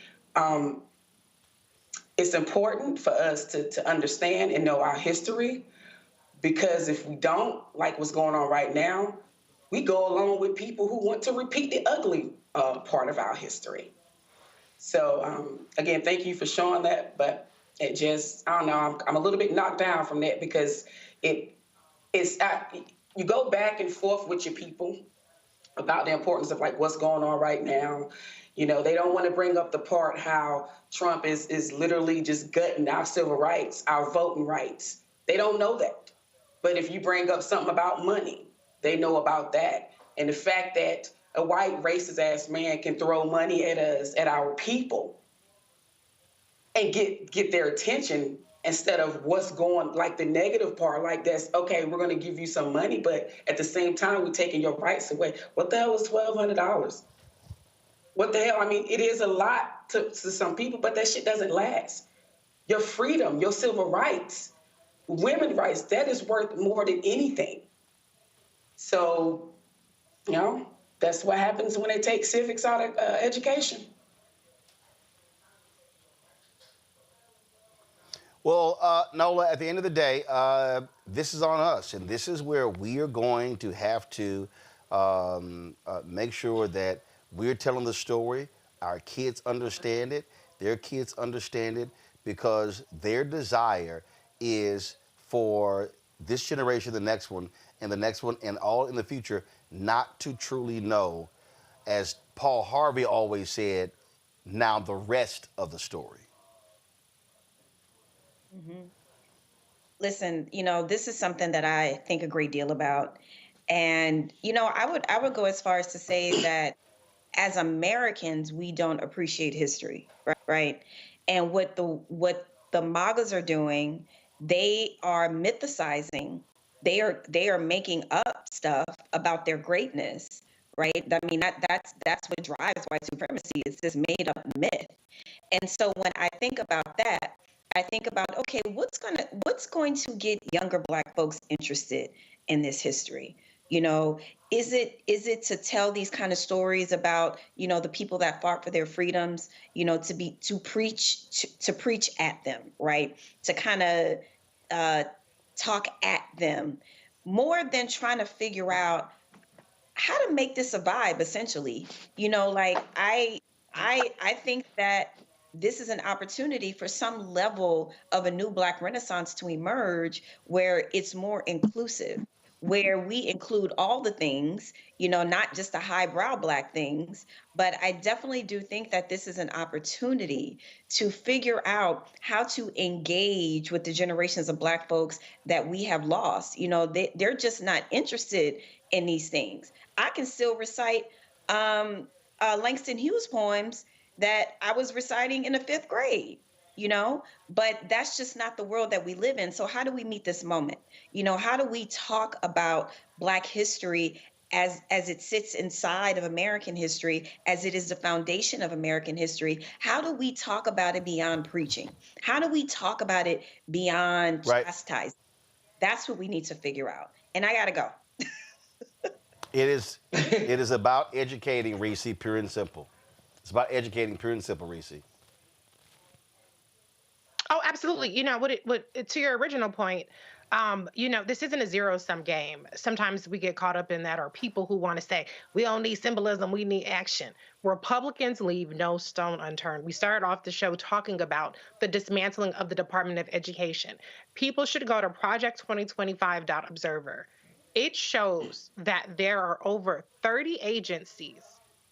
It's important for us to understand and know our history, because if we don't, like what's going on right now, we go along with people who want to repeat the ugly part of our history. So again, thank you for showing that, but it just, I don't know, I'm a little bit knocked down from that, because you go back and forth with your people about the importance of like what's going on right now. You know, they don't want to bring up the part how Trump is literally just gutting our civil rights, our voting rights. They don't know that. But if you bring up something about money, they know about that. And the fact that a white racist ass man can throw money at us, at our people, and get their attention instead of what's going, like the negative part, like that's, okay, we're going to give you some money, but at the same time, we're taking your rights away. What the hell is $1,200? What the hell? I mean, it is a lot to some people, but that shit doesn't last. Your freedom, your civil rights, women's rights, that is worth more than anything. So, you know, that's what happens when they take civics out of education. Well, Nola, at the end of the day, this is on us, and this is where we are going to have to make sure that we're telling the story, our kids understand it, their kids understand it, because their desire is for this generation, the next one, and all in the future, not to truly know, as Paul Harvey always said, now the rest of the story. Mm-hmm. Listen, you know, this is something that I think a great deal about. And, you know, I would go as far as to say that as Americans, we don't appreciate history, right? And what the MAGAs are doing, they are mythicizing. They are making up stuff about their greatness, right? I mean, that's what drives white supremacy. It's this made up myth. And so when I think about that, I think about, okay, what's going to get younger Black folks interested in this history? You know, is it to tell these kind of stories about, you know, the people that fought for their freedoms, you know, to preach at them, right? To kind of talk at them, more than trying to figure out how to make this a vibe, essentially. You know, like I think that this is an opportunity for some level of a new Black Renaissance to emerge, where it's more inclusive, where we include all the things, you know, not just the highbrow Black things. But I definitely do think that this is an opportunity to figure out how to engage with the generations of Black folks that we have lost. You know, they're just not interested in these things. I can still recite Langston Hughes poems that I was reciting in the 5th grade, you know, but that's just not the world that we live in. So how do we meet this moment? You know, how do we talk about Black history as it sits inside of American history, as it is the foundation of American history, how do we talk about it beyond preaching? How do we talk about it beyond chastising? That's what we need to figure out. And I gotta go. It is about educating, Reese, pure and simple. It's about educating, pure and simple, Reese. Oh, absolutely. You know, to your original point, you know, this isn't a zero-sum game. Sometimes we get caught up in that, or people who want to say, we don't need symbolism, we need action. Republicans leave no stone unturned. We started off the show talking about the dismantling of the Department of Education. People should go to project2025.observer. It shows that there are over 30 agencies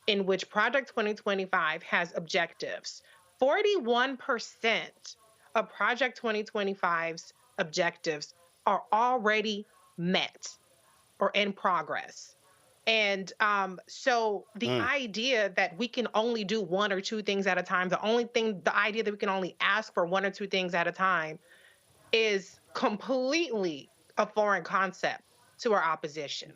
in which Project 2025 has objectives. 41% of Project 2025's objectives are already met or in progress. And so the idea that we can only do one or two things at a time, the idea that we can only ask for one or two things at a time is completely a foreign concept to our opposition.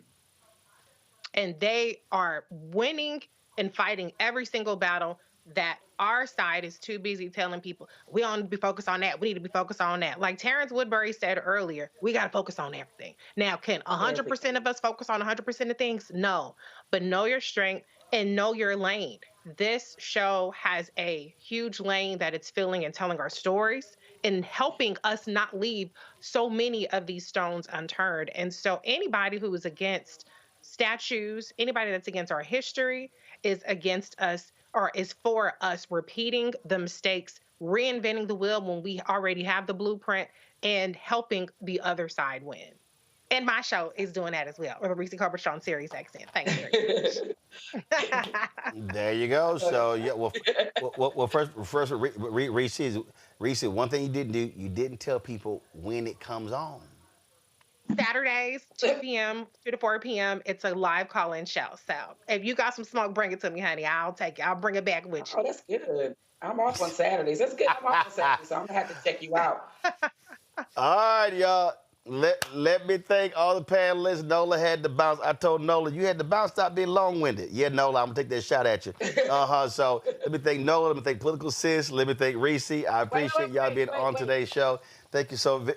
And they are winning and fighting every single battle that our side is too busy telling people, we don't need to be focused on that. We need to be focused on that. Like Terrance Woodbury said earlier, we got to focus on everything. Now, can 100% of us focus on 100% of things? No. But know your strength and know your lane. This show has a huge lane that it's filling and telling our stories and helping us not leave so many of these stones unturned. And so anybody who is against statues, anybody that's against our history is against us, or is for us repeating the mistakes, reinventing the wheel when we already have the blueprint, and helping the other side win. And my show is doing that as well, or the Reese Carpenter on Series XN. Thanks very much. There you go. So, yeah, well, first, Reese, one thing you didn't do, you didn't tell people when it comes on. Saturdays, 2 p.m. to 4 p.m. It's a live call-in show. So if you got some smoke, bring it to me, honey. I'll take it. I'll bring it back with you. Oh, that's good. I'm off on Saturdays. That's good. I'm off on Saturdays, so I'm going to have to check you out. All right, y'all. Let me thank all the panelists. Nola had to bounce. I told Nola, you had to bounce. Stop being long-winded. Yeah, Nola, I'm going to take that shot at you. So let me thank Nola. Let me thank Political Sis. Let me thank Reese. I appreciate y'all being on today's show. Thank you so much.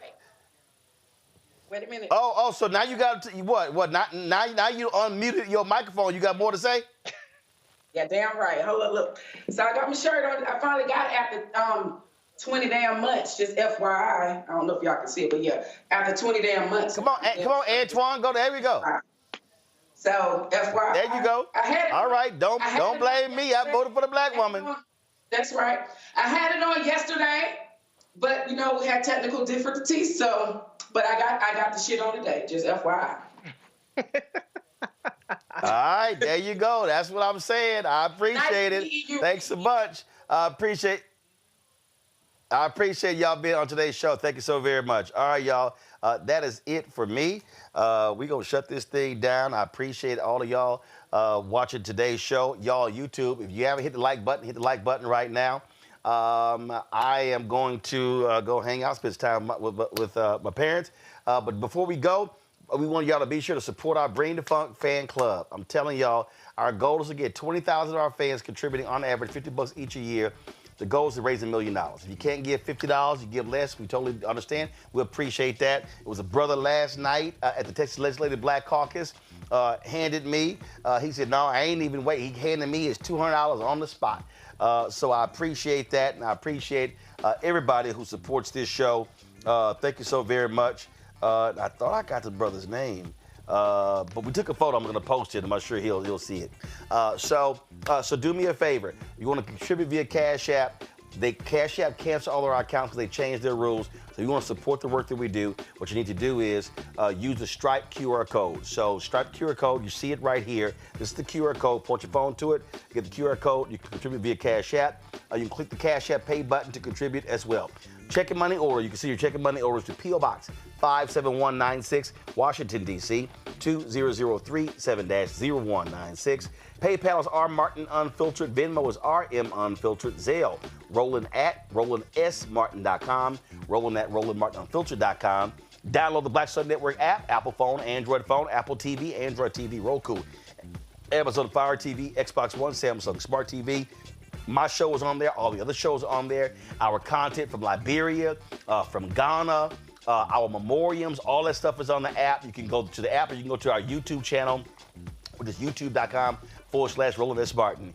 Wait a minute. Oh, so now you got what? Now you unmuted your microphone. You got more to say? Yeah, damn right. Hold on, look. So I got my shirt on. I finally got it after 20 damn months. Just FYI. I don't know if y'all can see it, but yeah, after 20 damn months. Come on, Antoine. There we go. So FYI. There you go. All right. Don't blame me. I voted for the black woman. That's right. I had it on yesterday, but you know we had technical difficulties, so. But I got the shit on today, just FYI. All right, there you go. That's what I'm saying. I appreciate it. Thanks so much. I appreciate y'all being on today's show. Thank you so very much. All right, y'all. That is it for me. We're going to shut this thing down. I appreciate all of y'all watching today's show. Y'all, YouTube, if you haven't hit the like button, hit the like button right now. I am going to go hang out, spend time with my parents. But before we go, we want y'all to be sure to support our Bring the Funk fan club. I'm telling y'all, our goal is to get 20,000 of our fans contributing on average $50 each a year. The goal is to raise $1 million. If you can't give $50, you give less. We totally understand. We appreciate that. It was a brother last night at the Texas Legislative Black Caucus handed me. He said, no, I ain't even wait. He handed me his $200 on the spot. So I appreciate that, and I appreciate everybody who supports this show. Thank you so very much. I thought I got the brother's name, but we took a photo. I'm going to post it. I'm not sure he'll see it. So do me a favor. You want to contribute via Cash App. Cash App canceled all of our accounts because they changed their rules. So you want to support the work that we do, what you need to do is use the Stripe QR code. So Stripe QR code, you see it right here. This is the QR code. Point your phone to it. Get the QR code. You can contribute via Cash App. You can click the Cash App Pay button to contribute as well. Checking money order. You can see your checking money orders to P.O. Box 57196, Washington, D.C. 20037-0196. PayPal is R Martin Unfiltered. Venmo is RM Unfiltered. Zelle, Roland@RolandSMartin.com. Roland@RolandMartinUnfiltered.com. Download the Black Star Network app, Apple phone, Android phone, Apple TV, Android TV, Roku, Amazon Fire TV, Xbox One, Samsung Smart TV. My show is on there. All the other shows are on there. Our content from Liberia, from Ghana, our memoriams, all that stuff is on the app. You can go to the app or you can go to our YouTube channel, which is youtube.com/Roland S. Martin.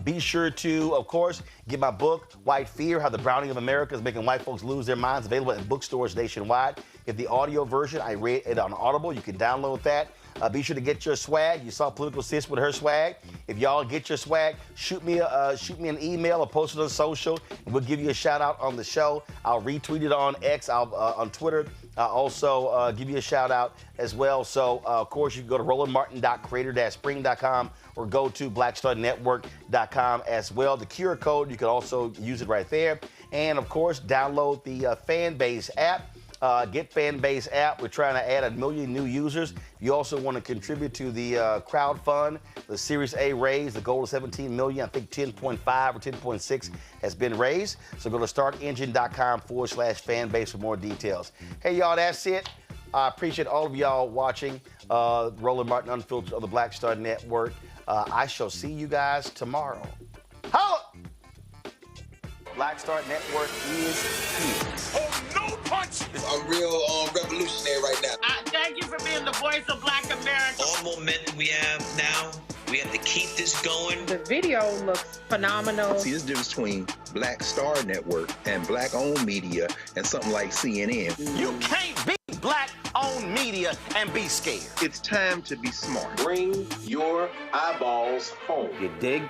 Be sure to, of course, get my book, White Fear, How the Browning of America is Making White Folks Lose Their Minds, available in bookstores nationwide. Get the audio version. I read it on Audible. You can download that. Be sure to get your swag. You saw Political Sis with her swag. If y'all get your swag, shoot me an email or post it on social, and we'll give you a shout out on the show. I'll retweet it on X, on Twitter. I'll also give you a shout out as well. So, of course, you can go to rolandmartin.creator-spring.com or go to blackstarnetwork.com as well. The QR code, you can also use it right there. And, of course, download the Fanbase app. Get Fanbase app. We're trying to add 1 million new users. If you also want to contribute to the crowdfund, the Series A raise, the goal is 17 million. I think 10.5 or 10.6 has been raised. So go to startengine.com/fanbase for more details. Hey, y'all, that's it. I appreciate all of y'all watching Roland Martin Unfiltered on the Black Star Network. I shall see you guys tomorrow. Holla! Black Star Network is here. Oh, no punch! I'm real revolutionary right now. Thank you for being the voice of Black America. All momentum we have now, we have to keep this going. The video looks phenomenal. See, there's a difference between Black Star Network and Black-owned media and something like CNN. You can't be Black-owned media and be scared. It's time to be smart. Bring your eyeballs home. You dig?